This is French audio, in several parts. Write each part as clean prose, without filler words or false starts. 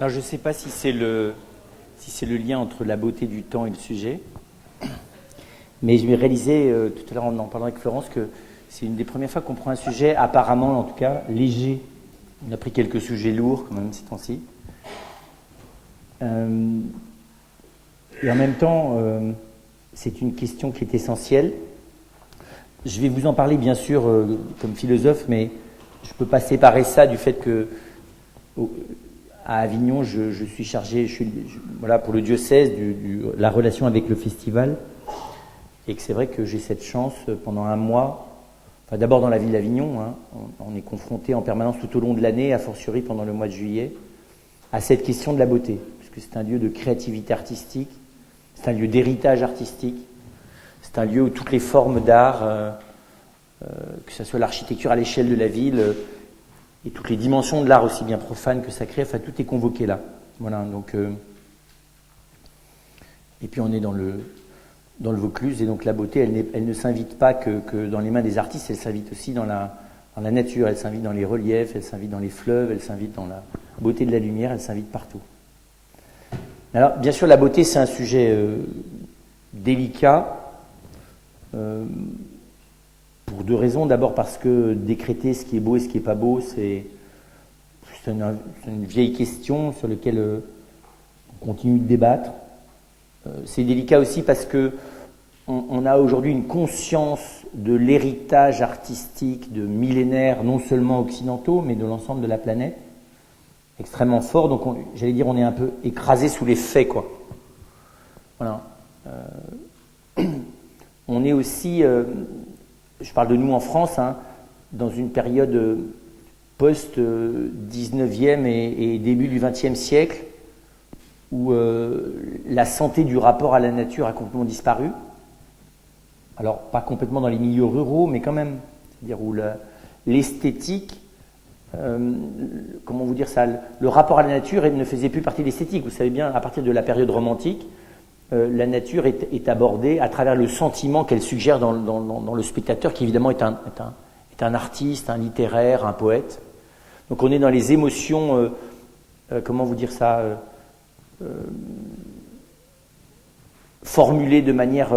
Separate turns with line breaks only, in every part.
Alors, je ne sais pas si c'est le lien entre la beauté du temps et le sujet, mais je vais réaliser, tout à l'heure en parlant avec Florence, que c'est une des premières fois qu'on prend un sujet, apparemment en tout cas, léger. On a pris quelques sujets lourds quand même ces temps-ci. Et en même temps, c'est une question qui est essentielle. Je vais vous en parler bien sûr comme philosophe, mais je ne peux pas séparer ça du fait que à Avignon, je suis chargé, voilà, pour le diocèse, la relation avec le festival, et que c'est vrai que j'ai cette chance pendant un mois, enfin, d'abord dans la ville d'Avignon, hein, on est confronté en permanence tout au long de l'année, a fortiori pendant le mois de juillet, à cette question de la beauté, parce que c'est un lieu de créativité artistique, c'est un lieu d'héritage artistique, c'est un lieu où toutes les formes d'art, que ce soit l'architecture à l'échelle de la ville, et toutes les dimensions de l'art aussi bien profane que sacré, enfin tout est convoqué là. Voilà, donc et puis on est dans le Vaucluse, et donc la beauté, elle ne s'invite pas que dans les mains des artistes, elle s'invite aussi dans la nature, elle s'invite dans les reliefs, elle s'invite dans les fleuves, elle s'invite dans la beauté de la lumière, elle s'invite partout. Alors bien sûr, la beauté, c'est un sujet délicat, pour deux raisons. D'abord parce que décréter ce qui est beau et ce qui n'est pas beau, c'est une vieille question sur laquelle on continue de débattre. C'est délicat aussi parce que on a aujourd'hui une conscience de l'héritage artistique de millénaires, non seulement occidentaux, mais de l'ensemble de la planète, extrêmement fort. Donc, j'allais dire, on est un peu écrasé sous les faits, quoi. Voilà. On est aussi, je parle de nous en France, hein, dans une période post-19e et début du XXe siècle, où la santé du rapport à la nature a complètement disparu. Alors, pas complètement dans les milieux ruraux, mais quand même. C'est-à-dire où l'esthétique, comment vous dire ça, le rapport à la nature ne faisait plus partie de l'esthétique. Vous savez bien, à partir de la période romantique, la nature est abordée à travers le sentiment qu'elle suggère dans le spectateur, qui évidemment est un artiste, un littéraire, un poète. Donc on est dans les émotions, comment vous dire ça, formulées de manière,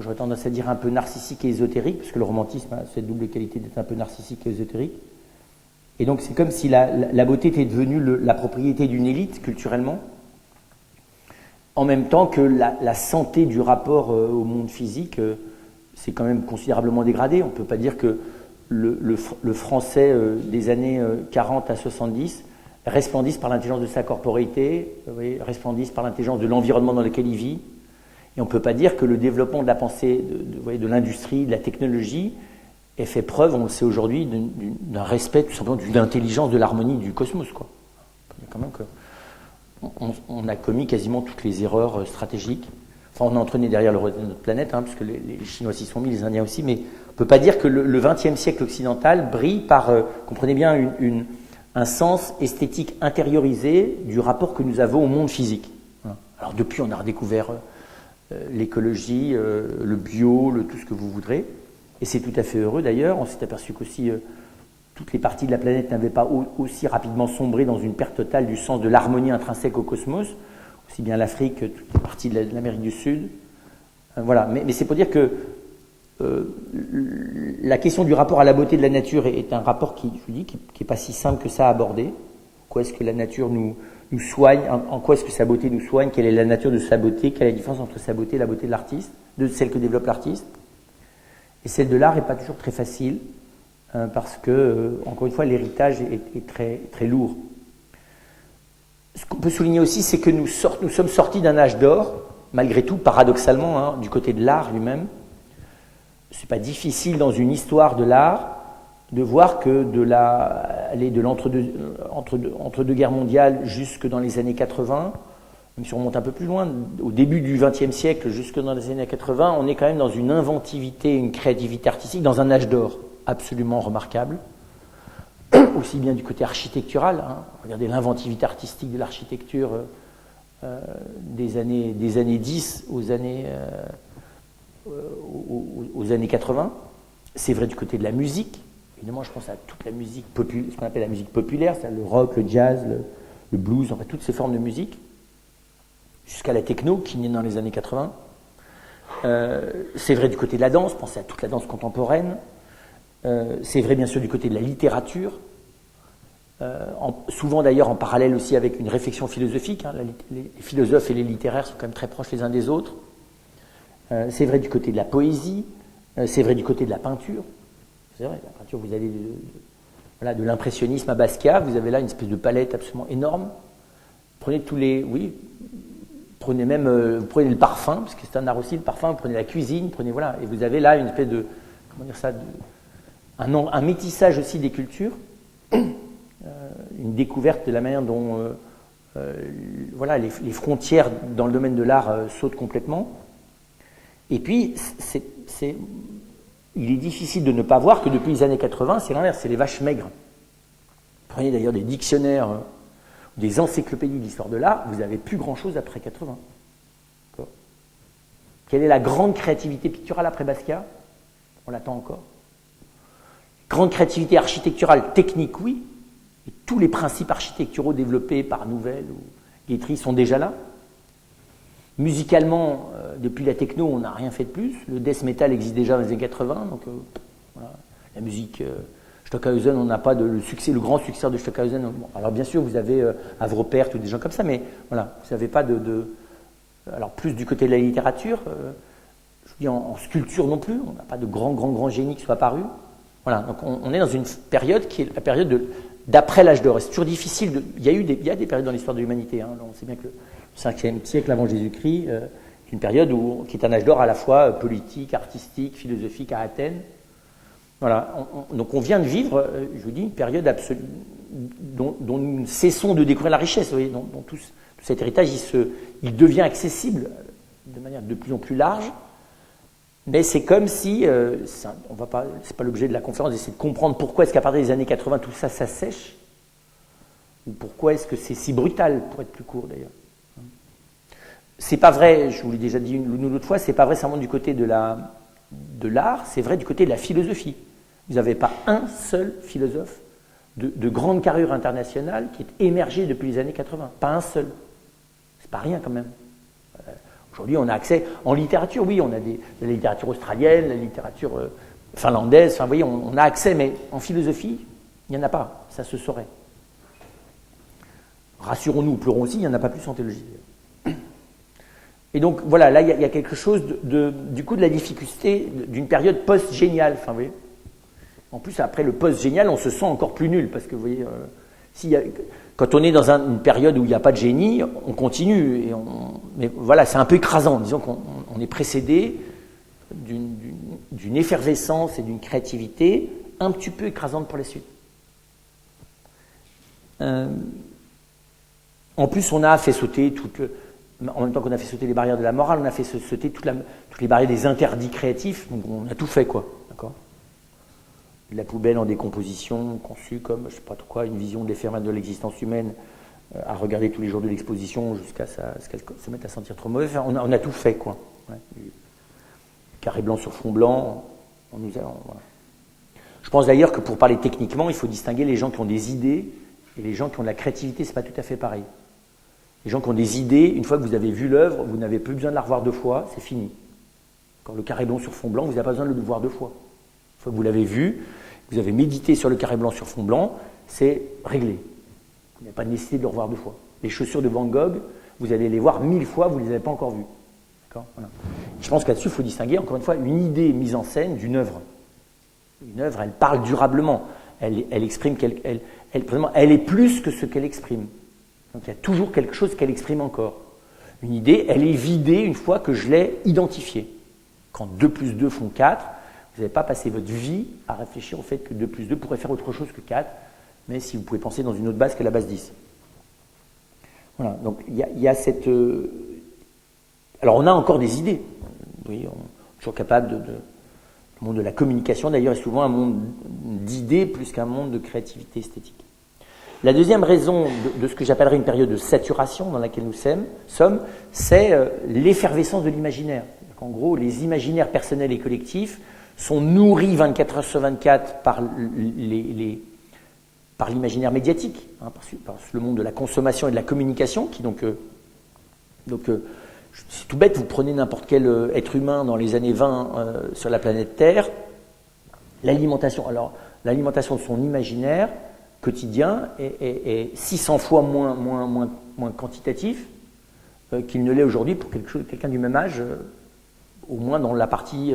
j'aurais tendance à dire un peu narcissique et ésotérique, parce que le romantisme a cette double qualité d'être un peu narcissique et ésotérique. Et donc c'est comme si la beauté était devenue la propriété d'une élite culturellement, en même temps que la santé du rapport au monde physique s'est quand même considérablement dégradée. On ne peut pas dire que le français des années 40 à 70 resplendisse par l'intelligence de sa corporéité, resplendisse par l'intelligence de l'environnement dans lequel il vit. Et on ne peut pas dire que le développement de la pensée, de l'industrie, de la technologie, ait fait preuve, on le sait aujourd'hui, d'un respect, tout simplement, d'une intelligence de l'harmonie du cosmos, quoi. Il y a quand même que on a commis quasiment toutes les erreurs stratégiques. Enfin, on a entraîné derrière le reste de notre planète, hein, puisque les Chinois s'y sont mis, les Indiens aussi, mais on ne peut pas dire que le XXe siècle occidental brille par, comprenez bien, un sens esthétique intériorisé du rapport que nous avons au monde physique. Voilà. Alors depuis, on a redécouvert l'écologie, le bio, tout ce que vous voudrez, et c'est tout à fait heureux d'ailleurs. On s'est aperçu qu'aussi toutes les parties de la planète n'avaient pas aussi rapidement sombré dans une perte totale du sens de l'harmonie intrinsèque au cosmos, aussi bien l'Afrique que toutes les parties de l'Amérique du Sud. Voilà, mais c'est pour dire que la question du rapport à la beauté de la nature est un rapport qui, je vous dis, qui n'est pas si simple que ça à aborder. Pourquoi est-ce que la nature nous soigne, en quoi est-ce que sa beauté nous soigne, quelle est la nature de sa beauté, quelle est la différence entre sa beauté et la beauté de l'artiste, de celle que développe l'artiste. Et celle de l'art n'est pas toujours très facile, parce que, encore une fois, l'héritage est très, très lourd. Ce qu'on peut souligner aussi, c'est que nous sommes sortis d'un âge d'or, malgré tout, paradoxalement, hein, du côté de l'art lui-même. Ce n'est pas difficile dans une histoire de l'art de voir que de l'entre-deux guerres mondiales jusque dans les années 80, même si on remonte un peu plus loin, au début du XXe siècle jusque dans les années 80, on est quand même dans une inventivité, une créativité artistique, dans un âge d'or absolument remarquable, aussi bien du côté architectural, hein. Regardez l'inventivité artistique de l'architecture des années 10 aux années 80. C'est vrai du côté de la musique. Évidemment, je pense à toute la musique populaire, ce qu'on appelle la musique populaire, c'est le rock, le jazz, le blues, enfin toutes ces formes de musique, jusqu'à la techno qui naît dans les années 80. C'est vrai du côté de la danse, pensez à toute la danse contemporaine. C'est vrai bien sûr du côté de la littérature, souvent d'ailleurs en parallèle aussi avec une réflexion philosophique. Les philosophes et les littéraires sont quand même très proches les uns des autres. C'est vrai du côté de la poésie, c'est vrai du côté de la peinture. C'est vrai, la peinture, vous allez de l'impressionnisme à Basquiat, vous avez là une espèce de palette absolument énorme. Prenez prenez le parfum, parce que c'est un art aussi, le parfum, vous prenez la cuisine, et vous avez là une espèce de, un métissage aussi des cultures, une découverte de la manière dont les frontières dans le domaine de l'art sautent complètement. Et puis, il est difficile de ne pas voir que depuis les années 80, c'est l'inverse, c'est les vaches maigres. Prenez d'ailleurs des dictionnaires, des encyclopédies d'histoire de l'art, vous n'avez plus grand-chose après 80. D'accord. Quelle est la grande créativité picturale après Basquiat? On l'attend encore. Grande créativité architecturale, technique, oui. Et tous les principes architecturaux développés par Nouvel ou Guitry sont déjà là. Musicalement, depuis la techno, on n'a rien fait de plus. Le death metal existe déjà dans les années 80, donc voilà. La musique Stockhausen, on n'a pas le grand succès de Stockhausen. Bon, alors bien sûr, vous avez Avropert ou des gens comme ça, mais voilà, vous n'avez pas alors plus du côté de la littérature, je vous dis en sculpture non plus, on n'a pas de grand génie qui soit apparu. Voilà, donc on est dans une période qui est la période d'après l'âge d'or. C'est toujours difficile. Il y a des périodes dans l'histoire de l'humanité. Hein. On sait bien que le 5e siècle avant Jésus-Christ est une période qui est un âge d'or à la fois politique, artistique, philosophique à Athènes. Voilà, donc on vient de vivre, je vous dis, une période absolue dont nous ne cessons de découvrir la richesse. Vous voyez, dont tout cet héritage, il devient accessible de manière de plus en plus large. Mais c'est comme si, c'est pas l'objet de la conférence, d'essayer de comprendre pourquoi est-ce qu'à partir des années 80 tout ça s'assèche, ou pourquoi est-ce que c'est si brutal, pour être plus court d'ailleurs. C'est pas vrai, je vous l'ai déjà dit une ou l'autre fois, c'est pas vrai seulement du côté de l'art, c'est vrai du côté de la philosophie. Vous n'avez pas un seul philosophe de grande carrure internationale qui est émergé depuis les années 80. Pas un seul. C'est pas rien quand même. Aujourd'hui, on a accès, en littérature, oui, on a la littérature australienne, la littérature finlandaise, enfin, vous voyez, on a accès, mais en philosophie, il n'y en a pas, ça se saurait. Rassurons-nous, pleurons aussi, il n'y en a pas plus en théologie. Et donc, voilà, là, il y a quelque chose du coup de la difficulté d'une période post-géniale, enfin, vous voyez. En plus, après le post-génial, on se sent encore plus nul, parce que, vous voyez, quand on est dans une période où il n'y a pas de génie, on continue. Mais voilà, c'est un peu écrasant. Disons qu'on est précédé d'une effervescence et d'une créativité un petit peu écrasante pour la suite. En plus, on a fait sauter en même temps qu'on a fait sauter les barrières de la morale, on a fait sauter toutes les barrières des interdits créatifs. Donc on a tout fait, quoi. D'accord ? La poubelle en décomposition, conçue comme, je sais pas trop quoi, une vision d'éphémère de l'existence humaine, à regarder tous les jours de l'exposition jusqu'à ce qu'elle se mette à sentir trop mauvais. Enfin, on a tout fait, quoi. Ouais. Carré blanc sur fond blanc, voilà. Je pense d'ailleurs que pour parler techniquement, il faut distinguer les gens qui ont des idées et les gens qui ont de la créativité, c'est pas tout à fait pareil. Les gens qui ont des idées, une fois que vous avez vu l'œuvre, vous n'avez plus besoin de la revoir deux fois, c'est fini. Quand le carré blanc sur fond blanc, vous n'avez pas besoin de le voir deux fois. Une fois que vous l'avez vu, vous avez médité sur le carré blanc sur fond blanc, c'est réglé. Vous n'avez pas de nécessité de le revoir deux fois. Les chaussures de Van Gogh, vous allez les voir 1000 fois, vous ne les avez pas encore vues. D'accord ? Voilà. Je pense que là-dessus, il faut distinguer, encore une fois, une idée mise en scène d'une œuvre. Une œuvre, elle parle durablement. Elle exprime, elle est plus que ce qu'elle exprime. Donc il y a toujours quelque chose qu'elle exprime encore. Une idée, elle est vidée une fois que je l'ai identifiée. Quand 2 plus 2 font 4, vous n'avez pas passé votre vie à réfléchir au fait que 2 plus 2 pourrait faire autre chose que 4, mais si vous pouvez penser dans une autre base que la base 10. Voilà, donc il y a cette... Alors on a encore des idées. Oui, on est toujours capable le monde de la communication, d'ailleurs, est souvent un monde d'idées plus qu'un monde de créativité esthétique. La deuxième raison de ce que j'appellerais une période de saturation dans laquelle nous sommes, c'est l'effervescence de l'imaginaire. En gros, les imaginaires personnels et collectifs sont nourris 24 heures sur 24 par par l'imaginaire médiatique, hein, par le monde de la consommation et de la communication, qui c'est tout bête, vous prenez n'importe quel être humain dans les années 20 sur la planète Terre, l'alimentation de son imaginaire quotidien est 600 fois moins quantitatif qu'il ne l'est aujourd'hui pour quelqu'un du même âge, au moins dans la partie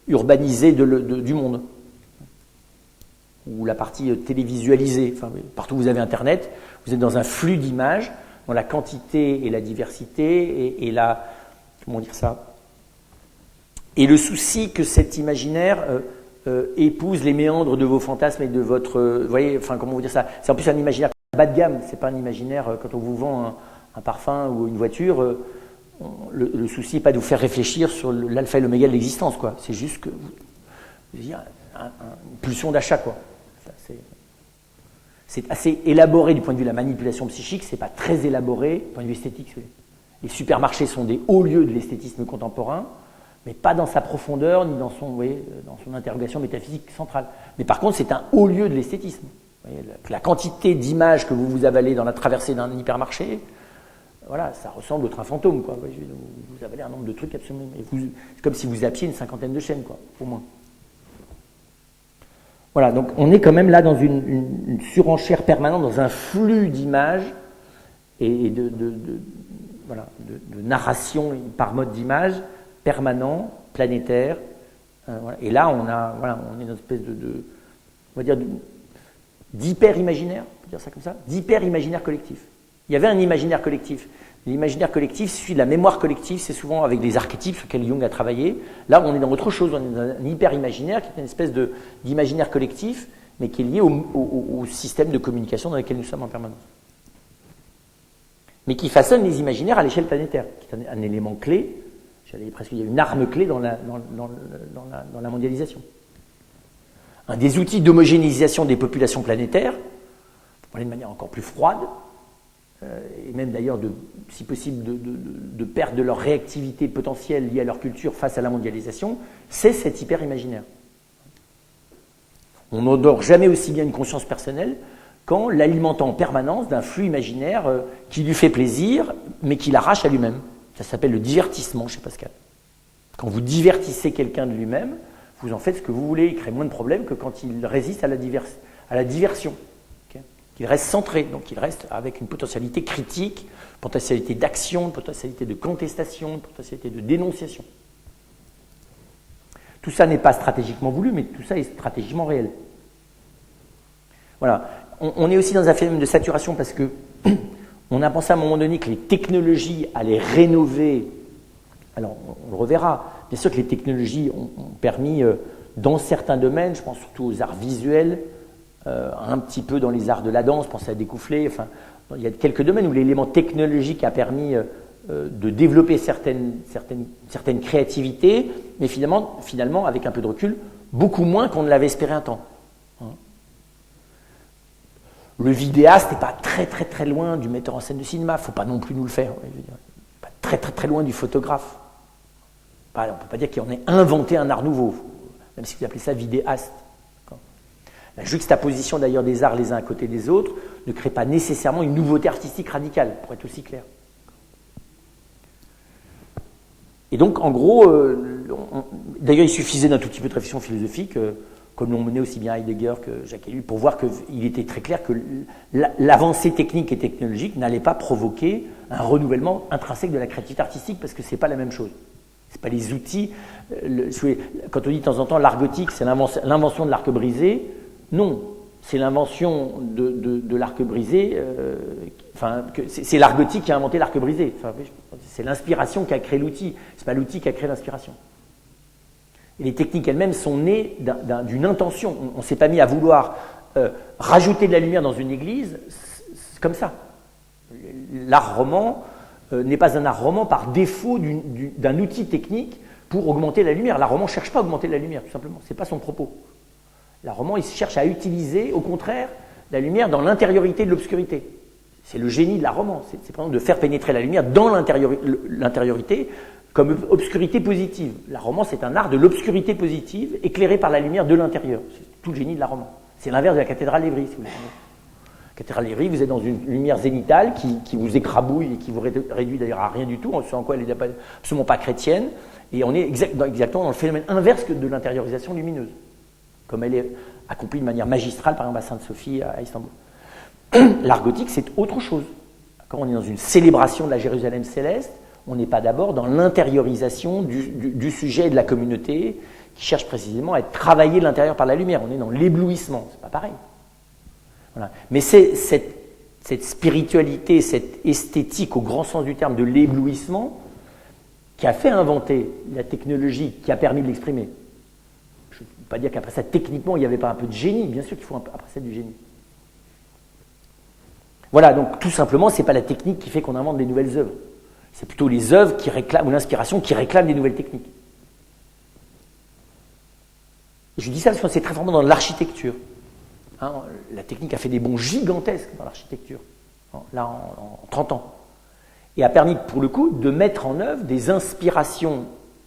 urbanisée du monde, ou la partie télévisualisée. Enfin, partout où vous avez Internet, vous êtes dans un flux d'images, dans la quantité et la diversité, et la... Comment dire ça ? Et le souci que cet imaginaire épouse les méandres de vos fantasmes et de votre... vous voyez, enfin, comment vous dire ça ? C'est en plus un imaginaire bas de gamme, c'est pas un imaginaire, quand on vous vend un parfum ou une voiture, le souci n'est pas de vous faire réfléchir sur l'alpha et l'oméga de l'existence, quoi. C'est juste que une pulsion d'achat, quoi. Ça, c'est assez élaboré du point de vue de la manipulation psychique, c'est pas très élaboré du point de vue esthétique. Les supermarchés sont des hauts lieux de l'esthétisme contemporain, mais pas dans sa profondeur ni dans son interrogation métaphysique centrale. Mais par contre, c'est un haut lieu de l'esthétisme. Vous voyez, la quantité d'images que vous avalez dans la traversée d'un hypermarché, voilà, ça ressemble au train fantôme, quoi. Vous avalez un nombre de trucs absolument... C'est comme si vous zappiez une cinquantaine de chaînes, quoi, au moins. Voilà, donc on est quand même là dans une surenchère permanente, dans un flux d'images et de narration par mode d'image permanent, planétaire. Voilà. Et là, on est dans une espèce on va dire, d'hyper-imaginaire, on peut dire ça comme ça, d'hyper-imaginaire collectif. Il y avait un imaginaire collectif. L'imaginaire collectif suit la mémoire collective, c'est souvent avec des archétypes sur lesquels Jung a travaillé. Là, on est dans autre chose, on est dans un hyper-imaginaire qui est une espèce d'imaginaire collectif, mais qui est lié au système de communication dans lequel nous sommes en permanence. Mais qui façonne les imaginaires à l'échelle planétaire, qui est un élément clé, j'allais dire presque, il y a une arme clé dans la mondialisation. Un des outils d'homogénéisation des populations planétaires, pour parler de manière encore plus froide, et même d'ailleurs, si possible, de perte de leur réactivité potentielle liée à leur culture face à la mondialisation, c'est cet hyper-imaginaire. On n'endort jamais aussi bien une conscience personnelle qu'en l'alimentant en permanence d'un flux imaginaire qui lui fait plaisir, mais qui l'arrache à lui-même. Ça s'appelle le divertissement chez Pascal. Quand vous divertissez quelqu'un de lui-même, vous en faites ce que vous voulez, il crée moins de problèmes que quand il résiste à la diversion. Il reste centré, donc il reste avec une potentialité critique, potentialité d'action, potentialité de contestation, potentialité de dénonciation. Tout ça n'est pas stratégiquement voulu, mais tout ça est stratégiquement réel. Voilà. On est aussi dans un phénomène de saturation parce que on a pensé à un moment donné que les technologies allaient rénover. Alors, on le reverra. Bien sûr que les technologies ont permis, dans certains domaines, je pense surtout aux arts visuels, un petit peu dans les arts de la danse, pensez à Découflé, enfin, il y a quelques domaines où l'élément technologique a permis de développer certaines créativités, mais finalement, avec un peu de recul, beaucoup moins qu'on ne l'avait espéré un temps. Le vidéaste n'est pas très très très loin du metteur en scène de cinéma, il ne faut pas non plus nous le faire, pas très très très loin du photographe. On ne peut pas dire qu'il en ait inventé un art nouveau, même si vous appelez ça vidéaste. La juxtaposition d'ailleurs des arts les uns à côté des autres ne crée pas nécessairement une nouveauté artistique radicale, pour être aussi clair. Et donc, en gros, d'ailleurs, il suffisait d'un tout petit peu de réflexion philosophique, comme l'ont mené aussi bien Heidegger que Jacques Ellul, pour voir qu'il était très clair que l'avancée technique et technologique n'allait pas provoquer un renouvellement intrinsèque de la créativité artistique, parce que ce n'est pas la même chose. Ce n'est pas les outils. Quand on dit de temps en temps l'art gothique, c'est l'invention de l'arc brisé, non, c'est l'invention de l'arc brisé, c'est l'art gothique qui a inventé l'arc brisé. Enfin, c'est l'inspiration qui a créé l'outil, ce n'est pas l'outil qui a créé l'inspiration. Et les techniques elles-mêmes sont nées d'une intention. On ne s'est pas mis à vouloir rajouter de la lumière dans une église comme ça. L'art roman n'est pas un art roman par défaut d'un outil technique pour augmenter la lumière. L'art roman ne cherche pas à augmenter la lumière, tout simplement. Ce n'est pas son propos. L'art roman, il cherche à utiliser, au contraire, la lumière dans l'intériorité de l'obscurité. C'est le génie de l'art roman. C'est par exemple de faire pénétrer la lumière dans l'intériorité comme obscurité positive. L'art roman, c'est un art de l'obscurité positive éclairé par la lumière de l'intérieur. C'est tout le génie de l'art roman. C'est l'inverse de la cathédrale d'Évry, si vous voulez. Catédralerie, vous êtes dans une lumière zénitale qui vous écrabouille et qui vous réduit d'ailleurs à rien du tout, ce en quoi elle n'est absolument pas chrétienne, et on est exactement dans le phénomène inverse que de l'intériorisation lumineuse, comme elle est accomplie de manière magistrale, par exemple à Sainte-Sophie à Istanbul. L'art gothique, c'est autre chose. Quand on est dans une célébration de la Jérusalem céleste, on n'est pas d'abord dans l'intériorisation du sujet et de la communauté qui cherche précisément à être travaillé de l'intérieur par la lumière. On est dans l'éblouissement, c'est pas pareil. Voilà. Mais c'est cette spiritualité, cette esthétique au grand sens du terme de l'éblouissement qui a fait inventer la technologie qui a permis de l'exprimer. Je ne veux pas dire qu'après ça, techniquement, il n'y avait pas un peu de génie. Bien sûr qu'il faut après ça du génie. Voilà, donc tout simplement, ce n'est pas la technique qui fait qu'on invente des nouvelles œuvres. C'est plutôt les œuvres qui réclament, ou l'inspiration qui réclame des nouvelles techniques. Et je dis ça parce que c'est très important dans l'architecture. Hein, la technique a fait des bonds gigantesques dans l'architecture, là en 30 ans. Et a permis, pour le coup, de mettre en œuvre des inspirations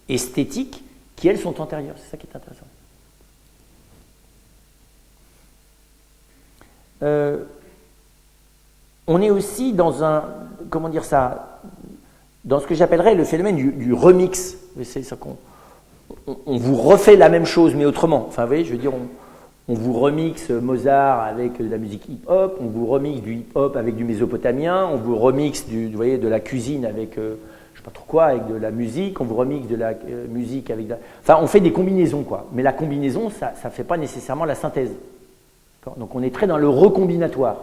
esthétiques qui, elles, sont antérieures. C'est ça qui est intéressant. On est aussi dans un, comment dire ça, dans ce que j'appellerais le phénomène du remix. C'est ça on vous refait la même chose, mais autrement. Enfin, vous voyez, je veux dire, on vous remixe Mozart avec de la musique hip-hop, on vous remixe du hip-hop avec du mésopotamien, on vous remixe vous voyez, de la cuisine avec, je ne sais pas trop quoi, avec de la musique, on vous remixe de la musique avec... Enfin, on fait des combinaisons, quoi. Mais la combinaison, ça ne fait pas nécessairement la synthèse. Donc, on est très dans le recombinatoire.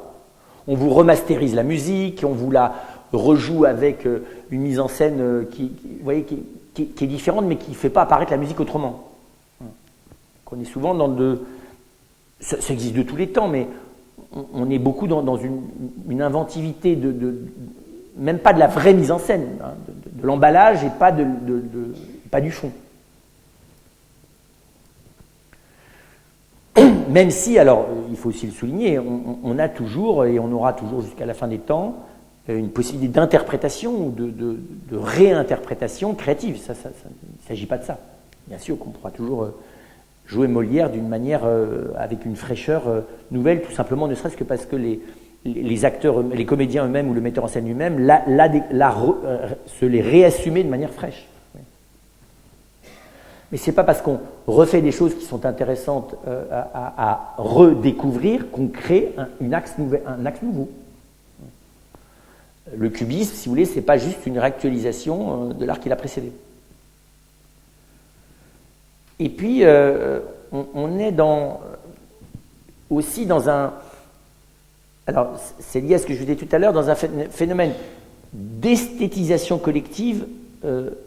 On vous remasterise la musique, on vous la rejoue avec une mise en scène qui est différente, mais qui ne fait pas apparaître la musique autrement. Donc, on est souvent dans ça existe de tous les temps, mais on est beaucoup dans une inventivité même pas de la vraie mise en scène, hein, de l'emballage et pas du fond. Même si, alors, il faut aussi le souligner, on a toujours, et on aura toujours jusqu'à la fin des temps, une possibilité d'interprétation ou de réinterprétation créative. Il ne s'agit pas de ça. Bien sûr qu'on pourra toujours jouer Molière d'une manière avec une fraîcheur nouvelle, tout simplement, ne serait-ce que parce que les acteurs, les comédiens eux-mêmes ou le metteur en scène lui-même se les réassumer de manière fraîche. Mais ce n'est pas parce qu'on refait des choses qui sont intéressantes à redécouvrir qu'on crée un axe nouveau. Le cubisme, si vous voulez, ce n'est pas juste une réactualisation de l'art qui l'a précédé. Et puis, on est aussi dans un... Alors, c'est lié à ce que je vous disais tout à l'heure, dans un phénomène d'esthétisation collective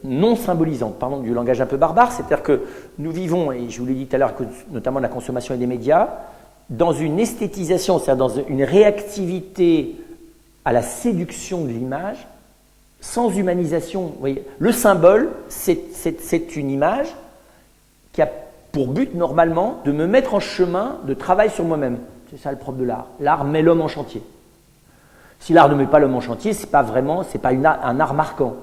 non symbolisante, pardon du langage un peu barbare, c'est-à-dire que nous vivons, et je vous l'ai dit tout à l'heure, notamment de la consommation et des médias, dans une esthétisation, c'est-à-dire dans une réactivité à la séduction de l'image, sans humanisation. Vous voyez, le symbole, c'est une image qui a pour but, normalement, de me mettre en chemin de travail sur moi-même. C'est ça le propre de l'art. L'art met l'homme en chantier. Si l'art ne met pas l'homme en chantier, c'est pas un art marquant.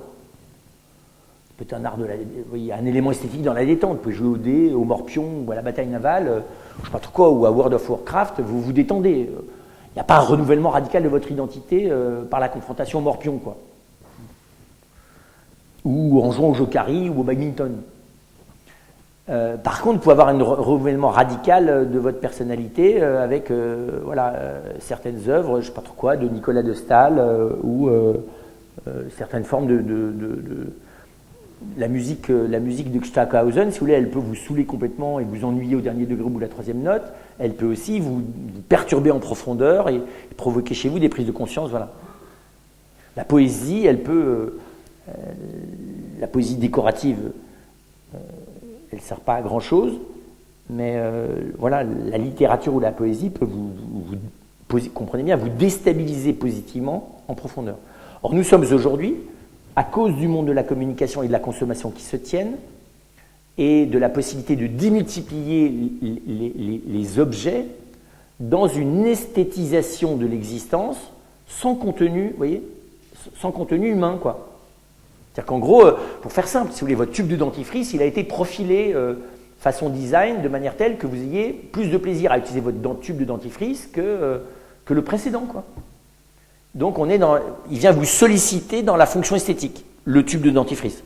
C'est un art un élément esthétique dans la détente. Vous pouvez jouer au dé, au morpion, ou à la bataille navale, je ne sais pas trop quoi, ou à World of Warcraft, vous vous détendez. Il n'y a pas un renouvellement radical de votre identité par la confrontation au morpion, quoi. Ou en jouant au jokari ou au badminton. Par contre, vous pouvez avoir un renouvellement radical de votre personnalité avec certaines œuvres, je ne sais pas trop quoi, de Nicolas de Staël ou certaines formes de la musique de Stockhausen, si vous voulez, elle peut vous saouler complètement et vous ennuyer au dernier degré ou à la troisième note. Elle peut aussi vous perturber en profondeur et provoquer chez vous des prises de conscience. Voilà. La poésie, elle peut, la poésie décorative, elle ne sert pas à grand chose, mais voilà, la littérature ou la poésie peut comprenez bien, vous déstabiliser positivement en profondeur. Or, nous sommes aujourd'hui, à cause du monde de la communication et de la consommation qui se tiennent, et de la possibilité de démultiplier les objets dans une esthétisation de l'existence sans contenu, vous voyez, sans contenu humain, quoi. C'est-à-dire qu'en gros, pour faire simple, si vous voulez, votre tube de dentifrice, il a été profilé façon design de manière telle que vous ayez plus de plaisir à utiliser votre tube de dentifrice que que le précédent, quoi. Donc il vient vous solliciter dans la fonction esthétique, le tube de dentifrice.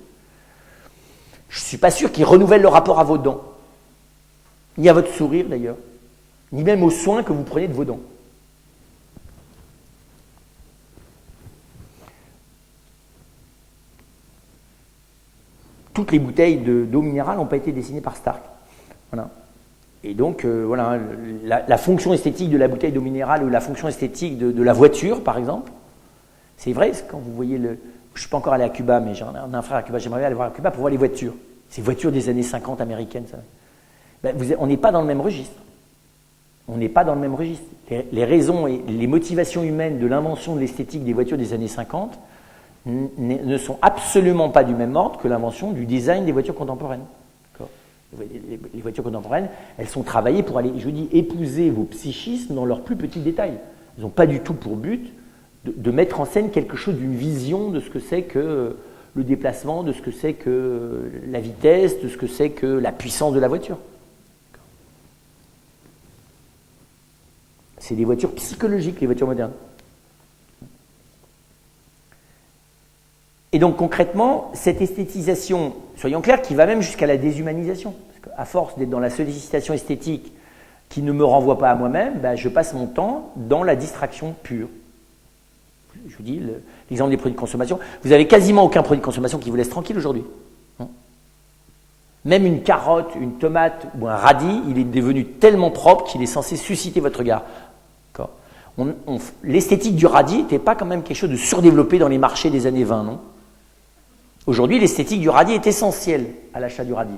Je ne suis pas sûr qu'il renouvelle le rapport à vos dents, ni à votre sourire d'ailleurs, ni même aux soins que vous prenez de vos dents. Toutes les bouteilles d'eau minérale n'ont pas été dessinées par Stark. Voilà. Et donc, voilà, la fonction esthétique de la bouteille d'eau minérale ou la fonction esthétique de la voiture, par exemple, c'est vrai, quand vous voyez je ne suis pas encore allé à Cuba, mais j'ai un frère à Cuba, j'aimerais bien aller voir à Cuba pour voir les voitures. Ces voitures des années 50 américaines, ça. Ben, on n'est pas dans le même registre. On n'est pas dans le même registre. Les raisons et les motivations humaines de l'invention de l'esthétique des voitures des années 50 ne sont absolument pas du même ordre que l'invention du design des voitures contemporaines. Les voitures contemporaines, elles sont travaillées pour aller, je dis, épouser vos psychismes dans leurs plus petits détails. Elles n'ont pas du tout pour but de mettre en scène quelque chose d'une vision de ce que c'est que le déplacement, de ce que c'est que la vitesse, de ce que c'est que la puissance de la voiture. C'est des voitures psychologiques, les voitures modernes. Et donc concrètement, cette esthétisation, soyons clairs, qui va même jusqu'à la déshumanisation. Parce qu'à force d'être dans la sollicitation esthétique qui ne me renvoie pas à moi-même, ben, je passe mon temps dans la distraction pure. Je vous dis, l'exemple des produits de consommation, vous n'avez quasiment aucun produit de consommation qui vous laisse tranquille aujourd'hui. Même une carotte, une tomate ou un radis, il est devenu tellement propre qu'il est censé susciter votre regard. L'esthétique du radis n'était pas quand même quelque chose de surdéveloppé dans les marchés des années 20, non? Aujourd'hui, l'esthétique du radis est essentielle à l'achat du radis.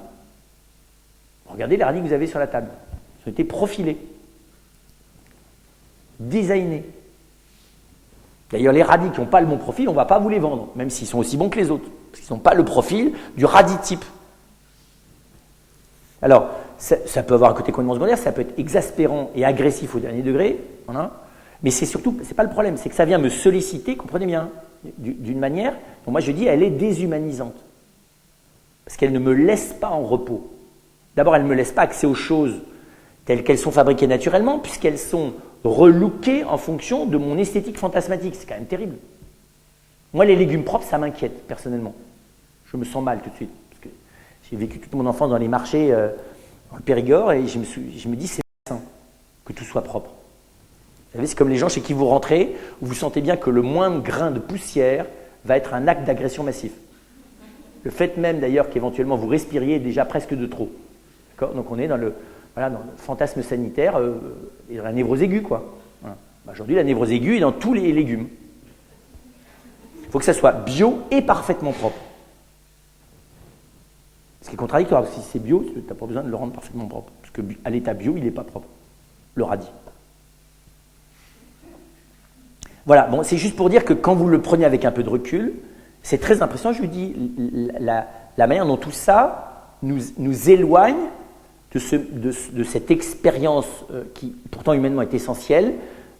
Regardez les radis que vous avez sur la table. Ils ont été profilés, designés. D'ailleurs, les radis qui n'ont pas le bon profil, on ne va pas vous les vendre, même s'ils sont aussi bons que les autres, parce qu'ils n'ont pas le profil du radis type. Alors, ça peut avoir un côté complètement secondaire, ça peut être exaspérant et agressif au dernier degré, voilà. Mais c'est surtout, c'est pas le problème, c'est que ça vient me solliciter, comprenez bien, d'une manière dont moi je dis elle est déshumanisante. Parce qu'elle ne me laisse pas en repos. D'abord, elle ne me laisse pas accès aux choses telles qu'elles sont fabriquées naturellement, puisqu'elles sont relookées en fonction de mon esthétique fantasmatique. C'est quand même terrible. Moi, les légumes propres, ça m'inquiète, personnellement. Je me sens mal tout de suite. Parce que j'ai vécu toute mon enfance dans les marchés, dans le Périgord, et je me dis c'est sain que tout soit propre. Vous savez, c'est comme les gens chez qui vous rentrez, où vous sentez bien que le moindre grain de poussière va être un acte d'agression massif. Le fait même d'ailleurs qu'éventuellement vous respiriez est déjà presque de trop. D'accord ? Donc on est dans le fantasme sanitaire et dans la névrose aiguë, quoi. Voilà. Aujourd'hui, la névrose aiguë est dans tous les légumes. Il faut que ça soit bio et parfaitement propre. Ce qui est contradictoire, si c'est bio, tu n'as pas besoin de le rendre parfaitement propre. Parce qu'à l'état bio, il n'est pas propre. Le radis. Voilà, bon, c'est juste pour dire que quand vous le prenez avec un peu de recul, c'est très impressionnant, je vous dis, la manière dont tout ça nous éloigne de cette expérience qui, pourtant humainement, est essentielle,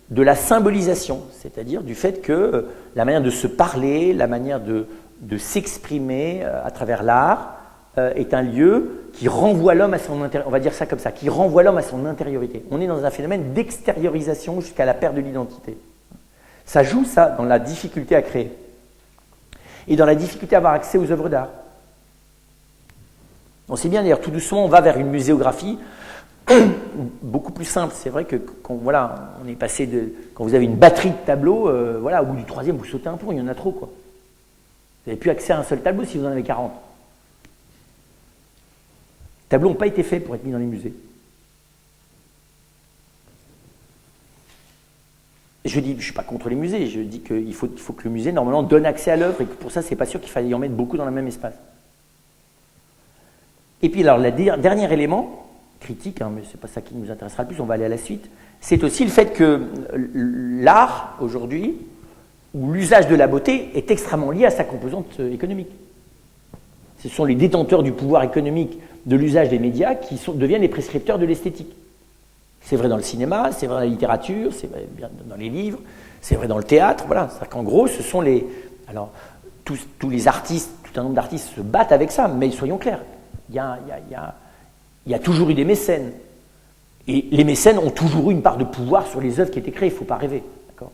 de la symbolisation, c'est-à-dire du fait que la manière de se parler, la manière de s'exprimer à travers l'art est un lieu qui renvoie l'homme à son intériorité, on va dire ça comme ça, qui renvoie l'homme à son intériorité. On est dans un phénomène d'extériorisation jusqu'à la perte de l'identité. Ça joue, ça, dans la difficulté à créer et dans la difficulté à avoir accès aux œuvres d'art. On sait bien, d'ailleurs, tout doucement, on va vers une muséographie beaucoup plus simple. C'est vrai que quand on est passé quand vous avez une batterie de tableaux, au bout du troisième, vous sautez un pont, il y en a trop, quoi. Vous n'avez plus accès à un seul tableau si vous en avez 40. Les tableaux n'ont pas été faits pour être mis dans les musées. Je dis, je ne suis pas contre les musées, je dis qu'il faut que le musée, normalement, donne accès à l'œuvre et que pour ça, ce n'est pas sûr qu'il faille y en mettre beaucoup dans le même espace. Et puis, alors, le dernier élément, critique, mais ce n'est pas ça qui nous intéressera le plus, on va aller à la suite, c'est aussi le fait que l'art, aujourd'hui, ou l'usage de la beauté, est extrêmement lié à sa composante économique. Ce sont les détenteurs du pouvoir économique de l'usage des médias qui deviennent les prescripteurs de l'esthétique. C'est vrai dans le cinéma, c'est vrai dans la littérature, c'est vrai dans les livres, c'est vrai dans le théâtre, voilà. C'est-à-dire qu'en gros, ce sont les... Alors, tous les artistes, tout un nombre d'artistes se battent avec ça, mais soyons clairs, il y a toujours eu des mécènes Et les mécènes ont toujours eu une part de pouvoir sur les œuvres qui étaient créées, il ne faut pas rêver, d'accord,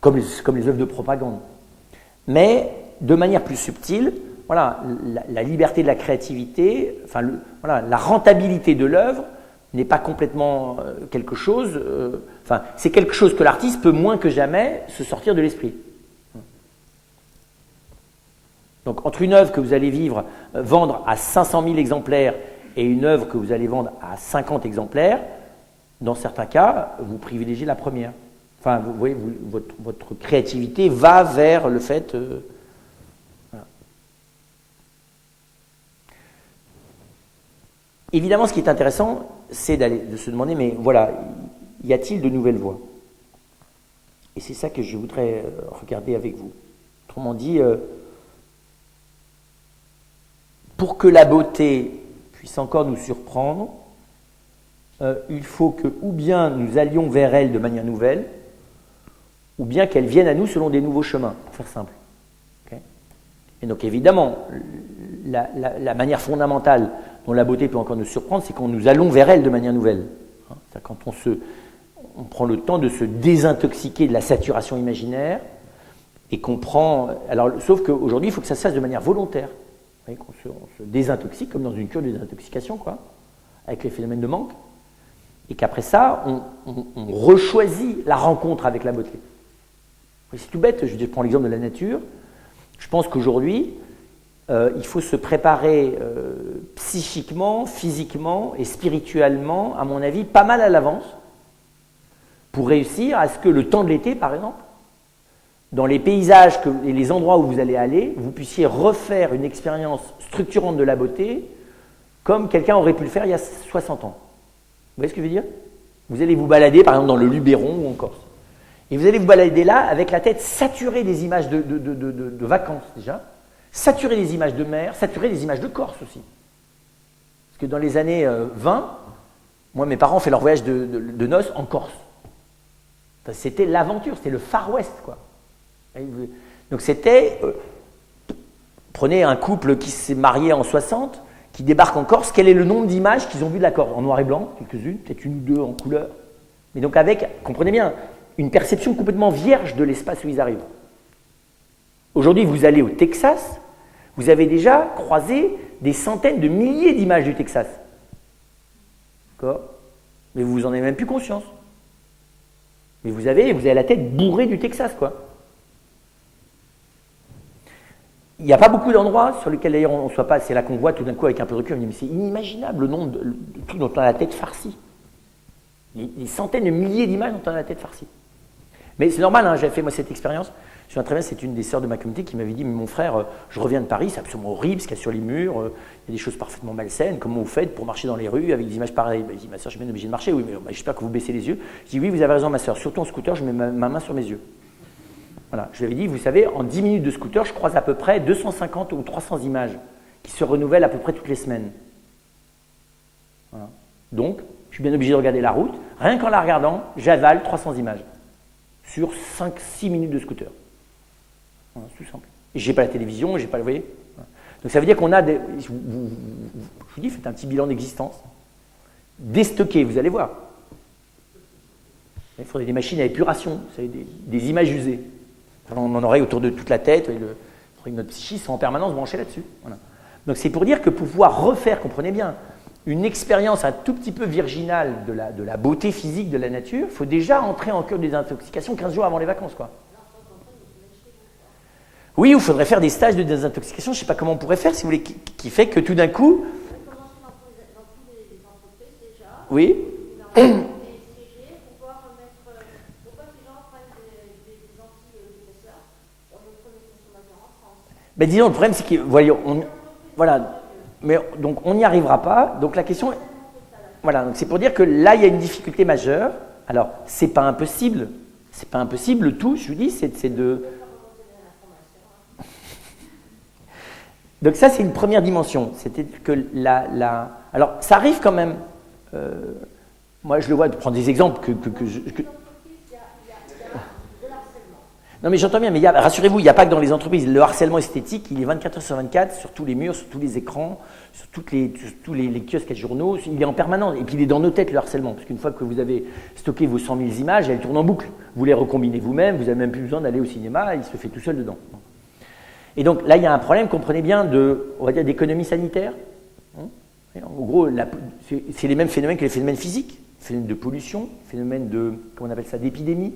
comme les œuvres de propagande. Mais, de manière plus subtile, voilà, la liberté de la créativité, enfin, voilà, la rentabilité de l'œuvre n'est pas complètement quelque chose, enfin, c'est quelque chose que l'artiste peut moins que jamais se sortir de l'esprit. Donc, entre une œuvre que vous allez vendre à 500 000 exemplaires et une œuvre que vous allez vendre à 50 exemplaires, dans certains cas, vous privilégiez la première. Enfin, vous voyez, votre créativité va vers le fait... voilà. Évidemment, ce qui est intéressant, c'est de se demander, mais voilà, y a-t-il de nouvelles voies? Et c'est ça que je voudrais regarder avec vous. Autrement dit, pour que la beauté puisse encore nous surprendre, il faut que ou bien nous allions vers elle de manière nouvelle, ou bien qu'elle vienne à nous selon des nouveaux chemins, pour faire simple. Okay. Et donc évidemment, la manière fondamentale dont la beauté peut encore nous surprendre, c'est quand nous allons vers elle de manière nouvelle. C'est-à-dire quand on prend le temps de se désintoxiquer de la saturation imaginaire, et qu'on prend... Alors, sauf qu'aujourd'hui, il faut que ça se fasse de manière volontaire. Vous voyez, on se désintoxique, comme dans une cure de désintoxication, quoi, avec les phénomènes de manque, et qu'après ça, on rechoisit la rencontre avec la beauté. C'est tout bête, je prends l'exemple de la nature. Je pense qu'aujourd'hui, il faut se préparer psychiquement, physiquement et spirituellement, à mon avis, pas mal à l'avance, pour réussir à ce que le temps de l'été, par exemple, dans les paysages et les endroits où vous allez aller, vous puissiez refaire une expérience structurante de la beauté comme quelqu'un aurait pu le faire il y a 60 ans. Vous voyez ce que je veux dire? Vous allez vous balader, par exemple, dans le Luberon ou en Corse. Et vous allez vous balader là avec la tête saturée des images de vacances déjà, saturée des images de mer, saturée des images de Corse aussi. Parce que dans les années 20, moi, mes parents ont fait leur voyage de noces en Corse. Enfin, c'était l'aventure, c'était le Far West, quoi. Donc c'était, prenez un couple qui s'est marié en 60, qui débarque en Corse, quel est le nombre d'images qu'ils ont vu de la Corse? En noir et blanc, quelques-unes, peut-être une ou deux en couleur. Mais donc avec, comprenez bien, une perception complètement vierge de l'espace où ils arrivent. Aujourd'hui, vous allez au Texas, vous avez déjà croisé des centaines de milliers d'images du Texas. D'accord? Mais vous n'en avez même plus conscience. Mais vous avez la tête bourrée du Texas, quoi. Il n'y a pas beaucoup d'endroits sur lesquels d'ailleurs on ne soit pas, c'est là qu'on voit tout d'un coup avec un peu de recul, on dit mais c'est inimaginable le nombre de trucs dont on a la tête farcie. Des centaines de milliers d'images dont on a la tête farcie. Mais c'est normal, hein, j'avais fait moi cette expérience. Je me souviens très bien, c'est une des sœurs de ma communauté qui m'avait dit mais mon frère, je reviens de Paris, c'est absolument horrible ce qu'il y a sur les murs, il y a des choses parfaitement malsaines, comment vous faites pour marcher dans les rues avec des images pareilles? Je dis ma sœur, je suis bien obligé de marcher, oui, mais j'espère que vous baissez les yeux. Je dis oui, vous avez raison ma sœur, surtout en scooter, je mets ma main sur mes yeux. Voilà, je lui avais dit, vous savez, en 10 minutes de scooter, je croise à peu près 250 ou 300 images qui se renouvellent à peu près toutes les semaines. Voilà. Donc, je suis bien obligé de regarder la route. Rien qu'en la regardant, j'avale 300 images sur 5-6 minutes de scooter. Voilà, c'est tout simple. Et je n'ai pas la télévision, j'ai pas le... Vous voyez, voilà. Donc ça veut dire qu'on a des... Je vous dis, faites un petit bilan d'existence. Déstocker, vous allez voir. Il faudrait des machines à épuration, vous savez, des images usées. Enfin, on en aurait autour de toute la tête, il faudrait que notre psyché soit en permanence branchée là-dessus. Voilà. Donc c'est pour dire que pour pouvoir refaire, comprenez bien, une expérience un tout petit peu virginale de la beauté physique de la nature, il faut déjà entrer en cure de désintoxication 15 jours avant les vacances, quoi. Oui, il faudrait faire des stages de désintoxication, je ne sais pas comment on pourrait faire, si vous voulez, qui fait que tout d'un coup... Oui. Ben disons, le problème, c'est que, voyons, voilà, mais donc on n'y arrivera pas. Donc la question, voilà, donc c'est pour dire que là, il y a une difficulté majeure. Alors, c'est pas impossible, le tout, je vous dis, c'est de... Donc ça, c'est une première dimension. C'était que alors, ça arrive quand même. Moi, je le vois, de prendre des exemples que Non, mais j'entends bien, mais rassurez-vous, il n'y a pas que dans les entreprises. Le harcèlement esthétique, il est 24 heures sur 24, sur tous les murs, sur tous les écrans, sur tous les kiosques à journaux. Il est en permanence. Et puis, il est dans nos têtes, le harcèlement. Parce qu'une fois que vous avez stocké vos 100 000 images, elles tournent en boucle. Vous les recombinez vous-même, vous n'avez même plus besoin d'aller au cinéma, il se fait tout seul dedans. Et donc, là, il y a un problème, comprenez bien, on va dire, d'économie sanitaire. En gros, c'est les mêmes phénomènes que les phénomènes physiques. Phénomènes de pollution, phénomènes de, comment on appelle ça, d'épidémie.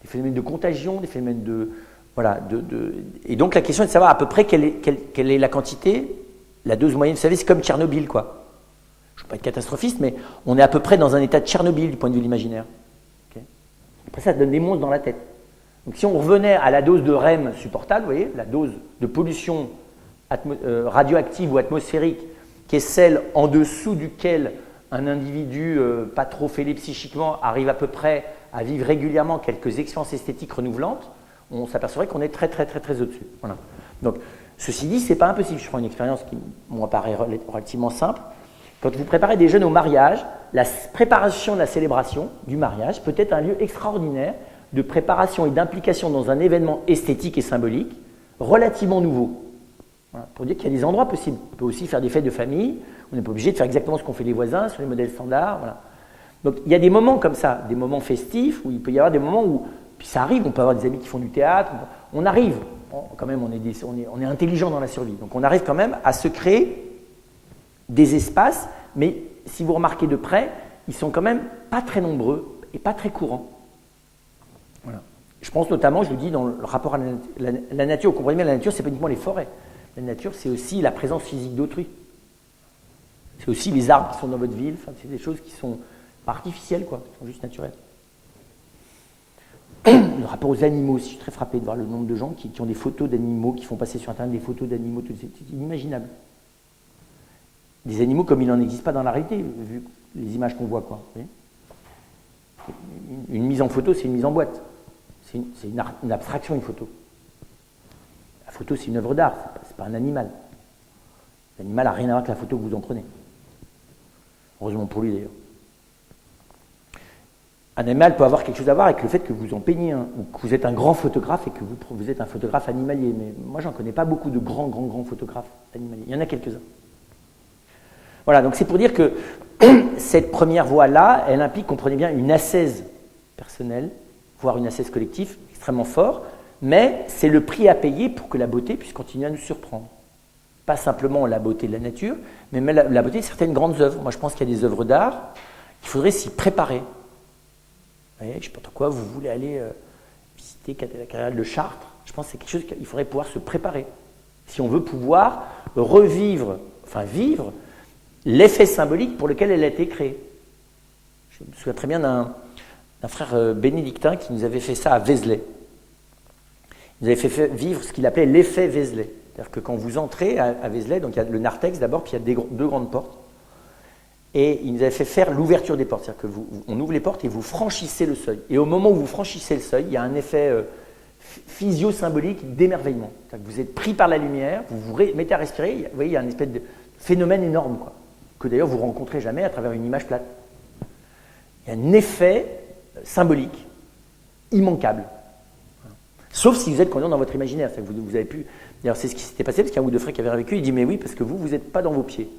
Des phénomènes de contagion, des phénomènes de... Voilà. Et donc, la question est de savoir à peu près quelle est la quantité, la dose moyenne. Vous savez, c'est comme Tchernobyl, quoi. Je ne veux pas être catastrophiste, mais on est à peu près dans un état de Tchernobyl du point de vue de l'imaginaire. Okay. Après, ça donne des monstres dans la tête. Donc, si on revenait à la dose de REM supportable, vous voyez, la dose de pollution radioactive ou atmosphérique, qui est celle en dessous duquel un individu pas trop fêlé psychiquement arrive à peu près à vivre régulièrement quelques expériences esthétiques renouvelantes, on s'apercevrait qu'on est très très très très au-dessus. Voilà. Donc, ceci dit, ce n'est pas impossible. Je prends une expérience qui m'apparaît relativement simple. Quand vous préparez des jeunes au mariage, la préparation de la célébration du mariage peut être un lieu extraordinaire de préparation et d'implication dans un événement esthétique et symbolique relativement nouveau. Voilà. Pour dire qu'il y a des endroits possibles. On peut aussi faire des fêtes de famille. On n'est pas obligé de faire exactement ce qu'ont fait les voisins sur les modèles standards. Voilà. Donc, il y a des moments comme ça, des moments festifs, où il peut y avoir des moments où, puis ça arrive, on peut avoir des amis qui font du théâtre, on arrive, quand même, on est intelligent dans la survie, donc on arrive quand même à se créer des espaces, mais si vous remarquez de près, ils sont quand même pas très nombreux et pas très courants. Voilà. Je pense notamment, je vous dis, dans le rapport à la nature, vous comprenez bien, la nature, c'est pas uniquement les forêts. La nature, c'est aussi la présence physique d'autrui. C'est aussi les arbres qui sont dans votre ville, enfin, c'est des choses qui sont artificielles, quoi, qui sont juste naturelles. Le rapport aux animaux, je suis très frappé de voir le nombre de gens qui ont des photos d'animaux, qui font passer sur Internet des photos d'animaux, c'est inimaginable. Des animaux comme il n'en existe pas dans la réalité, vu les images qu'on voit, quoi. Vous voyez, une mise en photo, c'est une mise en boîte. C'est une abstraction, une photo. La photo, c'est une œuvre d'art, c'est pas un animal. L'animal n'a rien à voir avec la photo que vous en prenez. Heureusement pour lui, d'ailleurs. Un animal peut avoir quelque chose à voir avec le fait que vous en peignez un, ou que vous êtes un grand photographe et que vous êtes un photographe animalier. Mais moi, j'en connais pas beaucoup de grands photographes animaliers. Il y en a quelques-uns. Voilà, donc c'est pour dire que cette première voie-là, elle implique, comprenez bien, une ascèse personnelle, voire une ascèse collective, extrêmement fort, mais c'est le prix à payer pour que la beauté puisse continuer à nous surprendre. Pas simplement la beauté de la nature, mais même la beauté de certaines grandes œuvres. Moi, je pense qu'il y a des œuvres d'art, il faudrait s'y préparer. Vous voyez, je ne sais pas pourquoi vous voulez aller visiter la cathédrale de Chartres. Je pense que c'est quelque chose qu'il faudrait pouvoir se préparer. Si on veut pouvoir vivre l'effet symbolique pour lequel elle a été créée. Je me souviens très bien d'un frère bénédictin qui nous avait fait ça à Vézelay. Il nous avait fait vivre ce qu'il appelait l'effet Vézelay. C'est-à-dire que quand vous entrez à Vézelay, donc il y a le narthex d'abord, puis il y a deux grandes portes. Et il nous avait fait faire l'ouverture des portes. C'est-à-dire qu'on ouvre les portes et vous franchissez le seuil. Et au moment où vous franchissez le seuil, il y a un effet physio-symbolique d'émerveillement. C'est-à-dire que vous êtes pris par la lumière, vous vous mettez à respirer, vous voyez, il y a une espèce de phénomène énorme, quoi, que d'ailleurs vous ne rencontrez jamais à travers une image plate. Il y a un effet symbolique immanquable. Sauf si vous êtes conscient dans votre imaginaire. C'est-à-dire que vous avez pu... D'ailleurs, c'est ce qui s'était passé, parce qu'il y a un ou deux frères qui avaient vécu, il dit « Mais oui, parce que vous n'êtes pas dans vos pieds. »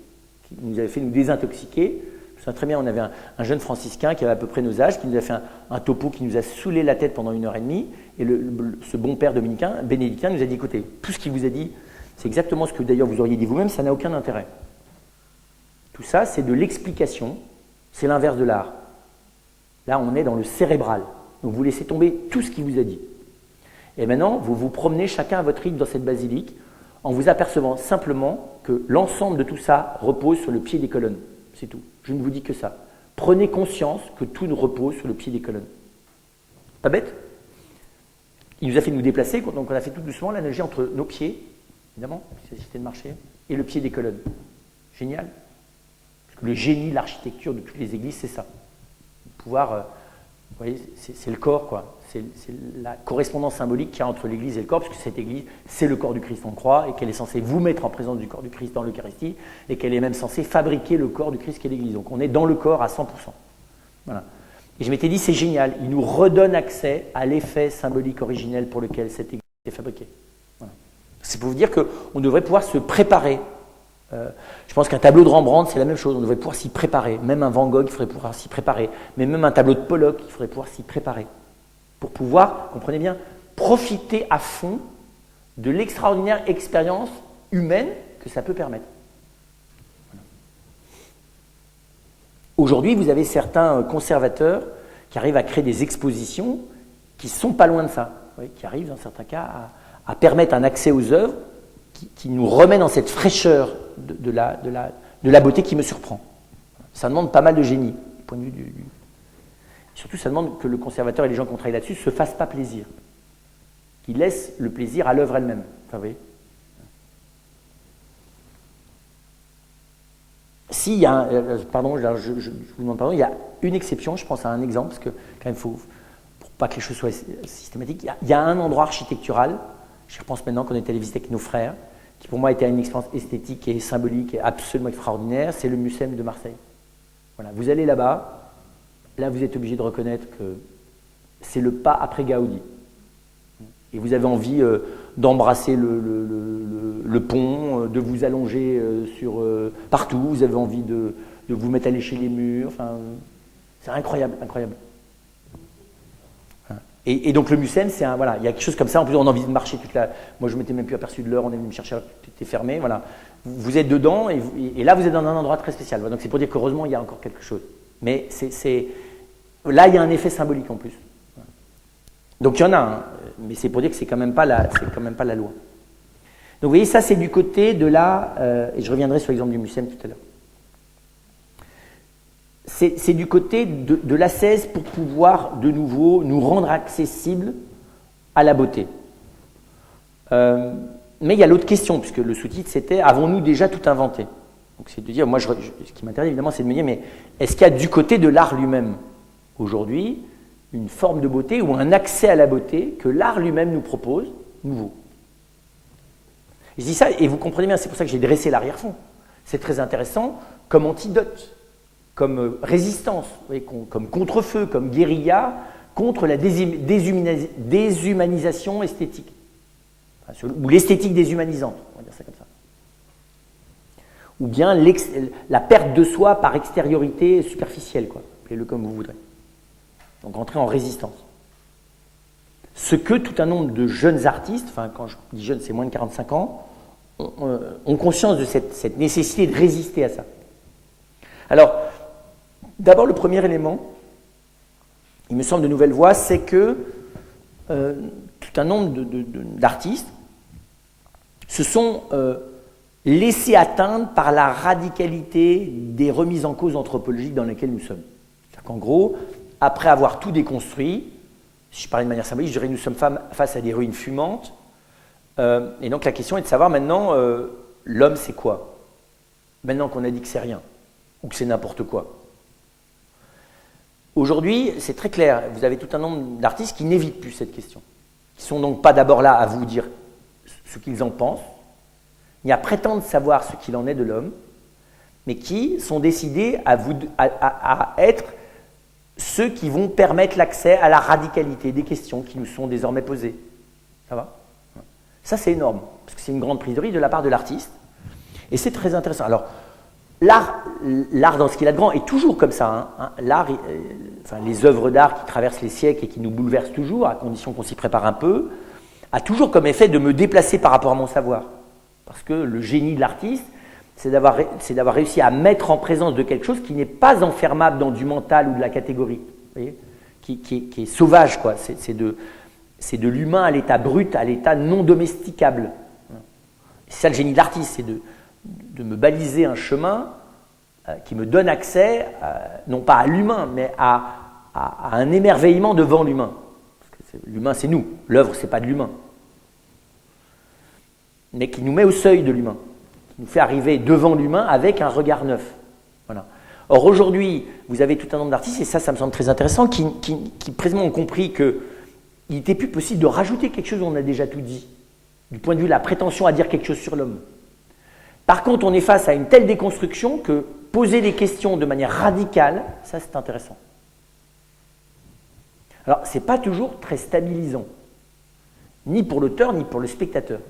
Il nous avait fait nous désintoxiquer. Je me souviens très bien, on avait un jeune franciscain qui avait à peu près nos âges, qui nous a fait un topo qui nous a saoulé la tête pendant 1h30. Et ce bon père bénédictin nous a dit « Écoutez, tout ce qu'il vous a dit, c'est exactement ce que d'ailleurs vous auriez dit vous-même, ça n'a aucun intérêt. Tout ça, c'est de l'explication, c'est l'inverse de l'art. Là, on est dans le cérébral. Donc vous laissez tomber tout ce qu'il vous a dit. Et maintenant, vous vous promenez chacun à votre rythme dans cette basilique en vous apercevant simplement que l'ensemble de tout ça repose sur le pied des colonnes. C'est tout. Je ne vous dis que ça. Prenez conscience que tout repose sur le pied des colonnes. Pas bête? Il nous a fait nous déplacer, donc on a fait tout doucement l'analogie entre nos pieds, évidemment, c'est le système de marché, et le pied des colonnes. Génial. Parce que le génie, l'architecture de toutes les églises, c'est ça. Pouvoir, vous voyez, c'est le corps, quoi. C'est la correspondance symbolique qu'il y a entre l'Église et le corps, parce que cette Église, c'est le corps du Christ en croix, et qu'elle est censée vous mettre en présence du corps du Christ dans l'Eucharistie, et qu'elle est même censée fabriquer le corps du Christ qu'est l'Église. Donc on est dans le corps à 100%. Voilà. Et je m'étais dit, c'est génial, il nous redonne accès à l'effet symbolique originel pour lequel cette église est fabriquée. Voilà. C'est pour vous dire qu'on devrait pouvoir se préparer. Je pense qu'un tableau de Rembrandt, c'est la même chose, on devrait pouvoir s'y préparer. Même un Van Gogh, il faudrait pouvoir s'y préparer. Mais même un tableau de Pollock, il faudrait pouvoir s'y préparer. Pour pouvoir, comprenez bien, profiter à fond de l'extraordinaire expérience humaine que ça peut permettre. Voilà. Aujourd'hui, vous avez certains conservateurs qui arrivent à créer des expositions qui ne sont pas loin de ça, qui arrivent dans certains cas à permettre un accès aux œuvres qui nous remet dans cette fraîcheur de la beauté qui me surprend. Ça demande pas mal de génie, du point de vue du... Surtout, ça demande que le conservateur et les gens qui ont travaillé là-dessus ne se fassent pas plaisir. Qu'ils laissent le plaisir à l'œuvre elle-même. Enfin, vous voyez. Si, il y a pardon, je vous demande pardon, il y a une exception, je pense à un exemple, parce que quand même, pour pas que les choses soient systématiques, il y a un endroit architectural, j'y repense maintenant qu'on est allé visiter avec nos frères, qui pour moi était une expérience esthétique et symbolique et absolument extraordinaire, c'est le Mucem de Marseille. Voilà, vous allez là-bas, là vous êtes obligé de reconnaître que c'est le pas après Gaudi. Et vous avez envie d'embrasser le pont, de vous allonger partout, vous avez envie de vous mettre à lécher les murs, enfin, c'est incroyable, incroyable. Et donc le Mucem, c'est voilà, il y a quelque chose comme ça, en plus on a envie de marcher toute la... Moi je ne m'étais même plus aperçu de l'heure, on est venu me chercher, tout était fermé, voilà. Vous êtes dedans et là vous êtes dans un endroit très spécial, donc c'est pour dire qu'heureusement il y a encore quelque chose. Mais là il y a un effet symbolique en plus. Donc il y en a un, mais c'est pour dire que c'est quand même pas la loi. Donc vous voyez, ça c'est du côté de et je reviendrai sur l'exemple du Mucem tout à l'heure. C'est du côté de l'ascèse pour pouvoir de nouveau nous rendre accessibles à la beauté. Mais il y a l'autre question, puisque le sous-titre c'était « Avons-nous déjà tout inventé ?» Donc c'est de dire, moi ce qui m'intéresse évidemment c'est de me dire, mais est-ce qu'il y a du côté de l'art lui-même aujourd'hui une forme de beauté ou un accès à la beauté que l'art lui-même nous propose, nouveau? Je dis ça et vous comprenez bien, c'est pour ça que j'ai dressé l'arrière-fond. C'est très intéressant comme antidote, comme résistance, vous voyez, comme contre-feu, comme guérilla contre la déshumanisation esthétique. Enfin, ou l'esthétique déshumanisante, on va dire ça comme ça. Ou bien la perte de soi par extériorité superficielle, quoi. Appelez-le comme vous voudrez. Donc entrer en résistance. Ce que tout un nombre de jeunes artistes, enfin quand je dis jeunes c'est moins de 45 ans, ont conscience de cette nécessité de résister à ça. Alors, d'abord le premier élément, il me semble de Nouvelle Voix, c'est que tout un nombre d'artistes se sont laissés atteindre par la radicalité des remises en cause anthropologiques dans lesquelles nous sommes. C'est-à-dire qu'en gros, après avoir tout déconstruit, si je parlais de manière symbolique, je dirais que nous sommes face à des ruines fumantes. Et donc la question est de savoir maintenant, l'homme c'est quoi? Maintenant qu'on a dit que c'est rien, ou que c'est n'importe quoi. Aujourd'hui, c'est très clair, vous avez tout un nombre d'artistes qui n'évitent plus cette question. Qui ne sont donc pas d'abord là à vous dire ce qu'ils en pensent, ni à prétendre savoir ce qu'il en est de l'homme, mais qui sont décidés à être ceux qui vont permettre l'accès à la radicalité des questions qui nous sont désormais posées. Ça va? Ça, c'est énorme, parce que c'est une grande prise de risque de la part de l'artiste, et c'est très intéressant. Alors, l'art dans ce qu'il a de grand est toujours comme ça. Hein. L'art, enfin, les œuvres d'art qui traversent les siècles et qui nous bouleversent toujours, à condition qu'on s'y prépare un peu, a toujours comme effet de me déplacer par rapport à mon savoir. Parce que le génie de l'artiste, c'est d'avoir réussi à mettre en présence de quelque chose qui n'est pas enfermable dans du mental ou de la catégorie, vous voyez, qui est sauvage, quoi. C'est de l'humain à l'état brut, à l'état non domesticable. C'est ça le génie de l'artiste, c'est de me baliser un chemin qui me donne accès, non pas à l'humain, mais à un émerveillement devant l'humain. Parce que l'humain, c'est nous. L'œuvre, c'est pas de l'humain. Mais qui nous met au seuil de l'humain. Qui nous fait arriver devant l'humain avec un regard neuf. Voilà. Or, aujourd'hui, vous avez tout un nombre d'artistes, et ça me semble très intéressant, qui précisément ont compris qu'il n'était plus possible de rajouter quelque chose où on a déjà tout dit. Du point de vue de la prétention à dire quelque chose sur l'homme. Par contre, on est face à une telle déconstruction que poser des questions de manière radicale, ça c'est intéressant. Alors, ce n'est pas toujours très stabilisant, ni pour l'auteur, ni pour le spectateur.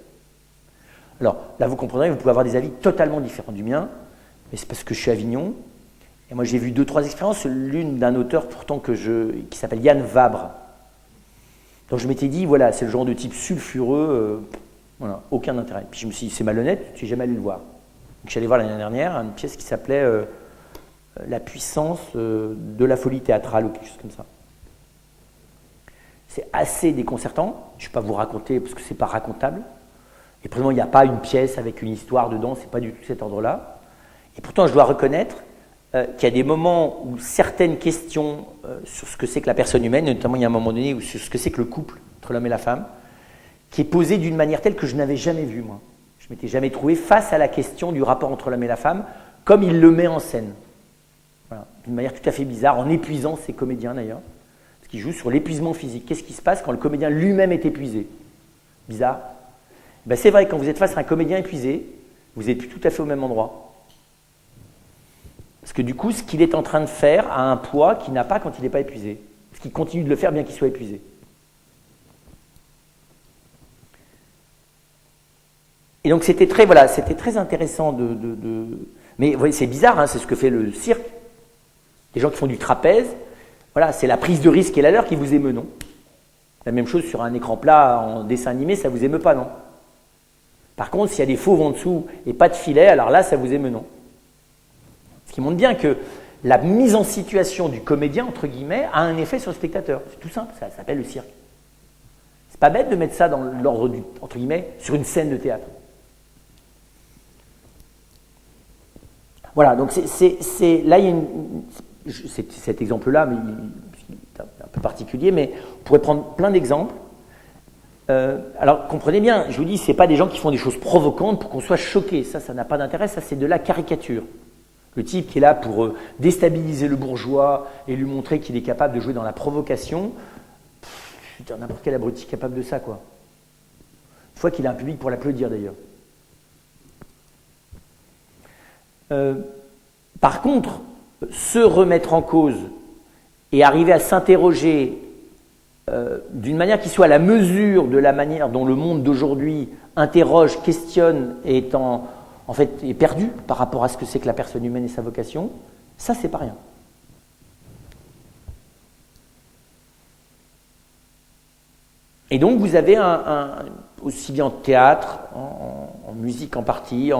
Alors, là, vous comprendrez, vous pouvez avoir des avis totalement différents du mien, mais c'est parce que je suis à Avignon. Et moi, j'ai vu 2-3 expériences, l'une d'un auteur pourtant qui s'appelle Yann Vabre. Donc, je m'étais dit, voilà, c'est le genre de type sulfureux, voilà, aucun intérêt. Puis je me suis dit, c'est malhonnête, je n'ai jamais allé le voir. Donc, je suis allé voir l'année dernière une pièce qui s'appelait La puissance de la folie théâtrale ou quelque chose comme ça. C'est assez déconcertant, je ne vais pas vous raconter parce que ce n'est pas racontable. Et pourtant, il n'y a pas une pièce avec une histoire dedans, ce n'est pas du tout cet ordre-là. Et pourtant, je dois reconnaître qu'il y a des moments où certaines questions sur ce que c'est que la personne humaine, notamment il y a un moment donné où sur ce que c'est que le couple entre l'homme et la femme, qui est posé d'une manière telle que je n'avais jamais vu, moi. Je ne m'étais jamais trouvé face à la question du rapport entre l'homme et la femme, comme il le met en scène. Voilà. D'une manière tout à fait bizarre, en épuisant ses comédiens d'ailleurs, parce qu'il joue sur l'épuisement physique. Qu'est-ce qui se passe quand le comédien lui-même est épuisé? Bizarre. Ben, c'est vrai, quand vous êtes face à un comédien épuisé, vous n'êtes plus tout à fait au même endroit. Parce que du coup, ce qu'il est en train de faire a un poids qu'il n'a pas quand il n'est pas épuisé. Parce qu'il continue de le faire bien qu'il soit épuisé. Et donc c'était très intéressant Mais vous voyez, c'est bizarre, hein, c'est ce que fait le cirque. Les gens qui font du trapèze, voilà, c'est la prise de risque et la leur qui vous émeut, non? La même chose sur un écran plat en dessin animé, ça ne vous émeut pas, non? Par contre, s'il y a des fauves en dessous et pas de filet, alors là, ça vous émeut, non? Ce qui montre bien que la mise en situation du comédien, entre guillemets, a un effet sur le spectateur. C'est tout simple, ça s'appelle le cirque. C'est pas bête de mettre ça dans l'ordre du, entre guillemets, sur une scène de théâtre. Voilà, donc là, il y a cet exemple-là, mais il est un peu particulier, mais on pourrait prendre plein d'exemples. Alors, comprenez bien, je vous dis, ce n'est pas des gens qui font des choses provocantes pour qu'on soit choqué. Ça n'a pas d'intérêt, ça c'est de la caricature. Le type qui est là pour déstabiliser le bourgeois et lui montrer qu'il est capable de jouer dans la provocation, n'importe quel abruti est capable de ça, quoi. Une fois qu'il a un public pour l'applaudir, d'ailleurs. Par contre, se remettre en cause et arriver à s'interroger d'une manière qui soit à la mesure de la manière dont le monde d'aujourd'hui interroge, questionne et est perdu par rapport à ce que c'est que la personne humaine et sa vocation, ça c'est pas rien. Et donc vous avez aussi bien en théâtre, en musique en partie,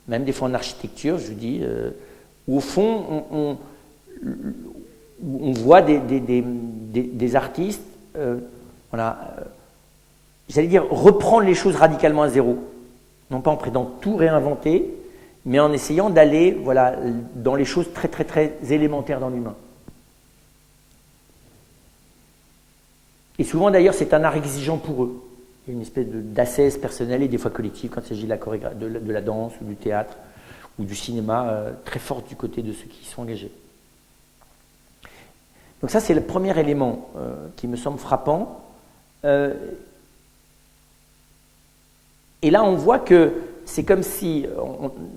même des fois en architecture, je vous dis, où au fond on voit des artistes, j'allais dire, reprendre les choses radicalement à zéro. Non pas en prétendant tout réinventer, mais en essayant d'aller dans les choses très très très élémentaires dans l'humain. Et souvent d'ailleurs c'est un art exigeant pour eux. Il y a une espèce d'ascèse personnelle et des fois collective quand il s'agit de la danse ou du théâtre ou du cinéma, très forte du côté de ceux qui y sont engagés. Donc ça c'est le premier élément qui me semble frappant. Et là, on voit que c'est comme si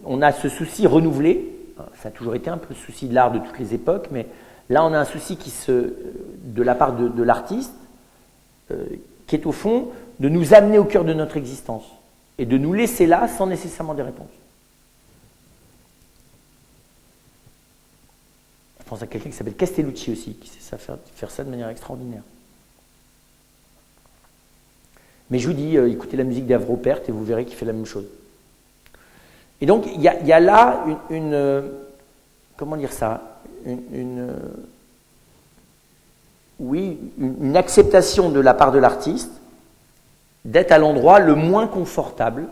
on a ce souci renouvelé. Ça a toujours été un peu le souci de l'art de toutes les époques, mais là, on a un souci de la part de l'artiste, qui est au fond de nous amener au cœur de notre existence et de nous laisser là sans nécessairement des réponses. Je pense à quelqu'un qui s'appelle Castellucci aussi, qui sait faire ça de manière extraordinaire. Mais je vous dis, écoutez la musique d'Avro Pärt et vous verrez qu'il fait la même chose. Et donc, il y a là comment dire ça, une acceptation de la part de l'artiste d'être à l'endroit le moins confortable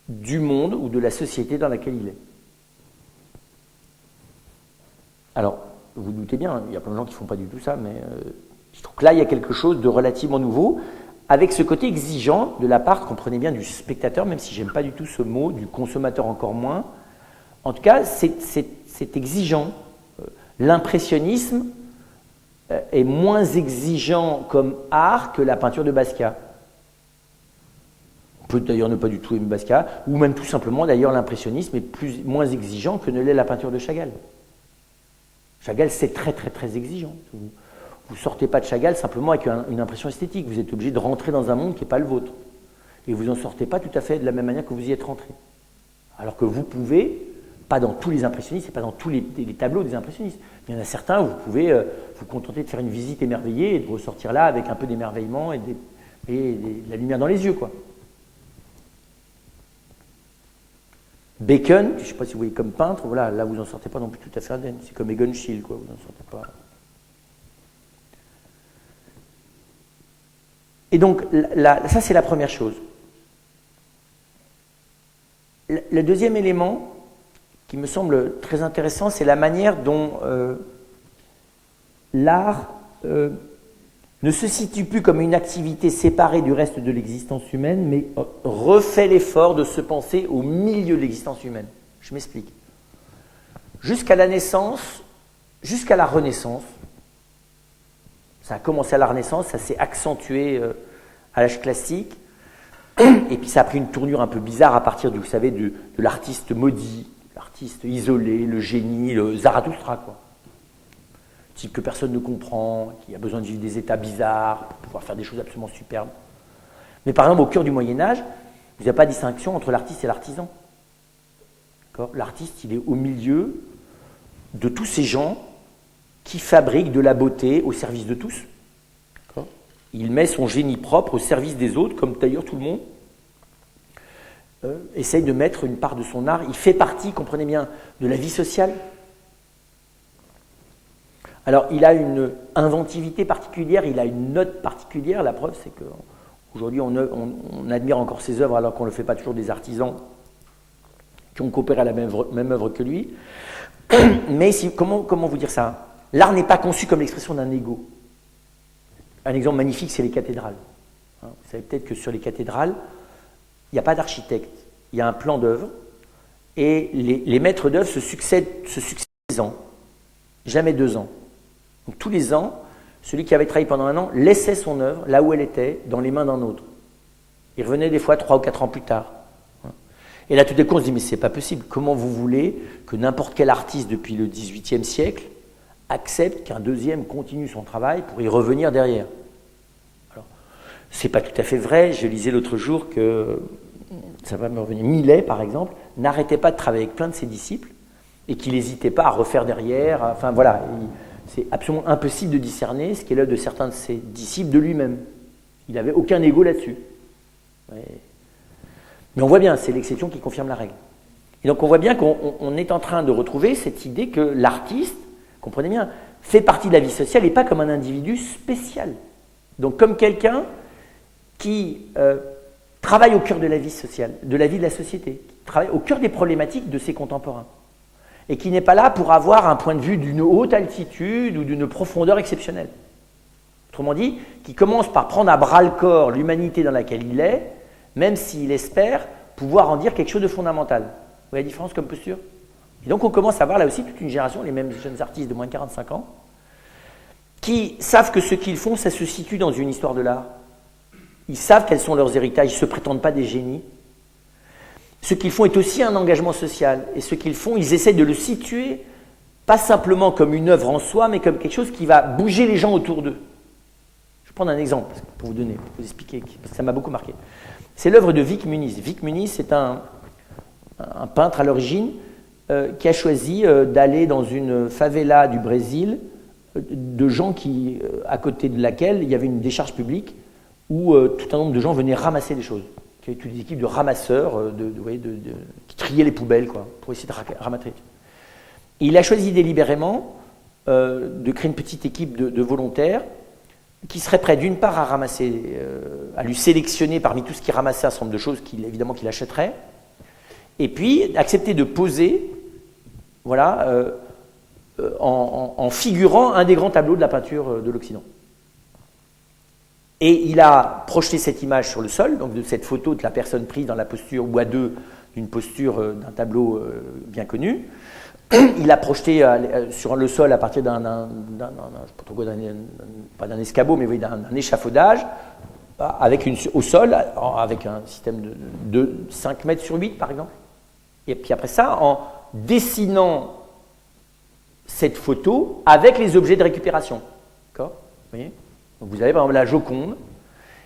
du monde ou de la société dans laquelle il est. Alors, vous vous doutez bien, il y a plein de gens qui ne font pas du tout ça, mais je trouve que là, il y a quelque chose de relativement nouveau, avec ce côté exigeant de la part, comprenez bien, du spectateur, même si j'aime pas du tout ce mot, du consommateur encore moins. En tout cas, c'est exigeant. L'impressionnisme est moins exigeant comme art que la peinture de Basquiat. On peut d'ailleurs ne pas du tout aimer Basquiat, ou même tout simplement, d'ailleurs, l'impressionnisme est moins exigeant que ne l'est la peinture de Chagall. Chagall, c'est très très très exigeant. vous ne sortez pas de Chagall simplement avec une impression esthétique. Vous êtes obligé de rentrer dans un monde qui n'est pas le vôtre. Et vous n'en sortez pas tout à fait de la même manière que vous y êtes rentré. Alors que vous pouvez, pas dans tous les impressionnistes et pas dans tous les tableaux des impressionnistes, mais il y en a certains où vous pouvez vous contenter de faire une visite émerveillée et de ressortir là avec un peu d'émerveillement et de la lumière dans les yeux, quoi. Bacon, je ne sais pas si vous voyez comme peintre, voilà, là vous n'en sortez pas non plus tout à fait indemne. C'est comme Egon Schiele, quoi, vous n'en sortez pas. Et donc, ça c'est la première chose. Le deuxième élément qui me semble très intéressant, c'est la manière dont l'art ne se situe plus comme une activité séparée du reste de l'existence humaine, mais refait l'effort de se penser au milieu de l'existence humaine. Je m'explique. Jusqu'à la naissance, jusqu'à la Renaissance, ça a commencé à la Renaissance, ça s'est accentué à l'âge classique, et puis ça a pris une tournure un peu bizarre à partir de, vous savez, de l'artiste maudit, l'artiste isolé, le génie, le Zarathustra, quoi. Type que personne ne comprend, qui a besoin de vivre des états bizarres, pour pouvoir faire des choses absolument superbes. Mais par exemple, au cœur du Moyen-Âge, vous n'avez pas de distinction entre l'artiste et l'artisan. L'artiste, il est au milieu de tous ces gens qui fabriquent de la beauté au service de tous. Il met son génie propre au service des autres, comme d'ailleurs tout le monde essaye de mettre une part de son art. Il fait partie, comprenez bien, de la vie sociale. Alors, il a une inventivité particulière, il a une note particulière. La preuve, c'est qu'aujourd'hui, on admire encore ses œuvres alors qu'on ne le fait pas toujours des artisans qui ont coopéré à la même œuvre que lui. Mais comment vous dire ça? L'art n'est pas conçu comme l'expression d'un ego. Un exemple magnifique, c'est les cathédrales. Vous savez peut-être que sur les cathédrales, il n'y a pas d'architecte. Il y a un plan d'œuvre et les maîtres d'œuvre se succèdent 2 ans, jamais 2 ans. Donc tous les ans, celui qui avait travaillé pendant 1 an laissait son œuvre là où elle était, dans les mains d'un autre. Il revenait des fois 3 ou 4 ans plus tard. Et là, tout d'un coup, on se dit, mais c'est pas possible. Comment vous voulez que n'importe quel artiste depuis le XVIIIe siècle accepte qu'un deuxième continue son travail pour y revenir derrière? Alors, c'est pas tout à fait vrai. Je lisais l'autre jour que, ça va me revenir, Millet, par exemple, n'arrêtait pas de travailler avec plein de ses disciples et qu'il n'hésitait pas à refaire derrière. Enfin, voilà. C'est absolument impossible de discerner ce qu'est l'œuvre de certains de ses disciples de lui-même. Il n'avait aucun ego là-dessus. Mais on voit bien, c'est l'exception qui confirme la règle. Et donc on voit bien qu'on est en train de retrouver cette idée que l'artiste, comprenez bien, fait partie de la vie sociale et pas comme un individu spécial. Donc comme quelqu'un qui travaille au cœur de la vie sociale, de la vie de la société, qui travaille au cœur des problématiques de ses contemporains. Et qui n'est pas là pour avoir un point de vue d'une haute altitude ou d'une profondeur exceptionnelle. Autrement dit, qui commence par prendre à bras-le-corps l'humanité dans laquelle il est, même s'il espère pouvoir en dire quelque chose de fondamental. Vous voyez la différence comme posture? Et donc on commence à voir là aussi toute une génération, les mêmes jeunes artistes de moins de 45 ans, qui savent que ce qu'ils font, ça se situe dans une histoire de l'art. Ils savent quels sont leurs héritages, ils ne se prétendent pas des génies. Ce qu'ils font est aussi un engagement social. Et ce qu'ils font, ils essaient de le situer, pas simplement comme une œuvre en soi, mais comme quelque chose qui va bouger les gens autour d'eux. Je vais prendre un exemple pour vous donner, pour vous expliquer, parce que ça m'a beaucoup marqué. C'est l'œuvre de Wijk Muniz. Wijk Muniz, c'est un peintre à l'origine qui a choisi d'aller dans une favela du Brésil de gens qui, à côté de laquelle il y avait une décharge publique où tout un nombre de gens venaient ramasser des choses. Il y avait toute une équipe de ramasseurs qui triaient les poubelles pour essayer de ramasser. Et il a choisi délibérément de créer une petite équipe de volontaires qui seraient prêts d'une part à ramasser, à lui sélectionner parmi tout ce qu'il ramassait un certain nombre de choses évidemment qu'il achèterait, et puis accepter de poser en figurant un des grands tableaux de la peinture de l'Occident. Et il a projeté cette image sur le sol, donc de cette photo de la personne prise dans la posture ou à deux d'une posture d'un tableau bien connu. Il a projeté sur le sol à partir pas d'un escabeau, mais oui, d'un échafaudage, au sol, avec un système de 5 mètres sur 8, par exemple. Et puis après ça, en dessinant cette photo avec les objets de récupération. D'accord ? Vous voyez? Donc vous avez par exemple la Joconde,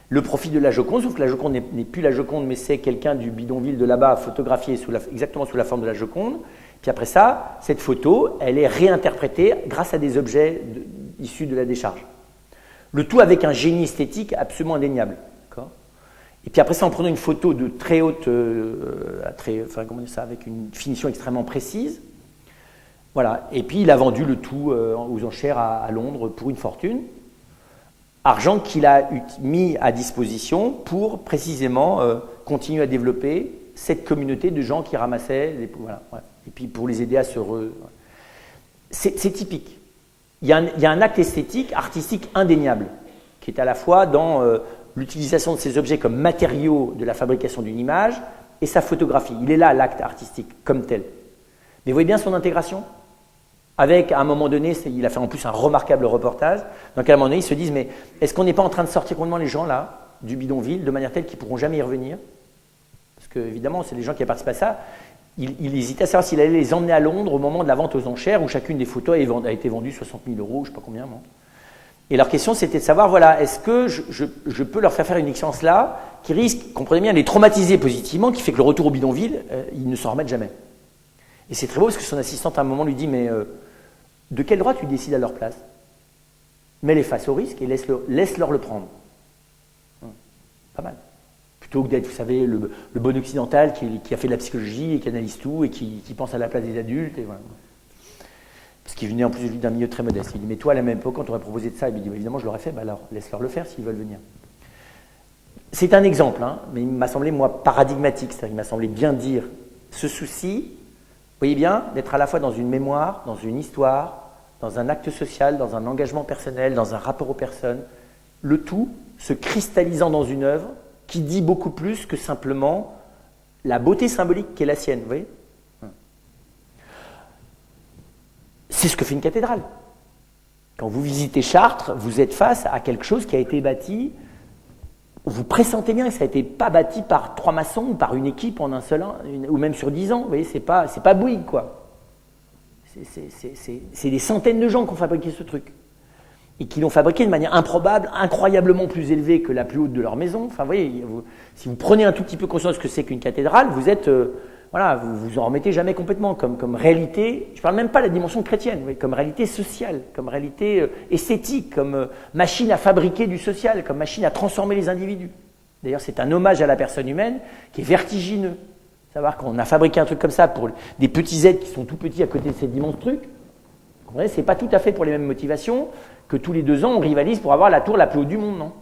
le profil de la Joconde, sauf que la Joconde n'est plus la Joconde, mais c'est quelqu'un du bidonville de là-bas photographié exactement sous la forme de la Joconde. Puis après ça, cette photo, elle est réinterprétée grâce à des objets issus de la décharge. Le tout avec un génie esthétique absolument indéniable. Et puis après ça, en prenant une photo de très haute, avec une finition extrêmement précise. Voilà. Et puis il a vendu le tout aux enchères à Londres pour une fortune. Argent qu'il a mis à disposition pour précisément continuer à développer cette communauté de gens qui ramassaient, et puis pour les aider à se C'est typique. Il y a un acte esthétique, artistique indéniable, qui est à la fois dans l'utilisation de ces objets comme matériaux de la fabrication d'une image et sa photographie. Il est là, l'acte artistique, comme tel. Mais vous voyez bien son intégration ? Avec, à un moment donné, il a fait en plus un remarquable reportage, donc à un moment donné, ils se disent, mais est-ce qu'on n'est pas en train de sortir complètement les gens, là, du bidonville, de manière telle qu'ils ne pourront jamais y revenir? Parce que, évidemment, c'est les gens qui participent à ça. Il hésitait à savoir s'il allait les emmener à Londres au moment de la vente aux enchères, où chacune des photos a été vendue 60 000 €, je ne sais pas combien. Bon. Et leur question, c'était de savoir, voilà, est-ce que je peux leur faire une expérience là, qui risque, comprenez bien, de les traumatiser positivement, qui fait que le retour au bidonville, ils ne s'en remettent jamais. Et c'est très beau, parce que son assistante, à un moment, lui dit, mais de quel droit tu décides à leur place? Mets-les face au risque et laisse-leur le prendre. Pas mal. Plutôt que d'être, vous savez, le bon occidental qui a fait de la psychologie et qui analyse tout et qui pense à la place des adultes. Et voilà. Parce qu'il venait en plus d'un milieu très modeste. Il dit, mais toi, à la même époque, quand on t'aurait proposé de ça, il me dit, bah, évidemment, je l'aurais fait, bah, alors laisse-leur le faire s'ils veulent venir. C'est un exemple, hein, mais il m'a semblé, moi, paradigmatique. C'est-à-dire, il m'a semblé bien dire ce souci, vous voyez bien, d'être à la fois dans une mémoire, dans une histoire, dans un acte social, dans un engagement personnel, dans un rapport aux personnes, le tout se cristallisant dans une œuvre qui dit beaucoup plus que simplement la beauté symbolique qui est la sienne, vous voyez ? C'est ce que fait une cathédrale. Quand vous visitez Chartres, vous êtes face à quelque chose qui a été bâti, vous pressentez bien que ça n'a été pas bâti par 3 maçons ou par une équipe en un seul an, ou même sur 10 ans, vous voyez, c'est pas Bouygues, quoi. C'est des centaines de gens qui ont fabriqué ce truc. Et qui l'ont fabriqué de manière improbable, incroyablement plus élevée que la plus haute de leur maison. Enfin, vous voyez, si vous prenez un tout petit peu conscience de ce que c'est qu'une cathédrale, vous êtes, vous en remettez jamais complètement comme réalité. Je ne parle même pas de la dimension chrétienne, vous voyez, comme réalité sociale, comme réalité esthétique, comme machine à fabriquer du social, comme machine à transformer les individus. D'ailleurs, c'est un hommage à la personne humaine qui est vertigineux. Savoir qu'on a fabriqué un truc comme ça pour des petits êtres qui sont tout petits à côté de cet immense truc. Vous comprenez, c'est pas tout à fait pour les mêmes motivations que tous les 2 ans on rivalise pour avoir la tour la plus haute du monde, non?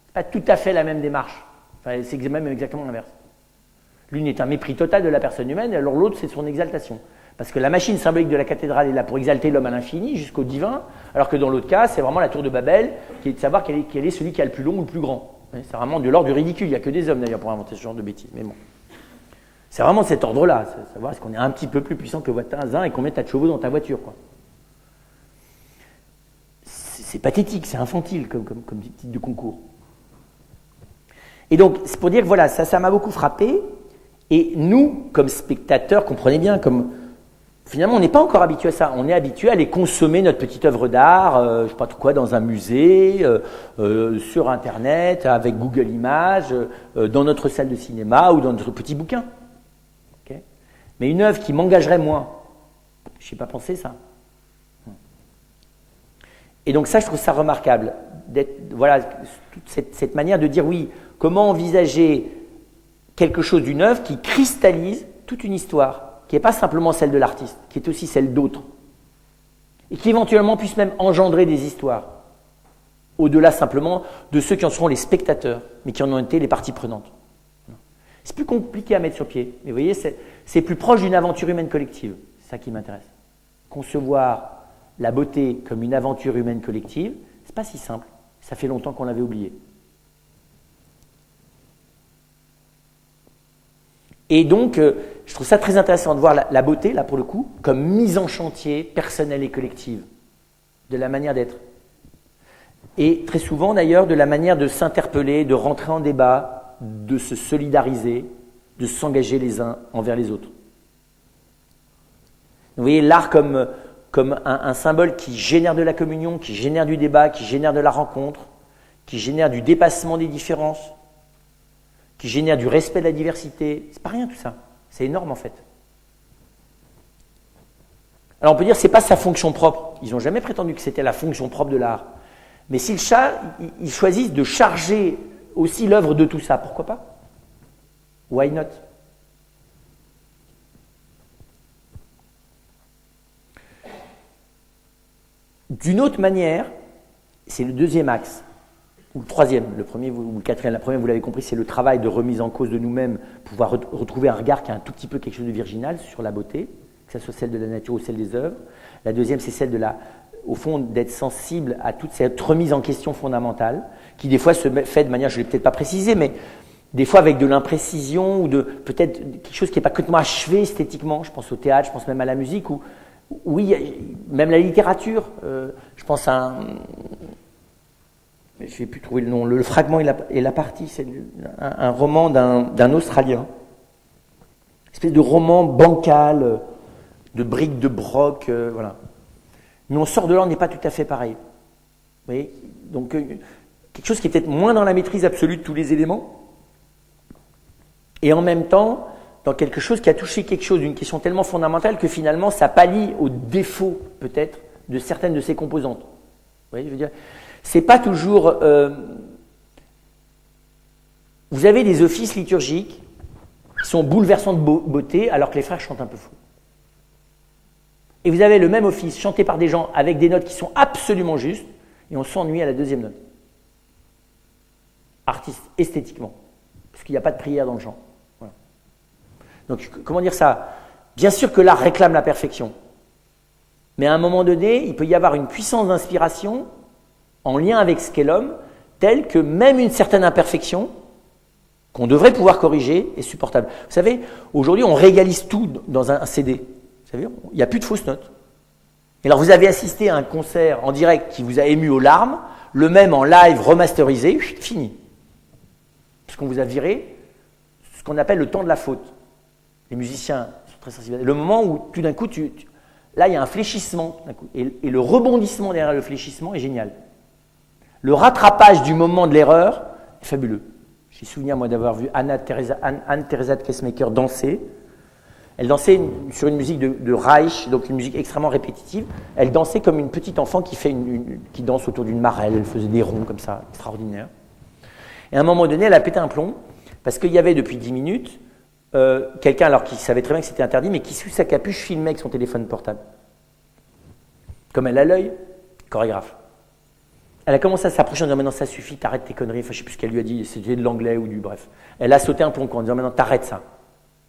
C'est pas tout à fait la même démarche. Enfin, c'est même exactement l'inverse. L'une est un mépris total de la personne humaine, et alors l'autre c'est son exaltation. Parce que la machine symbolique de la cathédrale est là pour exalter l'homme à l'infini jusqu'au divin, alors que dans l'autre cas c'est vraiment la tour de Babel qui est de savoir quel est celui qui a le plus long ou le plus grand. C'est vraiment de l'ordre du ridicule. Il n'y a que des hommes d'ailleurs pour inventer ce genre de bêtises. Mais bon. C'est vraiment de cet ordre-là, savoir est-ce qu'on est un petit peu plus puissant que voisin et combien tu as de chevaux dans ta voiture, quoi. C'est pathétique, c'est infantile comme titre de concours. Et donc, c'est pour dire que voilà, ça m'a beaucoup frappé. Et nous, comme spectateurs, comprenez bien, finalement, on n'est pas encore habitué à ça. On est habitué à aller consommer notre petite œuvre d'art, je ne sais pas trop quoi, dans un musée, sur Internet, avec Google Images, dans notre salle de cinéma ou dans notre petit bouquin. Okay, mais une œuvre qui m'engagerait moi, je n'ai pas pensé ça. Et donc ça, je trouve ça remarquable. Voilà, toute cette manière de dire, oui, comment envisager quelque chose d'une œuvre qui cristallise toute une histoire, qui n'est pas simplement celle de l'artiste, qui est aussi celle d'autres, et qui éventuellement puisse même engendrer des histoires, au-delà simplement de ceux qui en seront les spectateurs, mais qui en ont été les parties prenantes. C'est plus compliqué à mettre sur pied, mais vous voyez, c'est plus proche d'une aventure humaine collective, c'est ça qui m'intéresse. Concevoir la beauté comme une aventure humaine collective, c'est pas si simple, ça fait longtemps qu'on l'avait oublié. Et donc, je trouve ça très intéressant de voir la beauté, là pour le coup, comme mise en chantier personnelle et collective, de la manière d'être. Et très souvent d'ailleurs, de la manière de s'interpeller, de rentrer en débat, de se solidariser, de s'engager les uns envers les autres. Vous voyez, l'art comme comme un symbole qui génère de la communion, qui génère du débat, qui génère de la rencontre, qui génère du dépassement des différences, qui génère du respect de la diversité. C'est pas rien tout ça. C'est énorme en fait. Alors on peut dire que ce n'est pas sa fonction propre. Ils n'ont jamais prétendu que c'était la fonction propre de l'art. Mais si ils choisissent de charger aussi l'œuvre de tout ça, pourquoi pas? Why not? D'une autre manière, c'est le deuxième axe, ou le troisième, le premier ou le quatrième. La première, vous l'avez compris, c'est le travail de remise en cause de nous-mêmes, pouvoir retrouver un regard qui a un tout petit peu quelque chose de virginal sur la beauté, que ce soit celle de la nature ou celle des œuvres. La deuxième, c'est celle au fond, d'être sensible à toute cette remise en question fondamentale, qui des fois se fait de manière, je ne l'ai peut-être pas précisé, mais des fois avec de l'imprécision ou de peut-être quelque chose qui n'est pas complètement achevé esthétiquement. Je pense au théâtre, je pense même à la musique, ou oui, même la littérature. Je pense à je ne vais plus trouver le nom, le fragment et la partie, c'est un roman d'un Australien. Une espèce de roman bancal, de briques de broc, voilà. Mais on sort de là, on n'est pas tout à fait pareil. Vous voyez? Donc, quelque chose qui est peut-être moins dans la maîtrise absolue de tous les éléments, et en même temps, dans quelque chose qui a touché quelque chose, d'une question tellement fondamentale que finalement, ça pallie aux défauts, peut-être, de certaines de ses composantes. Vous voyez, je veux dire, c'est pas toujours... Vous avez des offices liturgiques qui sont bouleversants de beauté, alors que les frères chantent un peu faux. Et vous avez le même office chanté par des gens avec des notes qui sont absolument justes, et on s'ennuie à la deuxième note. Artiste, esthétiquement. Parce qu'il n'y a pas de prière dans le chant. Voilà. Donc, comment dire ça? Bien sûr que l'art réclame la perfection. Mais à un moment donné, il peut y avoir une puissance d'inspiration en lien avec ce qu'est l'homme, telle que même une certaine imperfection, qu'on devrait pouvoir corriger, est supportable. Vous savez, aujourd'hui, on réégalise tout dans un CD. Vous savez, il n'y a plus de fausses notes. Et alors, vous avez assisté à un concert en direct qui vous a ému aux larmes, le même en live remasterisé, fini. Parce qu'on vous a viré ce qu'on appelle le temps de la faute. Les musiciens sont très sensibles. Le moment où, tout d'un coup, là, il y a un fléchissement. D'un coup, et le rebondissement derrière le fléchissement est génial. Le rattrapage du moment de l'erreur est fabuleux. J'ai souvenir, moi, d'avoir vu Anne-Theresa de Kessmaker danser. Elle dansait sur une musique de Reich, donc une musique extrêmement répétitive. Elle dansait comme une petite enfant qui danse autour d'une marelle. Elle faisait des ronds comme ça, extraordinaire. Et à un moment donné, elle a pété un plomb, parce qu'il y avait depuis 10 minutes quelqu'un, alors qui savait très bien que c'était interdit, mais qui, sous sa capuche, filmait avec son téléphone portable. Comme elle a l'œil, chorégraphe. Elle a commencé à s'approcher en disant « Maintenant, ça suffit, t'arrêtes tes conneries. » Enfin, je ne sais plus ce qu'elle lui a dit, c'était de l'anglais ou du bref. Elle a sauté un plomb en disant « Maintenant, t'arrêtes ça. »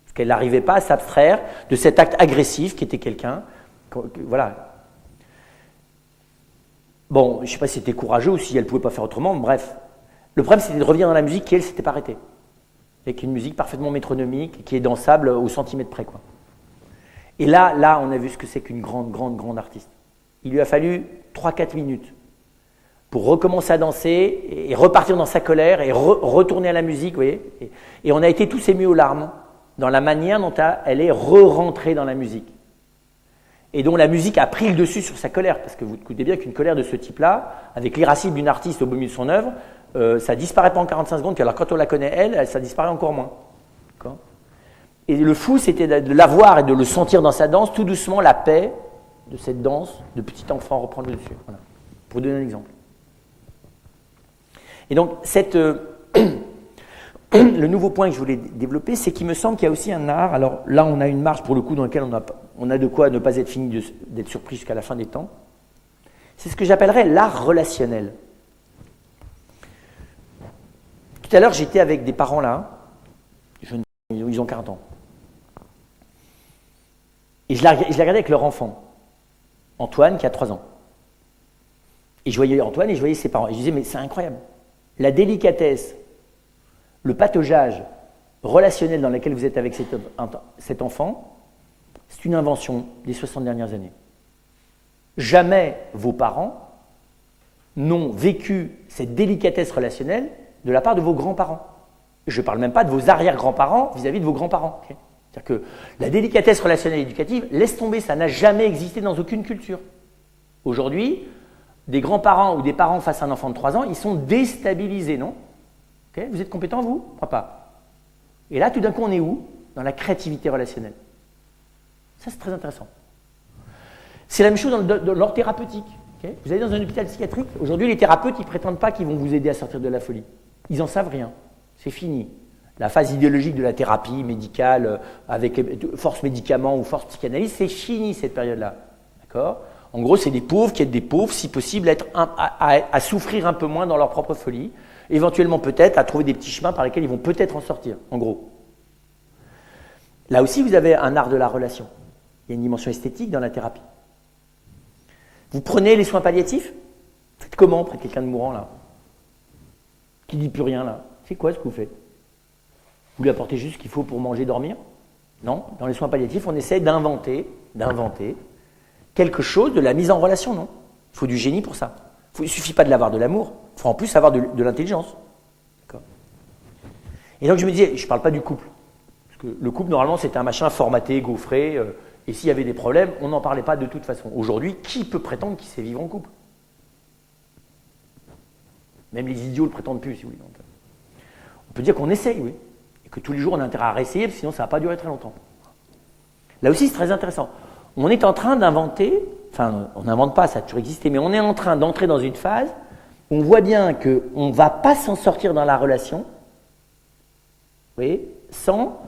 Parce qu'elle n'arrivait pas à s'abstraire de cet acte agressif qui était quelqu'un. Voilà. Bon, je ne sais pas si c'était courageux ou si elle ne pouvait pas faire autrement, bref. Le problème, c'était de revenir dans la musique qui, elle, s'était pas arrêtée. Avec une musique parfaitement métronomique, qui est dansable au centimètre près, quoi. Et là, on a vu ce que c'est qu'une grande artiste. Il lui a fallu 3-4 minutes pour recommencer à danser et repartir dans sa colère et retourner à la musique, vous voyez. Et on a été tous émus aux larmes dans la manière dont elle est re-rentrée dans la musique. Et dont la musique a pris le dessus sur sa colère, parce que vous écoutez bien qu'une colère de ce type-là, avec l'irascible d'une artiste au beau milieu de son œuvre, ça ne disparaît pas en 45 secondes, alors quand on la connaît elle, ça disparaît encore moins. D'accord ? Et le fou, c'était de la voir et de le sentir dans sa danse, tout doucement, la paix de cette danse de petit enfant reprendre le dessus. Voilà. Pour donner un exemple. Et donc, le nouveau point que je voulais développer, c'est qu'il me semble qu'il y a aussi un art. Alors là, on a une marge pour le coup dans laquelle on a de quoi ne pas être fini d'être surpris jusqu'à la fin des temps. C'est ce que j'appellerais l'art relationnel. Tout à l'heure, j'étais avec des parents là, ils ont 40 ans. Et je les regardais avec leur enfant, Antoine, qui a 3 ans. Et je voyais Antoine et je voyais ses parents. Et je disais, mais c'est incroyable. La délicatesse, le pataugeage relationnel dans lequel vous êtes avec cet enfant, c'est une invention des 60 dernières années. Jamais vos parents n'ont vécu cette délicatesse relationnelle de la part de vos grands-parents. Je ne parle même pas de vos arrière-grands-parents vis-à-vis de vos grands-parents. Okay. C'est-à-dire que la délicatesse relationnelle et éducative, laisse tomber, ça n'a jamais existé dans aucune culture. Aujourd'hui, des grands-parents ou des parents face à un enfant de 3 ans, ils sont déstabilisés, non? Okay, vous êtes compétent, vous? Je crois pas. Et là, tout d'un coup, on est où? Dans la créativité relationnelle. Ça, c'est très intéressant. C'est la même chose dans l'ordre thérapeutique. Okay, vous allez dans un hôpital psychiatrique, aujourd'hui, les thérapeutes, ils ne prétendent pas qu'ils vont vous aider à sortir de la folie. Ils n'en savent rien. C'est fini. La phase idéologique de la thérapie médicale, avec force médicaments ou force psychanalyse, c'est fini cette période-là. D'accord? En gros, c'est des pauvres qui aident des pauvres, si possible, à souffrir un peu moins dans leur propre folie, éventuellement peut-être à trouver des petits chemins par lesquels ils vont peut-être en sortir, en gros. Là aussi, vous avez un art de la relation. Il y a une dimension esthétique dans la thérapie. Vous prenez les soins palliatifs? Faites comment auprès de quelqu'un de mourant, là? Qui ne dit plus rien, là? C'est quoi ce que vous faites? Vous lui apportez juste ce qu'il faut pour manger, dormir? Non. Dans les soins palliatifs, on essaie d'inventer quelque chose de la mise en relation, non? Il faut du génie pour ça. Il ne suffit pas de l'avoir de l'amour, il faut en plus avoir de l'intelligence. D'accord. Et donc je me disais, je ne parle pas du couple. Parce que le couple, normalement, c'était un machin formaté, gaufré, et s'il y avait des problèmes, on n'en parlait pas de toute façon. Aujourd'hui, qui peut prétendre qu'il sait vivre en couple? Même les idiots ne le prétendent plus, si vous voulez. Donc, on peut dire qu'on essaye, oui. Et que tous les jours, on a intérêt à réessayer, sinon ça ne va pas durer très longtemps. Là aussi, c'est très intéressant. On est en train d'inventer, enfin, on n'invente pas, ça a toujours existé, mais on est en train d'entrer dans une phase où on voit bien qu'on ne va pas s'en sortir dans la relation, vous voyez, sans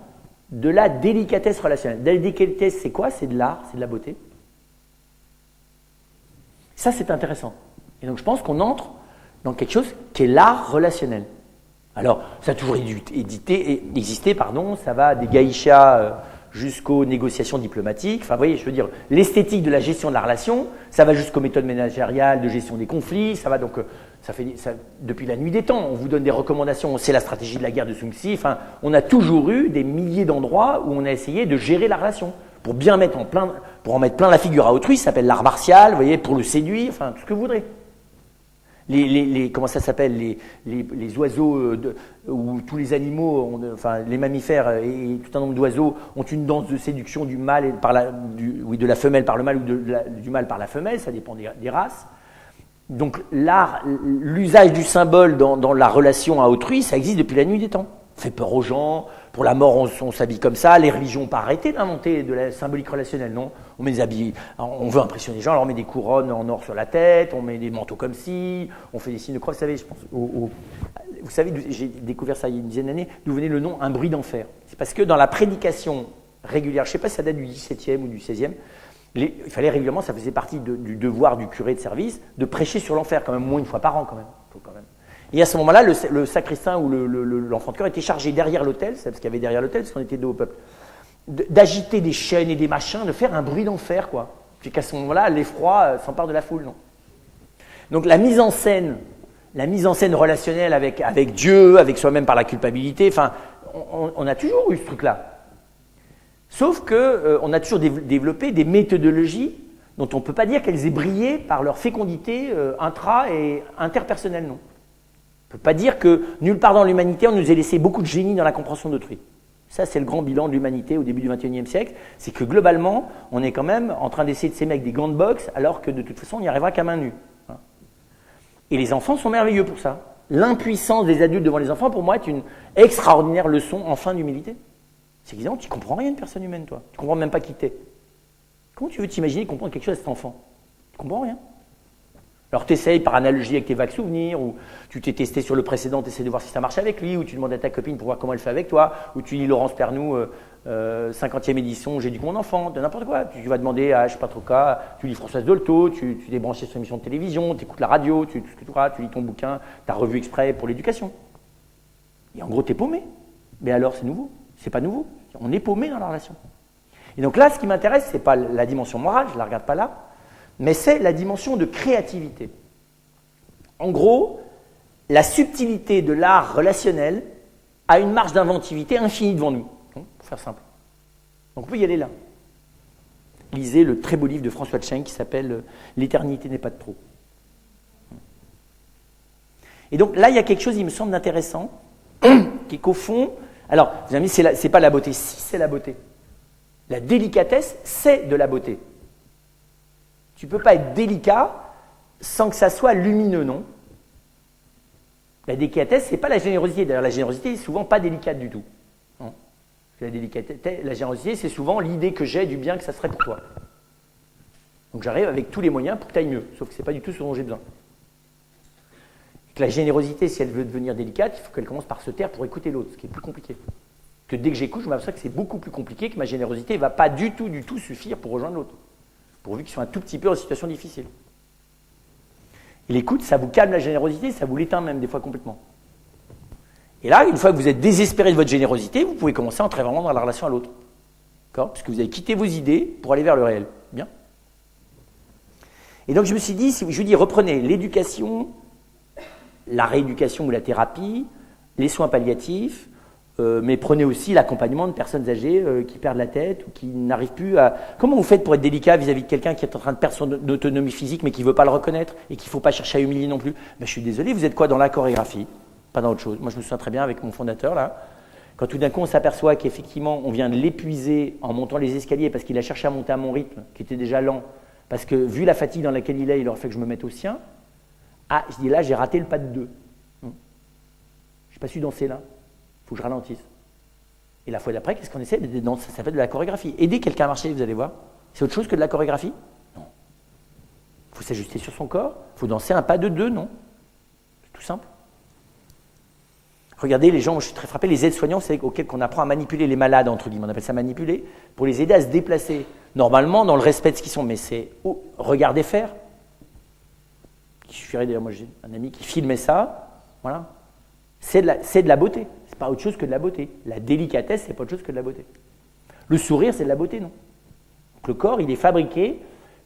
de la délicatesse relationnelle. La délicatesse, c'est quoi? C'est de l'art, c'est de la beauté. Ça, c'est intéressant. Et donc, je pense qu'on entre dans quelque chose qui est l'art relationnel. Alors, ça a toujours existé, ça va des geishas jusqu'aux négociations diplomatiques. Enfin, vous voyez, je veux dire, l'esthétique de la gestion de la relation, ça va jusqu'aux méthodes managériales de gestion des conflits, ça va donc, depuis la nuit des temps, on vous donne des recommandations, c'est la stratégie de la guerre de Sun Tzu, enfin, on a toujours eu des milliers d'endroits où on a essayé de gérer la relation, pour en mettre plein la figure à autrui, ça s'appelle l'art martial, vous voyez, pour le séduire, enfin, tout ce que vous voudrez. Comment ça s'appelle, les oiseaux, où tous les animaux, enfin les mammifères et tout un nombre d'oiseaux ont une danse de séduction du mâle de la femelle par le mâle ou du mâle par la femelle, ça dépend des races. Donc l'art, l'usage du symbole dans la relation à autrui, ça existe depuis la nuit des temps. Ça fait peur aux gens, pour la mort on s'habille comme ça, les religions n'ont pas arrêté d'inventer de la symbolique relationnelle, non? On met des habits, on veut impressionner les gens, alors on met des couronnes en or sur la tête, on met des manteaux comme ci, on fait des signes de croix, vous savez, je pense, vous savez, j'ai découvert ça il y a une dizaine d'années, d'où venait le nom Un bruit d'enfer. C'est parce que dans la prédication régulière, je ne sais pas si ça date du XVIIe ou du XVIe, il fallait régulièrement, ça faisait partie du devoir du curé de service, de prêcher sur l'enfer, quand même, au moins une fois par an, quand même. Faut quand même. Et à ce moment-là, le sacristain ou l'enfant de chœur était chargé derrière l'autel, c'est parce qu'il y avait derrière l'autel, parce qu'on était deux au peuple, d'agiter des chaînes et des machins, de faire un bruit d'enfer, quoi. Puis qu'à ce moment-là, l'effroi s'empare de la foule, non? Donc la mise en scène relationnelle avec Dieu, avec soi-même par la culpabilité, enfin, on a toujours eu ce truc-là. Sauf qu'on a toujours développé des méthodologies dont on ne peut pas dire qu'elles aient brillé par leur fécondité intra- et interpersonnelle, non. On ne peut pas dire que nulle part dans l'humanité, on nous ait laissé beaucoup de génie dans la compréhension d'autrui. Ça, c'est le grand bilan de l'humanité au début du XXIe siècle. C'est que globalement, on est quand même en train d'essayer de s'aimer avec des gants de boxe, alors que de toute façon, on n'y arrivera qu'à main nue. Et les enfants sont merveilleux pour ça. L'impuissance des adultes devant les enfants, pour moi, est une extraordinaire leçon, enfin, d'humilité. C'est évident, tu ne comprends rien d'une personne humaine, toi. Tu ne comprends même pas qui t'es. Comment tu veux t'imaginer comprendre quelque chose à cet enfant? Tu ne comprends rien. Alors tu essayes par analogie avec tes vagues souvenirs, ou tu t'es testé sur le précédent, tu essaies de voir si ça marche avec lui, ou tu demandes à ta copine pour voir comment elle fait avec toi, ou tu lis Laurence Pernou, 50e édition, J'éduque mon enfant, de n'importe quoi. Tu vas demander à je ne sais pas trop quoi, tu lis Françoise Dolto, tu t'es branché sur une émission de télévision, tu écoutes la radio, tu lis ton bouquin, ta revue exprès pour l'éducation. Et en gros, tu es paumé. Mais alors, c'est nouveau. C'est pas nouveau. On est paumé dans la relation. Et donc là, ce qui m'intéresse, ce n'est pas la dimension morale, je ne la regarde pas là, mais c'est la dimension de créativité. En gros, la subtilité de l'art relationnel a une marge d'inventivité infinie devant nous, pour faire simple. Donc on peut y aller là. Lisez le très beau livre de François Tcheng qui s'appelle « L'éternité n'est pas de trop ». Et donc là, il y a quelque chose, il me semble, d'intéressant, qui est qu'au fond, alors, vous avez dit, c'est pas la beauté, si c'est la beauté. La délicatesse, c'est de la beauté. Tu ne peux pas être délicat sans que ça soit lumineux, non? La délicatesse, ce n'est pas la générosité. D'ailleurs, la générosité n'est souvent pas délicate du tout. Non. La générosité, c'est souvent l'idée que j'ai du bien que ça serait pour toi. Donc j'arrive avec tous les moyens pour que tu ailles mieux, sauf que ce n'est pas du tout ce dont j'ai besoin. Et que la générosité, si elle veut devenir délicate, il faut qu'elle commence par se taire pour écouter l'autre, ce qui est plus compliqué. Que dès que j'écoute, je m'aperçois que c'est beaucoup plus compliqué, que ma générosité ne va pas du tout suffire pour rejoindre l'autre, pourvu qu'il soit un tout petit peu en situation difficile. Et l'écoute, ça vous calme la générosité, ça vous l'éteint même des fois complètement. Et là, une fois que vous êtes désespéré de votre générosité, vous pouvez commencer à entrer vraiment dans la relation à l'autre. D'accord? Parce que vous avez quitté vos idées pour aller vers le réel. Bien. Et donc je me suis dit, je lui dis, reprenez l'éducation, la rééducation ou la thérapie, les soins palliatifs, mais prenez aussi l'accompagnement de personnes âgées qui perdent la tête ou qui n'arrivent plus à... Comment vous faites pour être délicat vis-à-vis de quelqu'un qui est en train de perdre son autonomie physique mais qui ne veut pas le reconnaître et qu'il ne faut pas chercher à humilier non plus? Ben, je suis désolé, vous êtes quoi dans la chorégraphie? Pas dans autre chose. Moi je me souviens très bien avec mon fondateur là, quand tout d'un coup on s'aperçoit qu'effectivement on vient de l'épuiser en montant les escaliers parce qu'il a cherché à monter à mon rythme qui était déjà lent, parce que vu la fatigue dans laquelle il aurait fait que je me mette au sien, ah, je dis là j'ai raté le pas de 2. Je n'ai pas su danser là. Il faut que je ralentisse. Et la fois d'après, qu'est-ce qu'on essaie de danser? Ça s'appelle de la chorégraphie. Aider quelqu'un à marcher, vous allez voir. C'est autre chose que de la chorégraphie? Non. Il faut s'ajuster sur son corps. Il faut danser un pas de 2, non? C'est tout simple. Regardez les gens, moi je suis très frappé, les aides-soignants, c'est auxquels on apprend à manipuler les malades, entre guillemets, on appelle ça manipuler, pour les aider à se déplacer. Normalement, dans le respect de ce qu'ils sont, mais c'est regardez faire. Il suffirait d'ailleurs, moi j'ai un ami qui filmait ça, voilà. C'est de la beauté. C'est pas autre chose que de la beauté. La délicatesse, c'est pas autre chose que de la beauté. Le sourire, c'est de la beauté, non? Donc le corps, il est fabriqué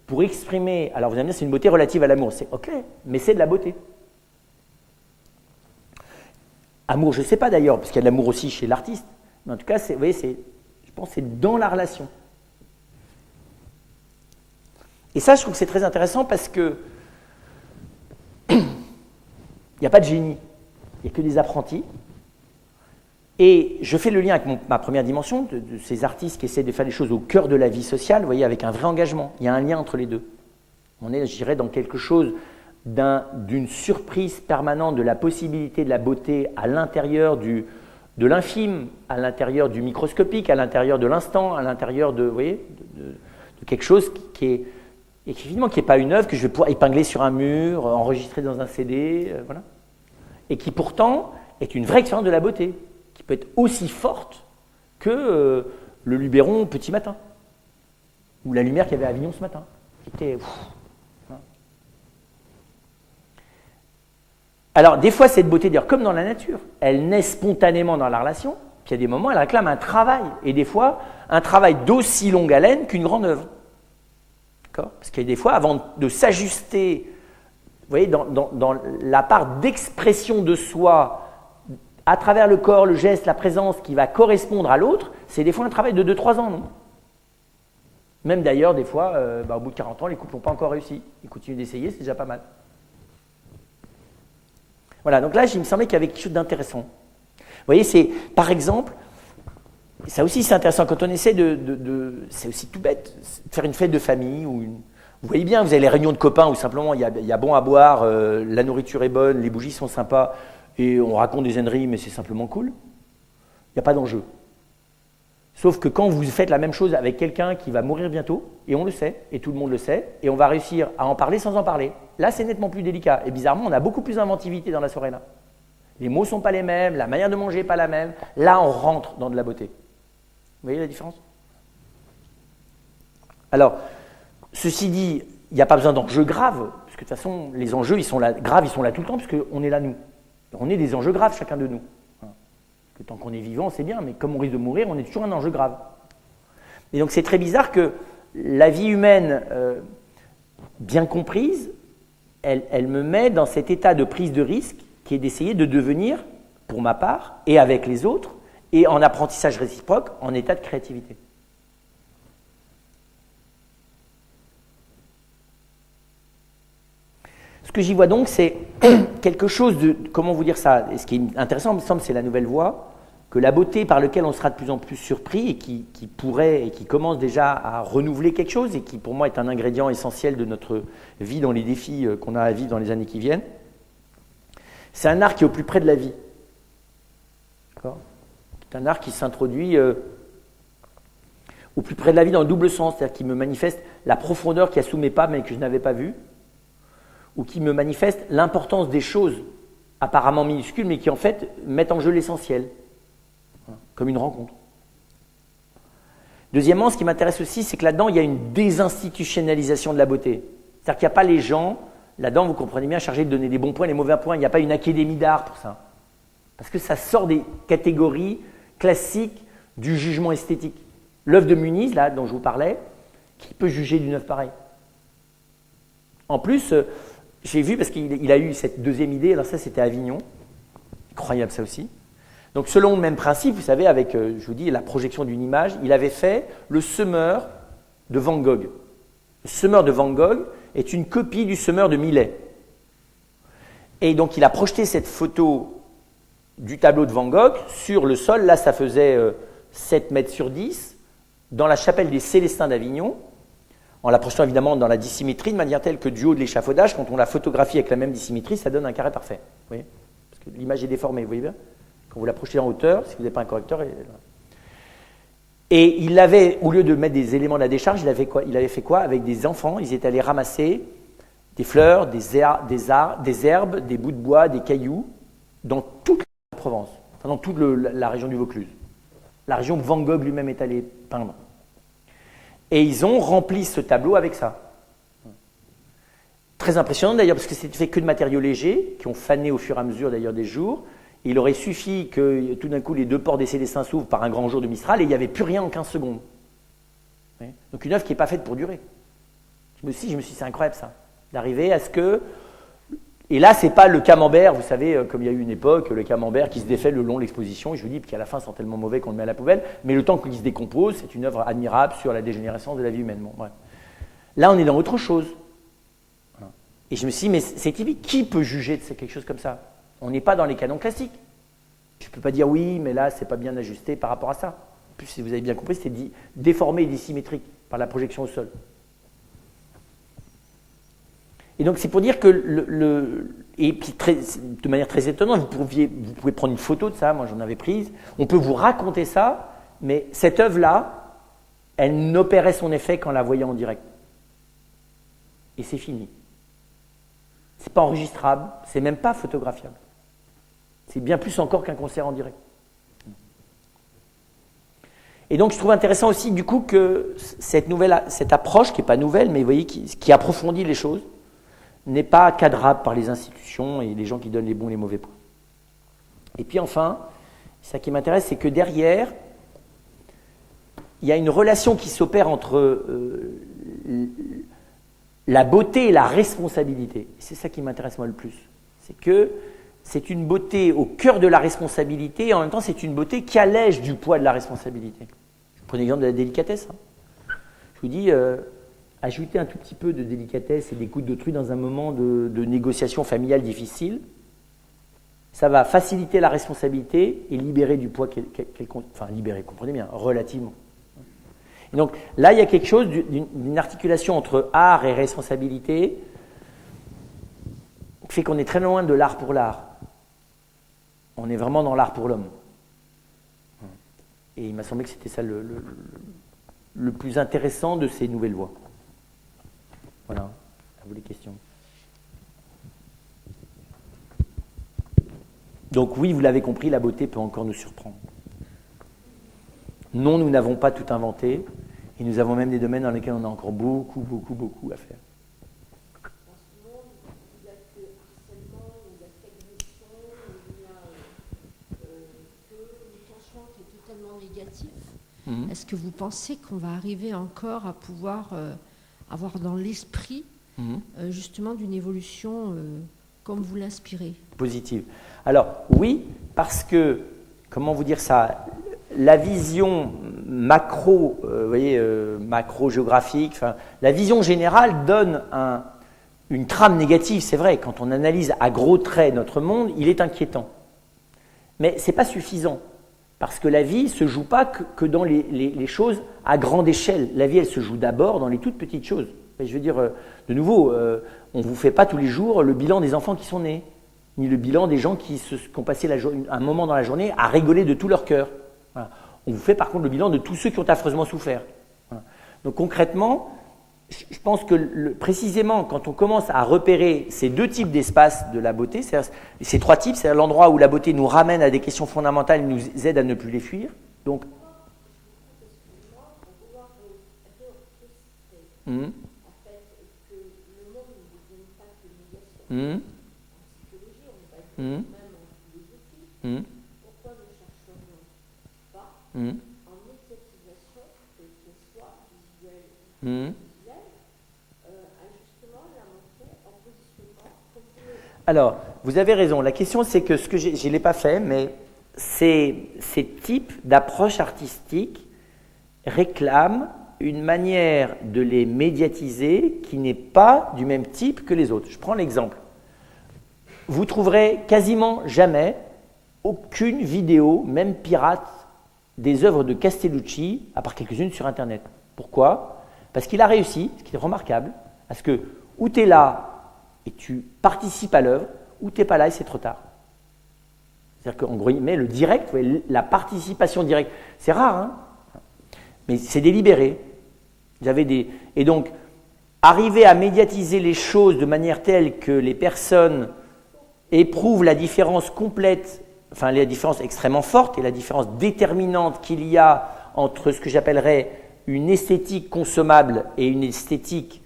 pour exprimer. Alors vous allez me dire, c'est une beauté relative à l'amour. C'est ok, mais c'est de la beauté. Amour, je ne sais pas d'ailleurs, parce qu'il y a de l'amour aussi chez l'artiste. Mais en tout cas, vous voyez, je pense que c'est dans la relation. Et ça, je trouve que c'est très intéressant parce que il n'y a pas de génie. Il n'y a que des apprentis. Et je fais le lien avec ma première dimension, de ces artistes qui essaient de faire les choses au cœur de la vie sociale, vous voyez, avec un vrai engagement. Il y a un lien entre les deux. On est, je dirais, dans quelque chose d'une surprise permanente de la possibilité de la beauté à l'intérieur de l'infime, à l'intérieur du microscopique, à l'intérieur de l'instant, à l'intérieur de, vous voyez, de quelque chose qui est, et qui finalement qui n'est pas une œuvre que je vais pouvoir épingler sur un mur, enregistrer dans un CD, voilà. Et qui pourtant est une vraie expérience de la beauté, qui peut être aussi forte que le Luberon petit matin, ou la lumière qu'il y avait à Avignon ce matin, qui était... Voilà. Alors, des fois, cette beauté, d'ailleurs, comme dans la nature, elle naît spontanément dans la relation, puis il y a des moments, elle réclame un travail, et des fois, un travail d'aussi longue haleine qu'une grande œuvre. D'accord? Parce qu'il y a des fois, avant de s'ajuster... Vous voyez, dans la part d'expression de soi, à travers le corps, le geste, la présence qui va correspondre à l'autre, c'est des fois un travail de 2-3 ans, non? Même d'ailleurs, des fois, au bout de 40 ans, les couples n'ont pas encore réussi. Ils continuent d'essayer, c'est déjà pas mal. Voilà, donc là, il me semblait qu'il y avait quelque chose d'intéressant. Vous voyez, c'est, par exemple, ça aussi c'est intéressant, quand on essaie c'est aussi tout bête, de faire une fête de famille ou une... Vous voyez bien, vous avez les réunions de copains où simplement il y a bon à boire, la nourriture est bonne, les bougies sont sympas, et on raconte des âneries, mais c'est simplement cool. Il n'y a pas d'enjeu. Sauf que quand vous faites la même chose avec quelqu'un qui va mourir bientôt, et on le sait, et tout le monde le sait, et on va réussir à en parler sans en parler, là c'est nettement plus délicat. Et bizarrement, on a beaucoup plus d'inventivité dans la soirée là. Les mots ne sont pas les mêmes, la manière de manger n'est pas la même. Là, on rentre dans de la beauté. Vous voyez la différence? Alors, ceci dit, il n'y a pas besoin d'enjeux graves, parce que de toute façon, les enjeux, ils sont là, graves, ils sont là tout le temps, parce qu'on est là, nous. On est des enjeux graves, chacun de nous. Parce que tant qu'on est vivant, c'est bien, mais comme on risque de mourir, on est toujours un enjeu grave. Et donc, c'est très bizarre que la vie humaine, bien comprise, elle me met dans cet état de prise de risque qui est d'essayer de devenir, pour ma part, et avec les autres, et en apprentissage réciproque, en état de créativité. Ce que j'y vois donc, c'est quelque chose de, comment vous dire ça, et ce qui est intéressant, il me semble, c'est la nouvelle voie, que la beauté par laquelle on sera de plus en plus surpris et qui pourrait et qui commence déjà à renouveler quelque chose et qui pour moi est un ingrédient essentiel de notre vie dans les défis qu'on a à vivre dans les années qui viennent, c'est un art qui est au plus près de la vie. D'accord ? C'est un art qui s'introduit au plus près de la vie dans le double sens, c'est-à-dire qui me manifeste la profondeur qu'il y a sous mes pas mais que je n'avais pas vue, ou qui me manifeste l'importance des choses apparemment minuscules mais qui en fait mettent en jeu l'essentiel. Comme une rencontre. Deuxièmement, ce qui m'intéresse aussi, c'est que là-dedans, il y a une désinstitutionnalisation de la beauté. C'est-à-dire qu'il n'y a pas les gens, là-dedans, vous comprenez bien, chargés de donner des bons points, des mauvais points. Il n'y a pas une académie d'art pour ça. Parce que ça sort des catégories classiques du jugement esthétique. L'œuvre de Muniz, là, dont je vous parlais, qui peut juger d'une œuvre pareille? En plus, j'ai vu, parce qu'il a eu cette deuxième idée, alors ça, c'était à Avignon. Incroyable, ça aussi. Donc selon le même principe, vous savez, avec, je vous dis, la projection d'une image, il avait fait le semeur de Van Gogh. Le semeur de Van Gogh est une copie du semeur de Millet. Et donc il a projeté cette photo du tableau de Van Gogh sur le sol, là ça faisait 7 mètres sur 10, dans la chapelle des Célestins d'Avignon, en la projetant évidemment dans la dissymétrie, de manière telle que du haut de l'échafaudage, quand on la photographie avec la même dissymétrie, ça donne un carré parfait. Vous voyez ? Parce que l'image est déformée, vous voyez bien ? Quand vous la projetez en hauteur, si vous n'avez pas un correcteur. Et il avait, au lieu de mettre des éléments de la décharge, il avait fait quoi? Avec des enfants, ils étaient allés ramasser des fleurs, des herbes, des bouts de bois, des cailloux, dans toute la Provence, enfin dans toute la région du Vaucluse. La région que Van Gogh lui-même est allé peindre. Et ils ont rempli ce tableau avec ça. Très impressionnant d'ailleurs, parce que c'était fait que de matériaux légers, qui ont fané au fur et à mesure d'ailleurs des jours. Il aurait suffi que tout d'un coup les deux ports des Célestins s'ouvrent par un grand jour de Mistral et il n'y avait plus rien en 15 secondes. Donc une œuvre qui n'est pas faite pour durer. Je me suis dit, c'est incroyable ça, d'arriver à ce que... Et là, ce n'est pas le camembert, vous savez, comme il y a eu une époque, le camembert qui se défait le long de l'exposition, et je vous dis qu'à la fin, c'est tellement mauvais qu'on le met à la poubelle, mais le temps qu'il se décompose, c'est une œuvre admirable sur la dégénérescence de la vie humaine. Bon, ouais. Là, on est dans autre chose. Et je me suis dit, mais c'est typique, qui peut juger de quelque chose comme ça? On n'est pas dans les canons classiques. Je ne peux pas dire oui, mais là, ce n'est pas bien ajusté par rapport à ça. En plus, si vous avez bien compris, c'était déformé et dissymétrique par la projection au sol. Et donc, c'est pour dire que, et puis de manière très étonnante, vous pouvez prendre une photo de ça, moi j'en avais prise, on peut vous raconter ça, mais cette œuvre-là, elle n'opérait son effet qu'en la voyant en direct. Et c'est fini. Ce n'est pas enregistrable, c'est même pas photographiable. C'est bien plus encore qu'un concert en direct. Et donc je trouve intéressant aussi du coup que cette approche, qui n'est pas nouvelle, mais vous voyez, qui approfondit les choses, n'est pas cadrable par les institutions et les gens qui donnent les bons et les mauvais points. Et puis enfin, ça qui m'intéresse, c'est que derrière, il y a une relation qui s'opère entre la beauté et la responsabilité. C'est ça qui m'intéresse moi le plus. C'est que c'est une beauté au cœur de la responsabilité et en même temps c'est une beauté qui allège du poids de la responsabilité. Je prends l'exemple de la délicatesse. Je vous dis, ajouter un tout petit peu de délicatesse et d'écoute d'autrui dans un moment de négociation familiale difficile, ça va faciliter la responsabilité et libérer du poids enfin libérer, comprenez bien, relativement. Et donc là, il y a quelque chose d'une articulation entre art et responsabilité qui fait qu'on est très loin de l'art pour l'art. On est vraiment dans l'art pour l'homme. Et il m'a semblé que c'était ça le plus intéressant de ces nouvelles voies. Voilà, à vous les questions. Donc oui, vous l'avez compris, la beauté peut encore nous surprendre. Non, nous n'avons pas tout inventé, et nous avons même des domaines dans lesquels on a encore beaucoup à faire.
Dans ce monde, il y a que harcèlement, il y a qu'agression, il y a que le changement qui est totalement négatif.
Mmh.
Est-ce que vous pensez qu'on va arriver encore à pouvoir avoir dans l'esprit justement d'une évolution comme vous l'inspirez?
Positive. Alors oui, parce que, comment vous dire ça, la vision macro, vous voyez, macro-géographique, la vision générale donne une trame négative, c'est vrai. Quand on analyse à gros traits notre monde, il est inquiétant. Mais ce n'est pas suffisant. Parce que la vie ne se joue pas que dans les choses à grande échelle. La vie, elle se joue d'abord dans les toutes petites choses. Et je veux dire, de nouveau, on ne vous fait pas tous les jours le bilan des enfants qui sont nés, ni le bilan des gens qui ont passé un moment dans la journée à rigoler de tout leur cœur. Voilà. On vous fait par contre le bilan de tous ceux qui ont affreusement souffert. Voilà. Donc concrètement, je pense que précisément quand on commence à repérer ces deux types d'espaces de la beauté, ces trois types, c'est-à-dire l'endroit où la beauté nous ramène à des questions fondamentales et nous aide à ne plus les fuir. Donc,
Pourquoi ne chercherions pas en médiatisation, qu'elle soit visuelle ou visuelle, à justement la montrer en positionnement?
Alors, vous avez raison. La question, c'est que je ne l'ai pas fait, mais ces types d'approches artistiques réclament une manière de les médiatiser qui n'est pas du même type que les autres. Je prends l'exemple. Vous trouverez quasiment jamais aucune vidéo, même pirate, des œuvres de Castellucci, à part quelques-unes sur Internet. Pourquoi? Parce qu'il a réussi, ce qui est remarquable, à ce que où tu es là et tu participes à l'œuvre, ou tu n'es pas là et c'est trop tard. C'est-à-dire qu'en gros, il met le direct, vous voyez, la participation directe. C'est rare, hein, mais c'est délibéré. Et donc, arriver à médiatiser les choses de manière telle que les personnes éprouvent la différence complète, enfin la différence extrêmement forte et la différence déterminante qu'il y a entre ce que j'appellerais une esthétique consommable et une esthétique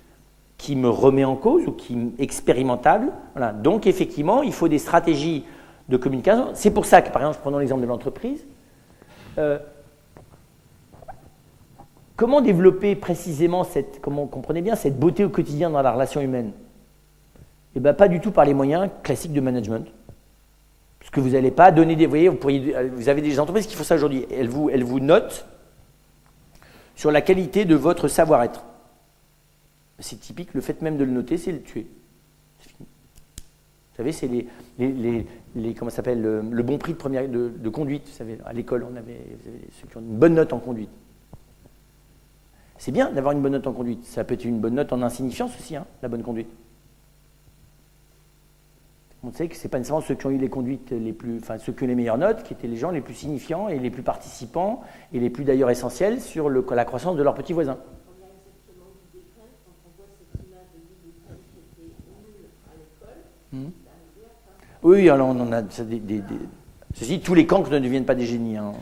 qui me remet en cause ou qui est expérimentable. Voilà. Donc effectivement, il faut des stratégies de communication. C'est pour ça que, par exemple, prenons l'exemple de l'entreprise, comment développer précisément comprenez bien, cette beauté au quotidien dans la relation humaine? Eh bien, pas du tout par les moyens classiques de management. Parce que vous n'allez pas donner des... Vous avez des entreprises qui font ça aujourd'hui. Elles vous notent sur la qualité de votre savoir-être. C'est typique, le fait même de le noter, c'est le tuer. C'est fini. Vous savez, c'est comment ça s'appelle, le bon prix de conduite. Vous savez, à l'école, vous avez ceux qui ont une bonne note en conduite. C'est bien d'avoir une bonne note en conduite. Ça peut être une bonne note en insignifiance aussi, hein, la bonne conduite. On sait que ce n'est pas nécessairement ceux qui ont eu les conduites ceux qui ont les meilleures notes, qui étaient les gens les plus signifiants et les plus participants et les plus d'ailleurs essentiels sur la croissance de leurs petits voisins.
On a exactement vu des craintes quand on voit cette image de Guy Descraines qui était nulle à l'école.
Oui, alors on en a ceci, tous les cancres ne deviennent pas des génies. Hein.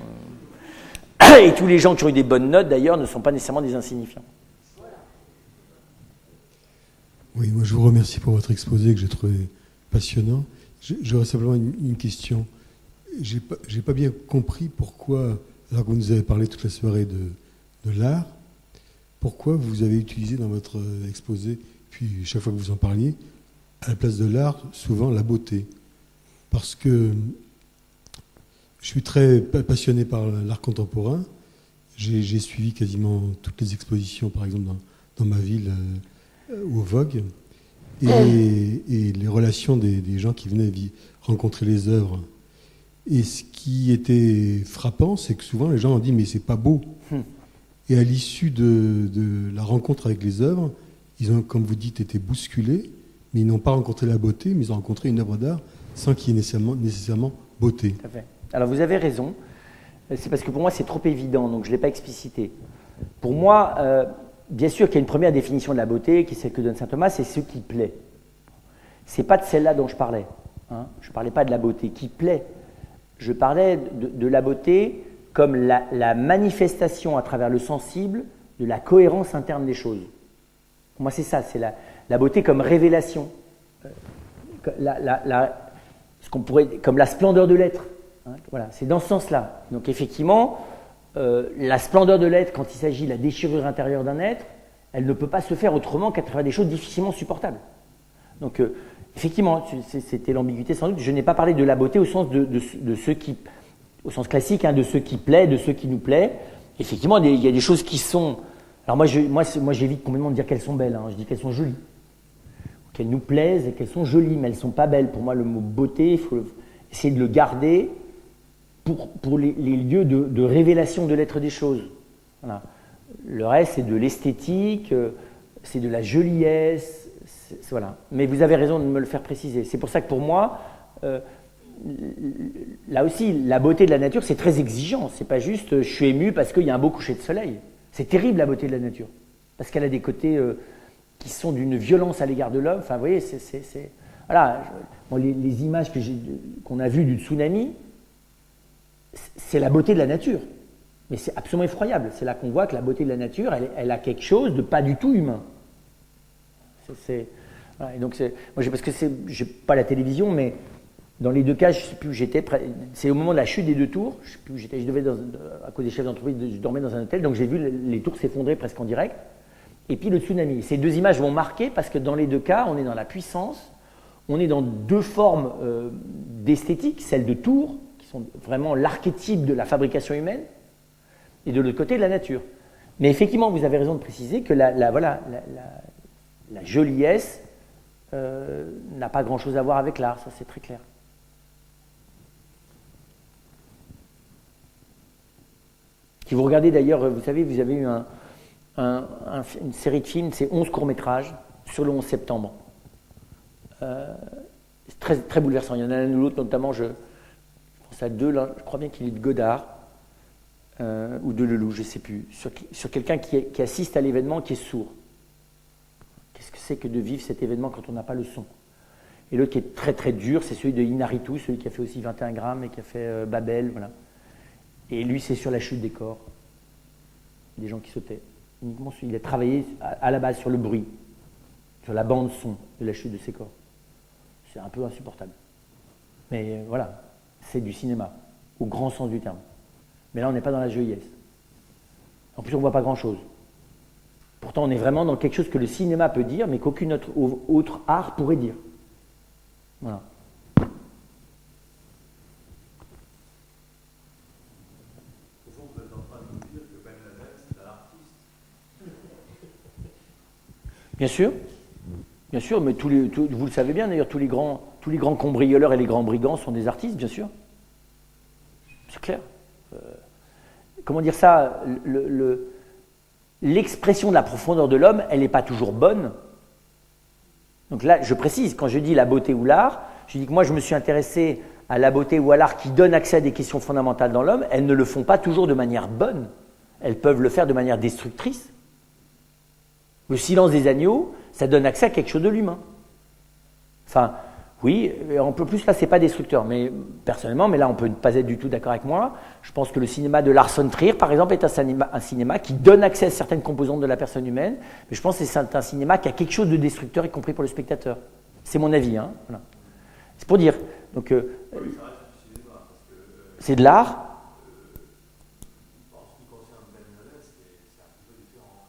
Et tous les gens qui ont eu des bonnes notes, d'ailleurs, ne sont pas nécessairement des insignifiants.
Oui, moi je vous remercie pour votre exposé que j'ai trouvé passionnant. J'aurais simplement une question. J'ai pas bien compris pourquoi, alors que vous nous avez parlé toute la soirée de l'art, pourquoi vous avez utilisé dans votre exposé, puis chaque fois que vous en parliez, à la place de l'art, souvent la beauté. Parce que je suis très passionné par l'art contemporain. J'ai suivi quasiment toutes les expositions, par exemple, dans ma ville, au Vogue. Et les relations des gens qui venaient rencontrer les œuvres. Et ce qui était frappant, c'est que souvent les gens ont dit « mais c'est pas beau ». Et à l'issue de la rencontre avec les œuvres, ils ont, comme vous dites, été bousculés, mais ils n'ont pas rencontré la beauté, mais ils ont rencontré une œuvre d'art sans qu'il y ait nécessairement beauté.
Tout à fait. Alors vous avez raison, c'est parce que pour moi c'est trop évident, donc je ne l'ai pas explicité. Pour moi, bien sûr qu'il y a une première définition de la beauté, qui est celle que donne saint Thomas, c'est ce qui plaît. Ce n'est pas de celle-là dont je parlais. Hein. Je ne parlais pas de la beauté qui plaît. Je parlais de la beauté comme la manifestation à travers le sensible de la cohérence interne des choses. Pour moi c'est ça, c'est la beauté comme révélation, comme la splendeur de l'être. Hein. Voilà, c'est dans ce sens-là. Donc effectivement, la splendeur de l'être, quand il s'agit de la déchirure intérieure d'un être, elle ne peut pas se faire autrement qu'à travers des choses difficilement supportables. Donc, effectivement, c'était l'ambiguïté sans doute. Je n'ai pas parlé de la beauté au sens de ceux qui, au sens classique, hein, de ceux qui plaît, de ceux qui nous plaît. Effectivement, il y a des choses qui sont. Alors moi j'évite complètement de dire qu'elles sont belles. Hein. Je dis qu'elles sont jolies, qu'elles nous plaisent et qu'elles sont jolies, mais elles ne sont pas belles. Pour moi, le mot beauté, il faut essayer de le garder pour les lieux de révélation de l'être des choses. Voilà. Le reste, c'est de l'esthétique, c'est de la joliesse, voilà. Mais vous avez raison de me le faire préciser. C'est pour ça que pour moi, là aussi, la beauté de la nature, c'est très exigeant. C'est pas juste je suis ému parce qu'il y a un beau coucher de soleil. C'est terrible la beauté de la nature, parce qu'elle a des côtés qui sont d'une violence à l'égard de l'homme. Enfin, vous voyez, voilà. Bon, les images qu'on a vues du tsunami, c'est la beauté de la nature. Mais c'est absolument effroyable. C'est là qu'on voit que la beauté de la nature, elle a quelque chose de pas du tout humain. Voilà, et donc moi, parce que j'ai pas la télévision, mais dans les deux cas, je sais plus où j'étais. C'est au moment de la chute des deux tours. Je sais plus où j'étais. À cause des chefs d'entreprise, je dormais dans un hôtel, donc j'ai vu les tours s'effondrer presque en direct. Et puis le tsunami. Ces deux images vont marquer parce que dans les deux cas, on est dans la puissance, on est dans deux formes d'esthétique, celle de tours, qui sont vraiment l'archétype de la fabrication humaine, et de l'autre côté de la nature. Mais effectivement, vous avez raison de préciser que la joliesse n'a pas grand-chose à voir avec l'art, ça c'est très clair. Si vous regardez d'ailleurs, vous savez, vous avez eu une série de films, c'est 11 courts-métrages sur le 11 septembre. C'est très, très bouleversant. Il y en a un ou l'autre, notamment, je pense à deux, là, je crois bien qu'il est de Godard, ou de Lelouch, je ne sais plus, sur quelqu'un qui assiste à l'événement, qui est sourd. Qu'est-ce que c'est que de vivre cet événement quand on n'a pas le son? Et l'autre qui est très très dur, c'est celui de Inaritu, celui qui a fait aussi 21 grammes et qui a fait Babel, voilà. Et lui, c'est sur la chute des corps, des gens qui sautaient. Il a travaillé à la base sur le bruit, sur la bande son de la chute de ces corps. C'est un peu insupportable. Mais voilà, c'est du cinéma, au grand sens du terme. Mais là, on n'est pas dans la joliesse. En plus, on ne voit pas grand-chose. Pourtant, on est vraiment dans quelque chose que le cinéma peut dire, mais qu'aucun autre art pourrait dire. Voilà.
Au fond, vous êtes en train de nous dire que Ben Laden, c'est un artiste.
Bien sûr, mais vous le savez bien d'ailleurs, tous les grands cambrioleurs et les grands brigands sont des artistes, bien sûr. C'est clair. Comment dire ça, l'expression de la profondeur de l'homme, elle n'est pas toujours bonne. Donc là, je précise, quand je dis la beauté ou l'art, je dis que moi je me suis intéressé à la beauté ou à l'art qui donne accès à des questions fondamentales dans l'homme. Elles ne le font pas toujours de manière bonne. Elles peuvent le faire de manière destructrice. Le silence des agneaux, ça donne accès à quelque chose de l'humain. Enfin, oui, un peu plus là, c'est pas destructeur, mais personnellement, mais là, on peut ne pas être du tout d'accord avec moi. Je pense que le cinéma de Lars von Trier, par exemple, est un cinéma qui donne accès à certaines composantes de la personne humaine, mais je pense que c'est un cinéma qui a quelque chose de destructeur, y compris pour le spectateur. C'est mon avis, hein. Voilà. C'est pour dire. Donc,
Oui, ça reste du cinéma, parce que
c'est de l'art.
en ce qui concerne Ben Laden, c'est un petit peu différent.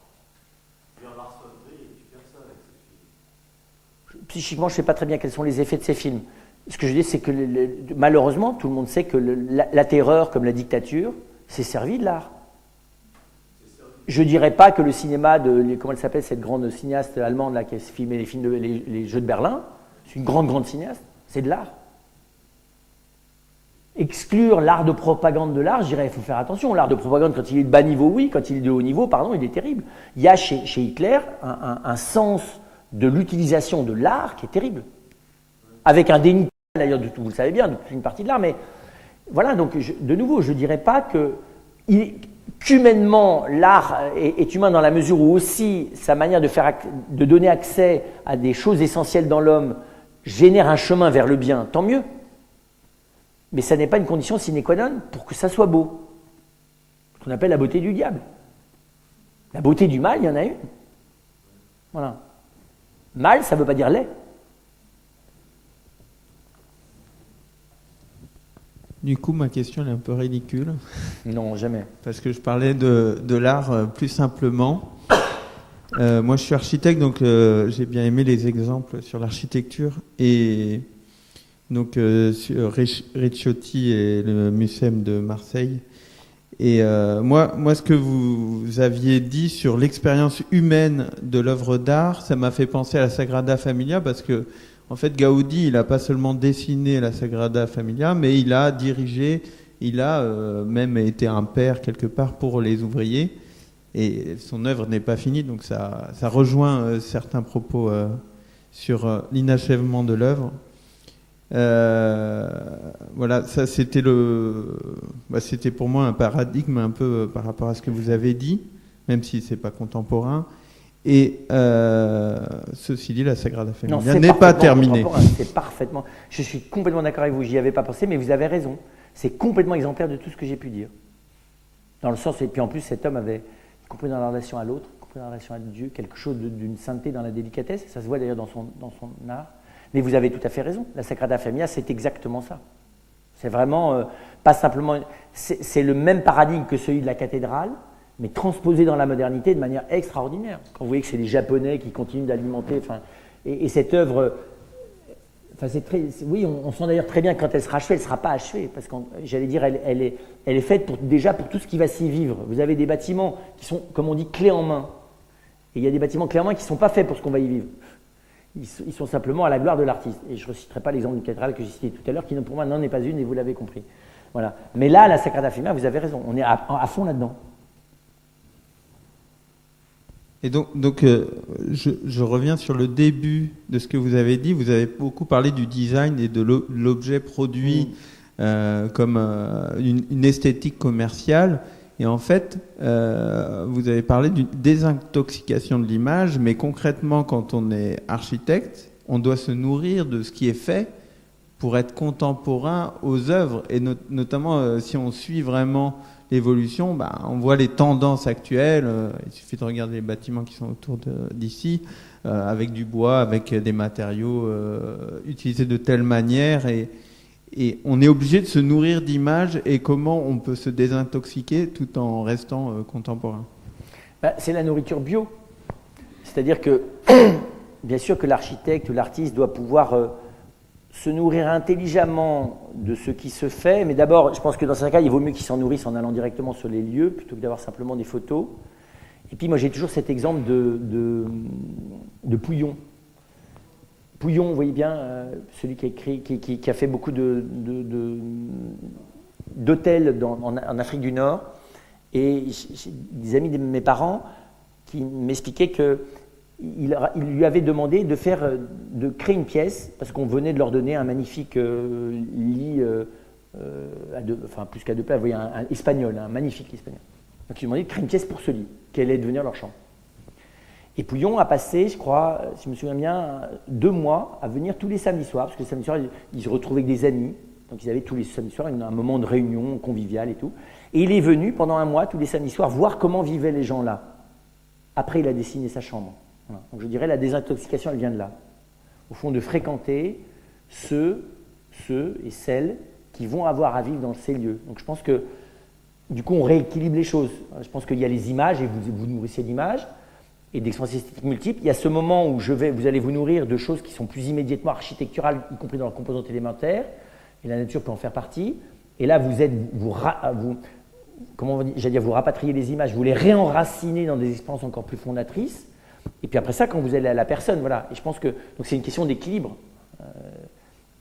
Lars von Trier, il tue personne avec ses films.
Psychiquement, je ne sais pas très bien quels sont les effets de ces films. Ce que je dis, c'est que malheureusement, tout le monde sait que la terreur, comme la dictature, c'est servi de l'art. Je ne dirais pas que le cinéma comment elle s'appelle, cette grande cinéaste allemande là, qui a filmé les Jeux de Berlin, c'est une grande cinéaste, c'est de l'art. Exclure l'art de propagande de l'art, je dirais, il faut faire attention. L'art de propagande, quand il est de bas niveau, oui, quand il est de haut niveau, pardon, il est terrible. Il y a chez Hitler un sens de l'utilisation de l'art qui est terrible. Avec un déni, d'ailleurs, vous le savez bien, de toute une partie de l'art, mais voilà, donc de nouveau, je ne dirais pas qu'humainement, l'art est humain dans la mesure où aussi sa manière de donner accès à des choses essentielles dans l'homme génère un chemin vers le bien, tant mieux. Mais ça n'est pas une condition sine qua non pour que ça soit beau. Ce qu'on appelle la beauté du diable. La beauté du mal, il y en a une. Voilà. Mal, ça ne veut pas dire laid.
Du coup, ma question elle est un peu ridicule.
Non, jamais.
Parce que je parlais de l'art plus simplement. Moi, je suis architecte, donc j'ai bien aimé les exemples sur l'architecture. Et donc, sur Ricciotti et le Mucem de Marseille. Et moi, ce que vous aviez dit sur l'expérience humaine de l'œuvre d'art, ça m'a fait penser à la Sagrada Familia, parce que en fait, Gaudi, il n'a pas seulement dessiné la Sagrada Familia, mais il a dirigé Il a même été un père quelque part pour les ouvriers. Et son œuvre n'est pas finie, donc ça rejoint certains propos sur l'inachèvement de l'œuvre. Voilà, ça c'était c'était pour moi un paradigme un peu par rapport à ce que vous avez dit, même si c'est pas contemporain. Et ceci dit, la Sagrada Familia n'est pas terminée.
C'est parfaitement. Je suis complètement d'accord avec vous. J'y avais pas pensé, mais vous avez raison. C'est complètement exemplaire de tout ce que j'ai pu dire. Dans le sens, et puis en plus, cet homme avait, y compris dans la relation à l'autre, y compris dans la relation à Dieu, quelque chose d'une sainteté dans la délicatesse. Ça se voit d'ailleurs dans son art. Mais vous avez tout à fait raison. La Sagrada Familia, c'est exactement ça. C'est vraiment pas simplement. C'est le même paradigme que celui de la cathédrale, mais transposé dans la modernité de manière extraordinaire. Quand vous voyez que c'est les Japonais qui continuent d'alimenter, et cette œuvre, oui, on sent d'ailleurs très bien que quand elle sera achevée, elle ne sera pas achevée, parce que j'allais dire, elle est faite déjà pour tout ce qui va s'y vivre. Vous avez des bâtiments qui sont, comme on dit, clés en main, et il y a des bâtiments clés en main qui ne sont pas faits pour ce qu'on va y vivre. Ils sont simplement à la gloire de l'artiste. Et je ne reciterai pas l'exemple d'une cathédrale que j'ai cité tout à l'heure, qui pour moi n'en est pas une, et vous l'avez compris. Voilà. Mais là, la Sagrada Familia, vous avez raison, on est à fond là-dedans.
Et donc je reviens sur le début de ce que vous avez dit. Vous avez beaucoup parlé du design et de l'objet produit comme une esthétique commerciale. Et en fait, vous avez parlé d'une désintoxication de l'image, mais concrètement, quand on est architecte, on doit se nourrir de ce qui est fait pour être contemporain aux œuvres. Et notamment, si on suit vraiment l'évolution, on voit les tendances actuelles. Il suffit de regarder les bâtiments qui sont autour d'ici, avec du bois, avec des matériaux utilisés de telle manière. Et on est obligé de se nourrir d'images. Et comment on peut se désintoxiquer tout en restant contemporain?
C'est la nourriture bio. C'est-à-dire que, bien sûr que l'architecte ou l'artiste doit pouvoir se nourrir intelligemment de ce qui se fait. Mais d'abord, je pense que dans certains cas, il vaut mieux qu'il s'en nourrisse en allant directement sur les lieux, plutôt que d'avoir simplement des photos. Et puis moi, j'ai toujours cet exemple de Pouillon. Pouillon, vous voyez bien, celui qui a écrit, qui a fait beaucoup d'hôtels en Afrique du Nord. Et j'ai des amis de mes parents qui m'expliquaient qu'il lui avait demandé de créer une pièce, parce qu'on venait de leur donner un magnifique lit, plus qu'à deux plats, vous voyez, un espagnol, un magnifique espagnol. Donc il lui demandait de créer une pièce pour ce lit, quelle allait devenir leur chambre. Et Pouillon a passé, je crois, si je me souviens bien, 2 mois à venir tous les samedis soirs, parce que les samedis soirs, ils se retrouvaient avec des amis. Donc ils avaient tous les samedis soirs un moment de réunion convivial et tout. Et il est venu pendant 1 mois, tous les samedis soirs, voir comment vivaient les gens là. Après, il a dessiné sa chambre. Voilà. Donc je dirais la désintoxication, elle vient de là. Au fond, de fréquenter ceux et celles qui vont avoir à vivre dans ces lieux. Donc je pense que, du coup, on rééquilibre les choses. Je pense qu'il y a les images, et vous nourrissez d'images, et d'expériences esthétiques multiples. Il y a ce moment où vous allez vous nourrir de choses qui sont plus immédiatement architecturales, y compris dans la composante élémentaire, et la nature peut en faire partie. Et là, vous rapatriez les images, vous les réenracinez dans des expériences encore plus fondatrices. Et puis après ça, quand vous allez à la personne, voilà. Et je pense que c'est une question d'équilibre.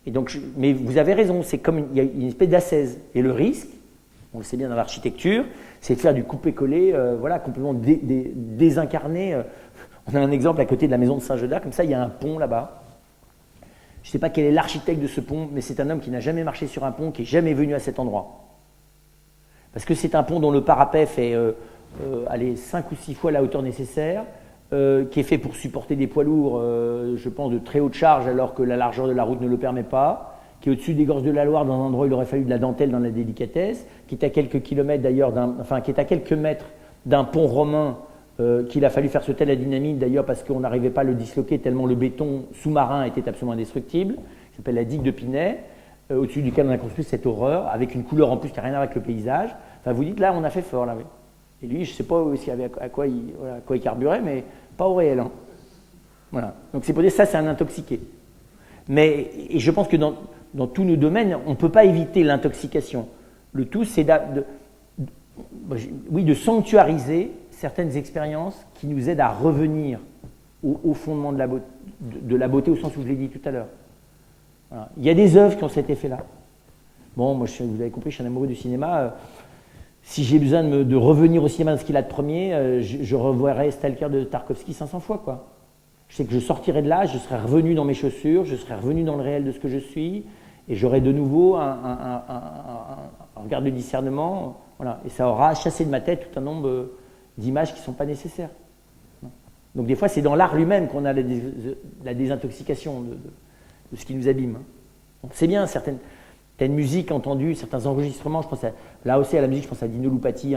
Et donc, mais vous avez raison, c'est comme il y a une espèce d'ascèse. Et le risque, on le sait bien dans l'architecture, c'est de faire du coupé-collé, complètement désincarné. On a un exemple à côté de la maison de Saint-Geudard, comme ça, il y a un pont là-bas. Je ne sais pas quel est l'architecte de ce pont, mais c'est un homme qui n'a jamais marché sur un pont, qui n'est jamais venu à cet endroit. Parce que c'est un pont dont le parapet fait 5 ou 6 fois la hauteur nécessaire, qui est fait pour supporter des poids lourds, je pense, de très haute charge, alors que la largeur de la route ne le permet pas, qui est au-dessus des gorges de la Loire, dans un endroit où il aurait fallu de la dentelle dans la délicatesse, qui est à quelques kilomètres d'ailleurs, qui est à quelques mètres d'un pont romain, qu'il a fallu faire sauter la dynamite d'ailleurs parce qu'on n'arrivait pas à le disloquer tellement le béton sous-marin était absolument indestructible, qui s'appelle la digue de Pinet, au-dessus duquel on a construit cette horreur, avec une couleur en plus qui n'a rien à voir avec le paysage. Enfin, vous dites là, on a fait fort là, oui. Et lui, je ne sais pas à quoi il carburait, mais pas au réel. Hein. Voilà. Donc c'est pour dire ça, c'est un intoxiqué. Et je pense que dans tous nos domaines, on ne peut pas éviter l'intoxication. Le tout, c'est de sanctuariser certaines expériences qui nous aident à revenir au fondement de la beauté, au sens où je l'ai dit tout à l'heure. Voilà. Il y a des œuvres qui ont cet effet-là. Bon, moi, vous avez compris, je suis un amoureux du cinéma. Si j'ai besoin de revenir au cinéma dans ce qu'il a de premier, je reverrai Stalker de Tarkovsky 500 fois, quoi. Je sais que je sortirai de là, je serai revenu dans mes chaussures, je serai revenu dans le réel de ce que je suis, et j'aurai de nouveau un regard de discernement, voilà. Et ça aura chassé de ma tête tout un nombre d'images qui ne sont pas nécessaires. Donc des fois, c'est dans l'art lui-même qu'on a la désintoxication de ce qui nous abîme. On sait bien, certaines musiques entendues, certains enregistrements, je pense là aussi à la musique, je pense à Dino Lupati,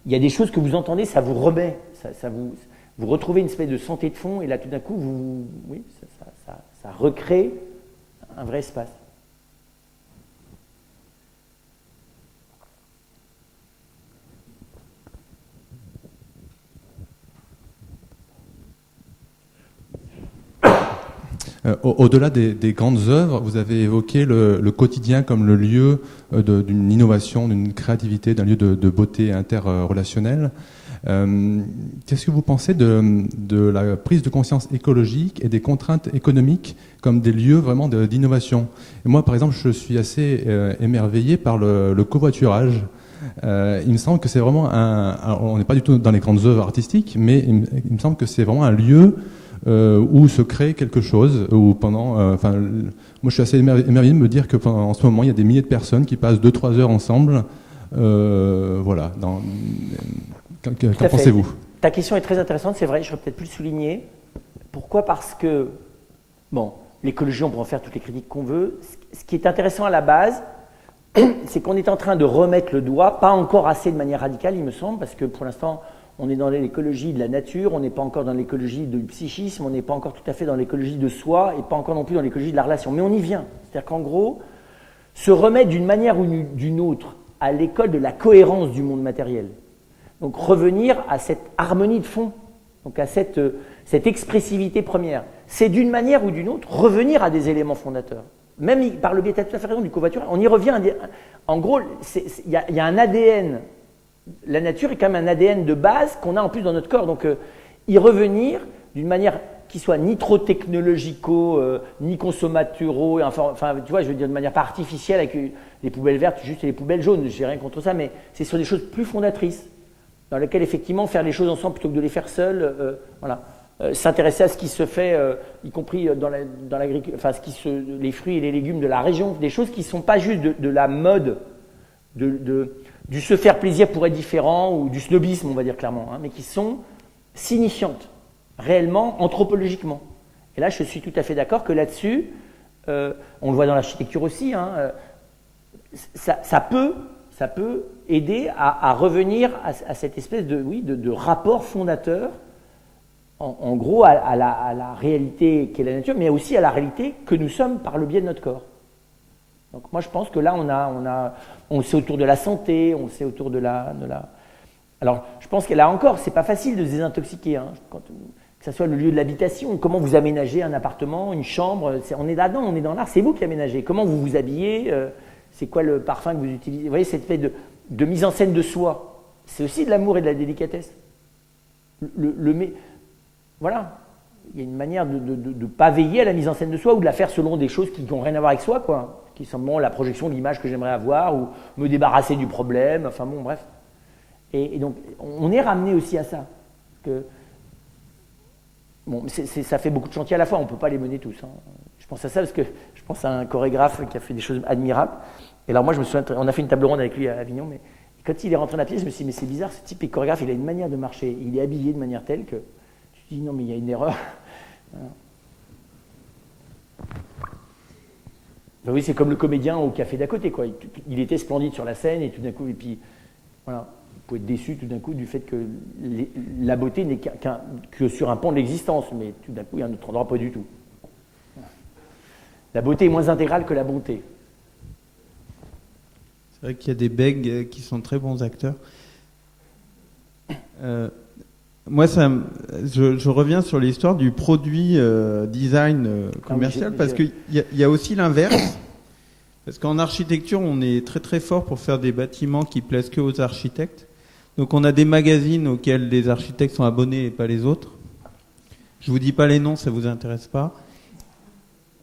il y a des choses que vous entendez, ça vous remet, vous retrouvez une espèce de santé de fond, et là tout d'un coup, ça recrée un vrai espace.
Au-delà des grandes œuvres, vous avez évoqué le quotidien comme le lieu d'une innovation, d'une créativité, d'un lieu de beauté interrelationnelle. Qu'est-ce que vous pensez de la prise de conscience écologique et des contraintes économiques comme des lieux vraiment d'innovation? Et moi, par exemple, je suis assez émerveillé par le covoiturage. Il me semble que c'est vraiment on n'est pas du tout dans les grandes œuvres artistiques, mais il me semble que c'est vraiment un lieu où se crée quelque chose, où moi je suis assez émerveillé de me dire que en ce moment il y a des milliers de personnes qui passent 2-3 heures ensemble, voilà. Qu'en pensez-vous?
Ta question est très intéressante, c'est vrai, je serais peut-être plus souligner. Pourquoi? Parce que, l'écologie, on peut en faire toutes les critiques qu'on veut. Ce qui est intéressant à la base, c'est qu'on est en train de remettre le doigt, pas encore assez de manière radicale, il me semble, parce que pour l'instant, on est dans l'écologie de la nature, on n'est pas encore dans l'écologie du psychisme, on n'est pas encore tout à fait dans l'écologie de soi, et pas encore non plus dans l'écologie de la relation. Mais on y vient. C'est-à-dire qu'en gros, se remettre d'une manière ou d'une autre à l'école de la cohérence du monde matériel. Donc revenir à cette harmonie de fond, donc à cette expressivité première. C'est d'une manière ou d'une autre revenir à des éléments fondateurs. Même par le biais, tu as tout à fait raison, du covoiturage, on y revient. En gros, il y a un ADN. La nature est quand même un ADN de base qu'on a en plus dans notre corps. Donc y revenir d'une manière qui soit ni trop technologico, ni consommaturo, enfin tu vois, je veux dire de manière pas artificielle avec les poubelles vertes juste et les poubelles jaunes, j'ai rien contre ça, mais c'est sur des choses plus fondatrices, dans lesquelles effectivement faire les choses ensemble plutôt que de les faire seules, voilà. S'intéresser à ce qui se fait, y compris dans l'agriculture, enfin les fruits et les légumes de la région, des choses qui ne sont pas juste de la mode, du se faire plaisir pour être différent, ou du snobisme, on va dire clairement, mais qui sont signifiantes, réellement, anthropologiquement. Et là, je suis tout à fait d'accord que là-dessus, on le voit dans l'architecture aussi, ça peut aider à revenir à cette espèce de rapport fondateur, en gros, à la réalité qu'est la nature, mais aussi à la réalité que nous sommes par le biais de notre corps. Donc moi, je pense que là, on sait autour de la santé, on sait autour de la... Alors, je pense que là encore, c'est pas facile de se désintoxiquer, que ce soit le lieu de l'habitation, comment vous aménagez un appartement, une chambre, on est là-dedans, on est dans l'art, c'est vous qui aménagez. Comment vous vous habillez, c'est quoi le parfum que vous utilisez. Vous voyez, cette fait de mise en scène de soi, c'est aussi de l'amour et de la délicatesse. Voilà, il y a une manière de ne pas veiller à la mise en scène de soi ou de la faire selon des choses qui n'ont rien à voir avec soi, quoi. Qui sont la projection de l'image que j'aimerais avoir ou me débarrasser du problème, enfin bon, bref. Et donc, on est ramené aussi à ça. Ça fait beaucoup de chantiers à la fois, on ne peut pas les mener tous. Je pense à ça parce que je pense à un chorégraphe qui a fait des choses admirables. Et alors moi, je me souviens, on a fait une table ronde avec lui à Avignon, mais quand il est rentré dans la pièce, je me suis dit, mais c'est bizarre, ce type est chorégraphe, il a une manière de marcher, il est habillé de manière telle que tu te dis, non, mais il y a une erreur. Ben oui, c'est comme le comédien au café d'à côté, quoi. Il était splendide sur la scène et tout d'un coup, et puis voilà, vous pouvez être déçu tout d'un coup du fait que la beauté n'est que sur un pan de l'existence, mais tout d'un coup, il y a un autre endroit pas du tout. La beauté est moins intégrale que la bonté.
C'est vrai qu'il y a des bègues qui sont très bons acteurs. Moi, je reviens sur l'histoire du produit design commercial, parce qu'il y a aussi l'inverse. Parce qu'en architecture, on est très très fort pour faire des bâtiments qui plaisent que aux architectes. Donc on a des magazines auxquels les architectes sont abonnés et pas les autres. Je vous dis pas les noms, ça vous intéresse pas.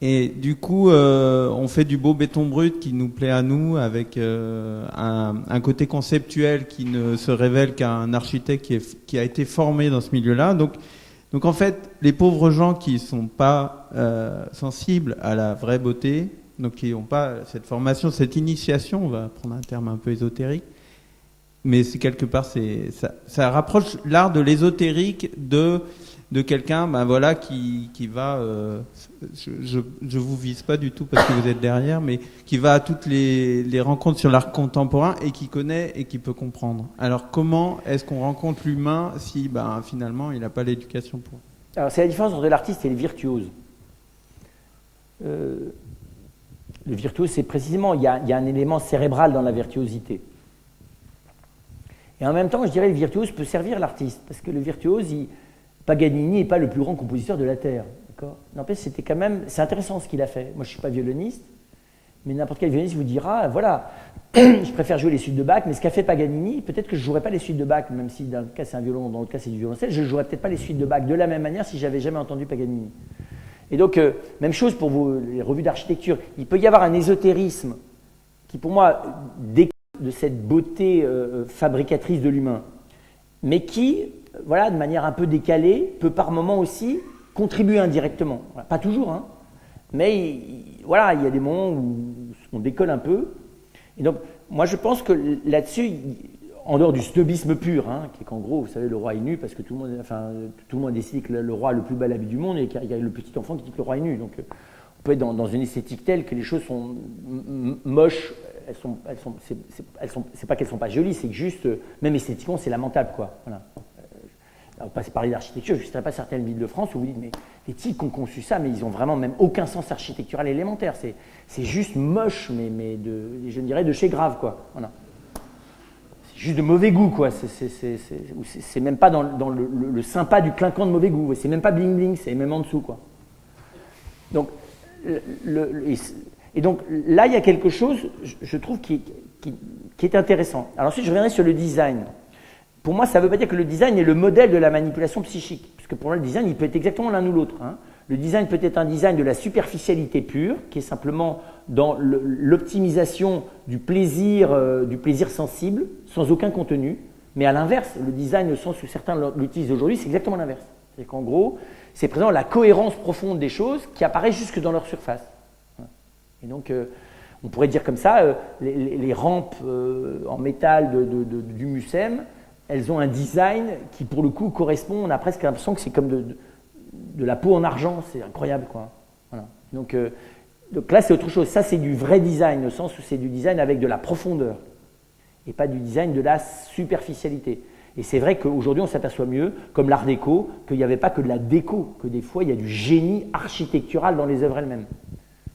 Et du coup, on fait du beau béton brut qui nous plaît à nous, avec un côté conceptuel qui ne se révèle qu'à un architecte qui a été formé dans ce milieu-là. Donc en fait, les pauvres gens qui sont pas sensibles à la vraie beauté, donc qui n'ont pas cette formation, cette initiation, on va prendre un terme un peu ésotérique, mais c'est quelque part, ça rapproche l'art de l'ésotérique de quelqu'un, ben voilà, qui va, je vous vise pas du tout parce que vous êtes derrière, mais qui va à toutes les rencontres sur l'art contemporain et qui connaît et qui peut comprendre. Alors comment est-ce qu'on rencontre l'humain si, ben finalement, il n'a pas l'éducation pour?
Alors c'est la différence entre l'artiste et le virtuose. Le virtuose, c'est précisément, il y a un élément cérébral dans la virtuosité. Et en même temps, je dirais, le virtuose peut servir l'artiste, parce que le virtuose, Paganini n'est pas le plus grand compositeur de la Terre. N'empêche, c'est intéressant ce qu'il a fait. Moi, je ne suis pas violoniste, mais n'importe quel violoniste vous dira, voilà, je préfère jouer les suites de Bach, mais ce qu'a fait Paganini, peut-être que je ne jouerais pas les suites de Bach, même si dans le cas c'est un violon, dans l'autre cas c'est du violoncelle, je ne jouerais peut-être pas les suites de Bach de la même manière si j'avais jamais entendu Paganini. Et donc, même chose pour les revues d'architecture. Il peut y avoir un ésotérisme qui, pour moi, découle de cette beauté fabricatrice de l'humain, mais qui, voilà, de manière un peu décalée, peut par moments aussi contribuer indirectement. Voilà, pas toujours, hein, mais voilà, il y a des moments où on décolle un peu. Et donc, moi, je pense que là-dessus, en dehors du snobisme pur, hein, qui est qu'en gros, vous savez, le roi est nu parce que tout le monde décide que le roi a le plus bel habit du monde et qu'il y a le petit enfant qui dit que le roi est nu. Donc, on peut être dans une esthétique telle que les choses sont moches. C'est pas qu'elles sont pas jolies, c'est que juste, même esthétiquement, c'est lamentable, quoi. Voilà. On va pas parler d'architecture, je ne citerai pas certaines villes de France où vous dites, mais les types qui ont conçu ça, mais ils ont vraiment même aucun sens architectural élémentaire. C'est juste moche, mais je dirais de chez grave, quoi. Voilà. C'est juste de mauvais goût, quoi. C'est même pas dans le sympa du clinquant de mauvais goût. C'est même pas bling bling, c'est même en dessous, quoi. Donc, et donc là, il y a quelque chose, je trouve, qui est intéressant. Alors ensuite, je reviendrai sur le design. Pour moi, ça ne veut pas dire que le design est le modèle de la manipulation psychique, parce que pour moi, le design, il peut être exactement l'un ou l'autre. Hein. Le design peut être un design de la superficialité pure, qui est simplement dans l'optimisation du plaisir sensible, sans aucun contenu. Mais à l'inverse, le design, au sens où certains l'utilisent aujourd'hui, c'est exactement l'inverse. C'est qu'en gros, c'est présent la cohérence profonde des choses qui apparaît jusque dans leur surface. Et donc, on pourrait dire comme ça, les rampes en métal du Mucem, elles ont un design qui, pour le coup, correspond, on a presque l'impression que c'est comme de la peau en argent, c'est incroyable, quoi. Voilà. Donc là, c'est autre chose. Ça, c'est du vrai design, au sens où c'est du design avec de la profondeur, et pas du design de la superficialité. Et c'est vrai qu'aujourd'hui, on s'aperçoit mieux, comme l'art déco, qu'il n'y avait pas que de la déco, que des fois, il y a du génie architectural dans les œuvres elles-mêmes.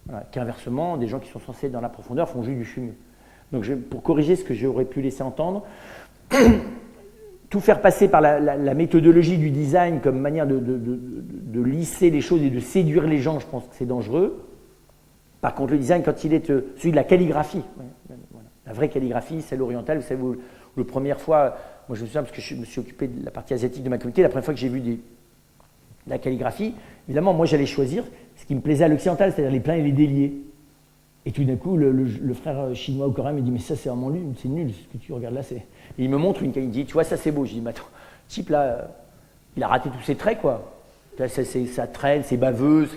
Voilà. Qu'inversement, des gens qui sont censés être dans la profondeur font juste du fumier. Donc, pour corriger ce que j'aurais pu laisser entendre, tout faire passer par la méthodologie du design comme manière de lisser les choses et de séduire les gens, je pense que c'est dangereux. Par contre, le design, quand il est celui de la calligraphie, voilà, la vraie calligraphie, celle orientale, vous savez, la première fois, moi je me souviens parce que je me suis occupé de la partie asiatique de ma communauté, la première fois que j'ai vu de la calligraphie, évidemment, moi j'allais choisir ce qui me plaisait à l'occidental, c'est-à-dire les pleins et les déliés. Et tout d'un coup, le frère chinois ou coréen me dit, mais ça c'est vraiment nul, c'est nul ce que tu regardes là. Et il me montre il dit, tu vois, ça c'est beau. Je dis, mais attends, le type là, il a raté tous ses traits, quoi. Là, ça traîne, c'est baveux,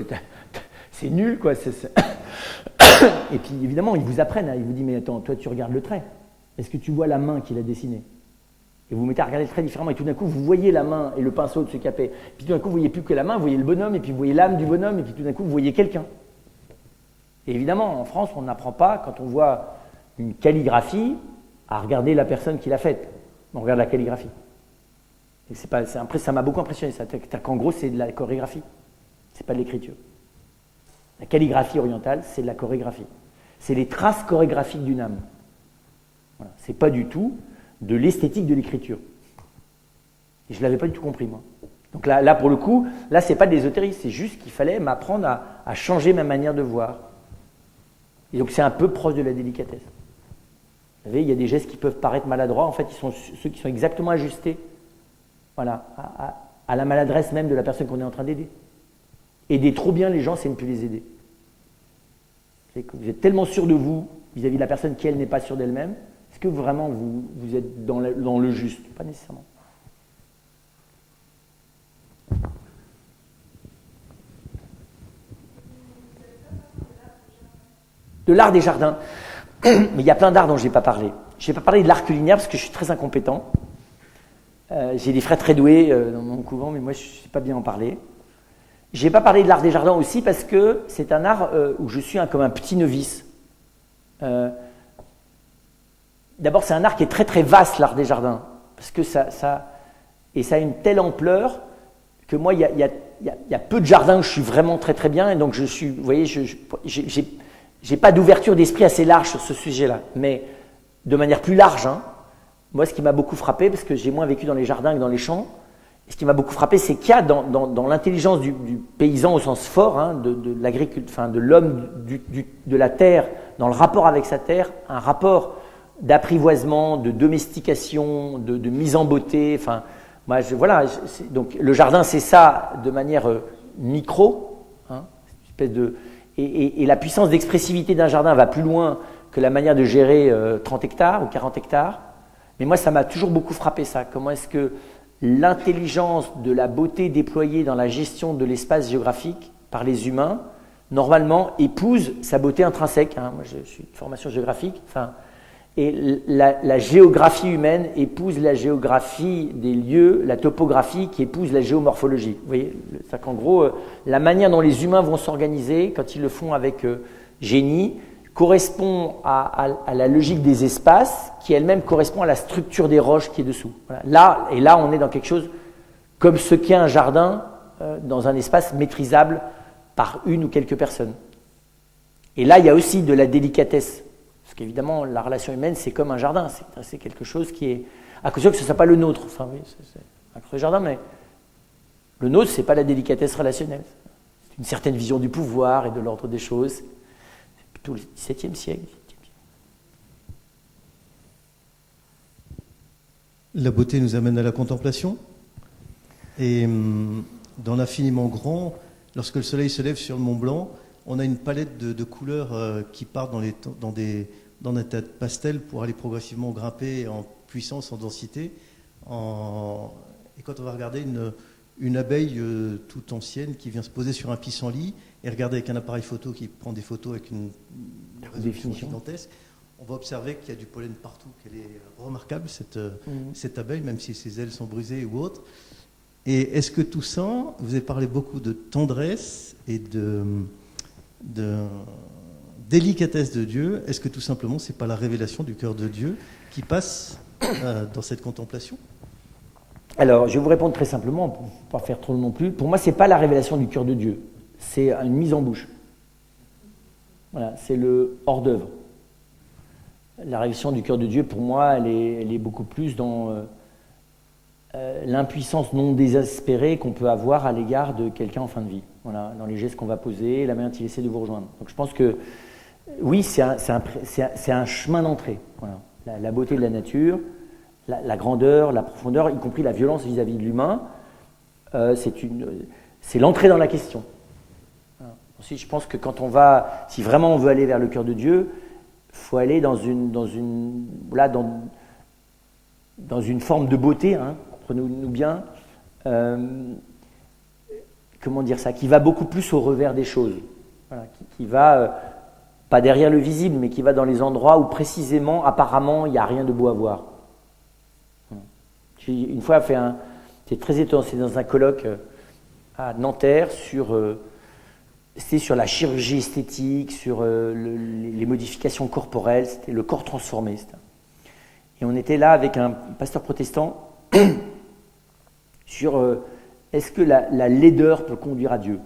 c'est nul, quoi. Et puis évidemment, ils vous apprennent, hein, ils vous disent, mais attends, toi tu regardes le trait. Est-ce que tu vois la main qu'il a dessinée? Et vous vous mettez à regarder le trait différemment, et tout d'un coup, vous voyez la main et le pinceau de ce capet. Puis tout d'un coup, vous voyez plus que la main, vous voyez le bonhomme, et puis vous voyez l'âme du bonhomme, et puis tout d'un coup, vous voyez quelqu'un. Et évidemment, en France, on n'apprend pas, quand on voit une calligraphie, à regarder la personne qui l'a faite. On regarde la calligraphie. Et ça m'a beaucoup impressionné, ça. Qu'en gros, c'est de la chorégraphie. C'est pas de l'écriture. La calligraphie orientale, c'est de la chorégraphie. C'est les traces chorégraphiques d'une âme. Voilà. C'est pas du tout de l'esthétique de l'écriture. Et je l'avais pas du tout compris, moi. Donc là, pour le coup, là, c'est pas de l'ésotérisme, c'est juste qu'il fallait m'apprendre à changer ma manière de voir. Et donc c'est un peu proche de la délicatesse. Vous savez, il y a des gestes qui peuvent paraître maladroits, en fait, ils sont ceux qui sont exactement ajustés, voilà, à la maladresse même de la personne qu'on est en train d'aider. Aider trop bien les gens, c'est ne plus les aider. C'est que vous êtes tellement sûr de vous vis-à-vis de la personne qui, elle, n'est pas sûre d'elle-même. Est-ce que vraiment vous êtes dans le juste? Pas nécessairement. De l'art des jardins. Mais il y a plein d'arts dont je n'ai pas parlé. Je n'ai pas parlé de l'art culinaire parce que je suis très incompétent. J'ai des frères très doués dans mon couvent, mais moi je ne sais pas bien en parler. Je n'ai pas parlé de l'art des jardins aussi parce que c'est un art où je suis comme un petit novice. D'abord, c'est un art qui est très très vaste, l'art des jardins, parce que ça a une telle ampleur que moi, il y a peu de jardins où je suis vraiment très très bien, et donc je suis, vous voyez, j'ai pas d'ouverture d'esprit assez large sur ce sujet-là, mais de manière plus large, hein, moi, ce qui m'a beaucoup frappé, parce que j'ai moins vécu dans les jardins que dans les champs, ce qui m'a beaucoup frappé, c'est qu'il y a dans l'intelligence du paysan au sens fort, hein, de l'agriculture, enfin de l'homme, de la terre, dans le rapport avec sa terre, un rapport d'apprivoisement, de domestication, de mise en beauté. Enfin, moi, donc le jardin, c'est ça de manière micro, hein, une espèce de, et la puissance d'expressivité d'un jardin va plus loin que la manière de gérer 30 hectares ou 40 hectares. Mais moi, ça m'a toujours beaucoup frappé ça. Comment est-ce que l'intelligence de la beauté déployée dans la gestion de l'espace géographique par les humains, normalement, épouse sa beauté intrinsèque. Hein. Moi, je suis de formation géographique. Enfin, et la géographie humaine épouse la géographie des lieux, la topographie qui épouse la géomorphologie. Vous voyez, c'est-à-dire qu'en gros, la manière dont les humains vont s'organiser, quand ils le font avec génie, correspond à la logique des espaces, qui elle-même correspond à la structure des roches qui est dessous. Voilà. Là, on est dans quelque chose comme ce qu'est un jardin dans un espace maîtrisable par une ou quelques personnes. Et là, il y a aussi de la délicatesse. Parce qu'évidemment, la relation humaine, c'est comme un jardin. C'est quelque chose qui est... À cause que ce ne soit pas le nôtre. Enfin, oui, c'est un jardin, mais le nôtre, ce n'est pas la délicatesse relationnelle. C'est une certaine vision du pouvoir et de l'ordre des choses. C'est plutôt le XVIIe siècle.
La beauté nous amène à la contemplation. Et dans l'infiniment grand, lorsque le soleil se lève sur le Mont Blanc, on a une palette de couleurs qui part dans un tas de pastels pour aller progressivement grimper en puissance, en densité. Et quand on va regarder une abeille toute ancienne qui vient se poser sur un pissenlit et regarder avec un appareil photo qui prend des photos avec une résolution gigantesque, on va observer qu'il y a du pollen partout, qu'elle est remarquable, cette abeille, même si ses ailes sont brisées ou autres. Et est-ce que tout ça, vous avez parlé beaucoup de tendresse et de délicatesse de Dieu, est-ce que tout simplement c'est pas la révélation du cœur de Dieu qui passe dans cette contemplation?
Alors, je vais vous répondre très simplement, pour ne pas faire trop long non plus. Pour moi, c'est pas la révélation du cœur de Dieu, c'est une mise en bouche. Voilà, c'est le hors-d'œuvre. La révélation du cœur de Dieu, pour moi, elle est beaucoup plus dans l'impuissance non désespérée qu'on peut avoir à l'égard de quelqu'un en fin de vie. Voilà, dans les gestes qu'on va poser, la manière dont il essaie de vous rejoindre. Donc je pense que, oui, c'est un chemin d'entrée. Voilà. La beauté de la nature, la grandeur, la profondeur, y compris la violence vis-à-vis de l'humain, c'est l'entrée dans la question. Voilà. Ensuite, je pense que si vraiment on veut aller vers le cœur de Dieu, il faut aller dans une forme de beauté, hein, comprenez-nous bien, comment dire ça, qui va beaucoup plus au revers des choses, voilà, qui va, pas derrière le visible, mais qui va dans les endroits où précisément, apparemment, il n'y a rien de beau à voir. J'ai une fois c'était très étonnant, c'était dans un colloque à Nanterre c'était sur la chirurgie esthétique, sur les modifications corporelles, c'était le corps transformé. Et on était là avec un pasteur protestant sur est-ce que la laideur peut conduire à Dieu?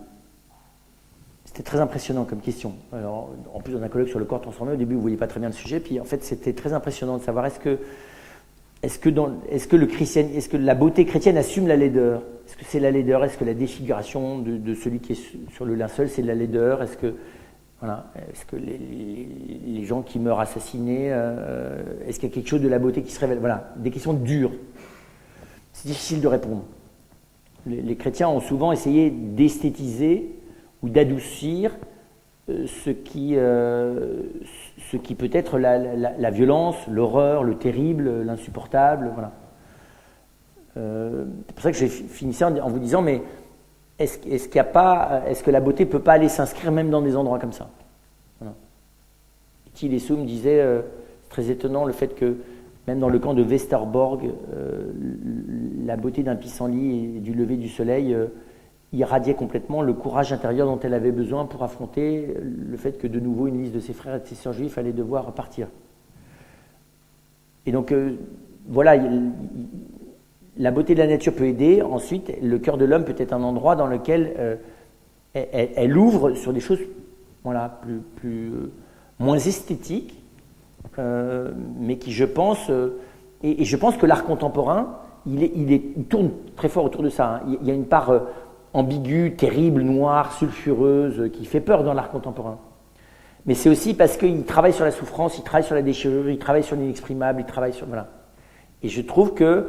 C'était très impressionnant comme question. Alors, en plus, dans un colloque sur le corps transformé, au début, vous ne voyez pas très bien le sujet, puis en fait, c'était très impressionnant de savoir est-ce que la beauté chrétienne assume la laideur? Est-ce que c'est la laideur? Est-ce que la défiguration de celui qui est sur le linceul, c'est de la laideur? Est-ce que les gens qui meurent assassinés, est-ce qu'il y a quelque chose de la beauté qui se révèle? Voilà, des questions dures. C'est difficile de répondre. Les chrétiens ont souvent essayé d'esthétiser ou d'adoucir ce qui peut être la violence, l'horreur, le terrible, l'insupportable. Voilà. C'est pour ça que j'ai fini ça en vous disant, mais est-ce que la beauté ne peut pas aller s'inscrire même dans des endroits comme ça? Voilà. Thiel et Soum disaient, c'est très étonnant le fait que même dans le camp de Westerbork, la beauté d'un pissenlit et du lever du soleil irradiait complètement le courage intérieur dont elle avait besoin pour affronter le fait que de nouveau une liste de ses frères et de ses sœurs juifs allait devoir partir. Et donc voilà, la beauté de la nature peut aider. Ensuite, le cœur de l'homme peut être un endroit dans lequel elle ouvre sur des choses, voilà, moins esthétiques, mais qui, je pense, et je pense que l'art contemporain, il tourne très fort autour de ça. Hein. Il y a une part ambiguë, terrible, noire, sulfureuse, qui fait peur dans l'art contemporain. Mais c'est aussi parce qu'il travaille sur la souffrance, il travaille sur la déchirure, il travaille sur l'inexprimable, il travaille sur... Voilà. Et je trouve que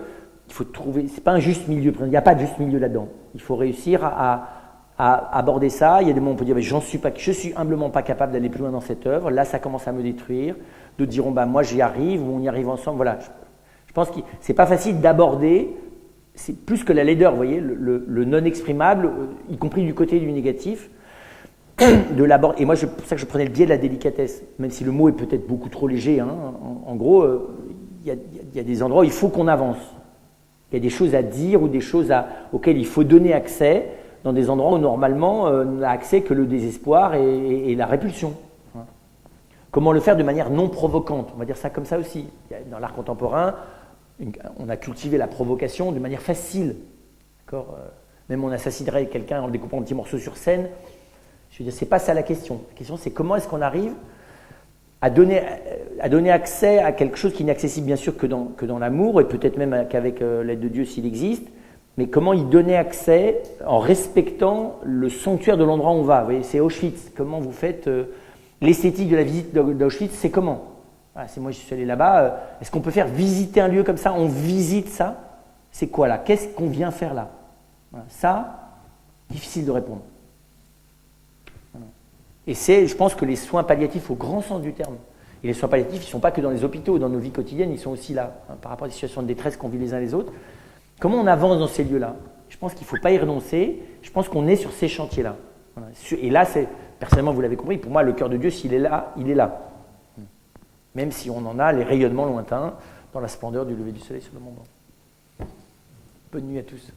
il faut trouver... C'est pas un juste milieu, il n'y a pas de juste milieu là-dedans. Il faut réussir à aborder ça. Il y a des moments où on peut dire, je suis humblement pas capable d'aller plus loin dans cette œuvre. Là, ça commence à me détruire. D'autres diront, moi j'y arrive, ou on y arrive ensemble. Voilà. Je pense que c'est pas facile d'aborder, c'est plus que la laideur, vous voyez, le non-exprimable, y compris du côté du négatif, de l'aborder. Et moi, c'est pour ça que je prenais le biais de la délicatesse, même si le mot est peut-être beaucoup trop léger. Hein. En gros, il y a des endroits où il faut qu'on avance. Il y a des choses à dire ou des choses auxquelles il faut donner accès dans des endroits où normalement on n'a accès que le désespoir et la répulsion. Comment le faire de manière non provocante? On va dire ça comme ça aussi. Dans l'art contemporain, on a cultivé la provocation de manière facile. D'accord, même on assassinerait quelqu'un en le découpant en petits morceaux sur scène. Je veux dire, c'est pas ça la question. La question, c'est comment est-ce qu'on arrive à donner accès à quelque chose qui n'est accessible bien sûr que dans l'amour, et peut-être même qu'avec l'aide de Dieu s'il existe, mais comment y donner accès en respectant le sanctuaire de l'endroit où on va. Vous voyez, c'est Auschwitz. Comment vous faites l'esthétique de la visite d'Auschwitz, c'est comment? Voilà, moi je suis allé là-bas, est-ce qu'on peut faire visiter un lieu comme ça? On visite ça? C'est quoi là? Qu'est-ce qu'on vient faire là? Voilà, ça, difficile de répondre. Voilà. Et je pense que les soins palliatifs au grand sens du terme, et les soins palliatifs, ils ne sont pas que dans les hôpitaux, dans nos vies quotidiennes, ils sont aussi là, hein, par rapport à des situations de détresse qu'on vit les uns les autres. Comment on avance dans ces lieux-là? Je pense qu'il ne faut pas y renoncer, je pense qu'on est sur ces chantiers-là. Voilà. Et là, personnellement, vous l'avez compris, pour moi, le cœur de Dieu, s'il est là, il est là. Même si on en a les rayonnements lointains dans la splendeur du lever du soleil sur le Mont Blanc. Bonne nuit à tous.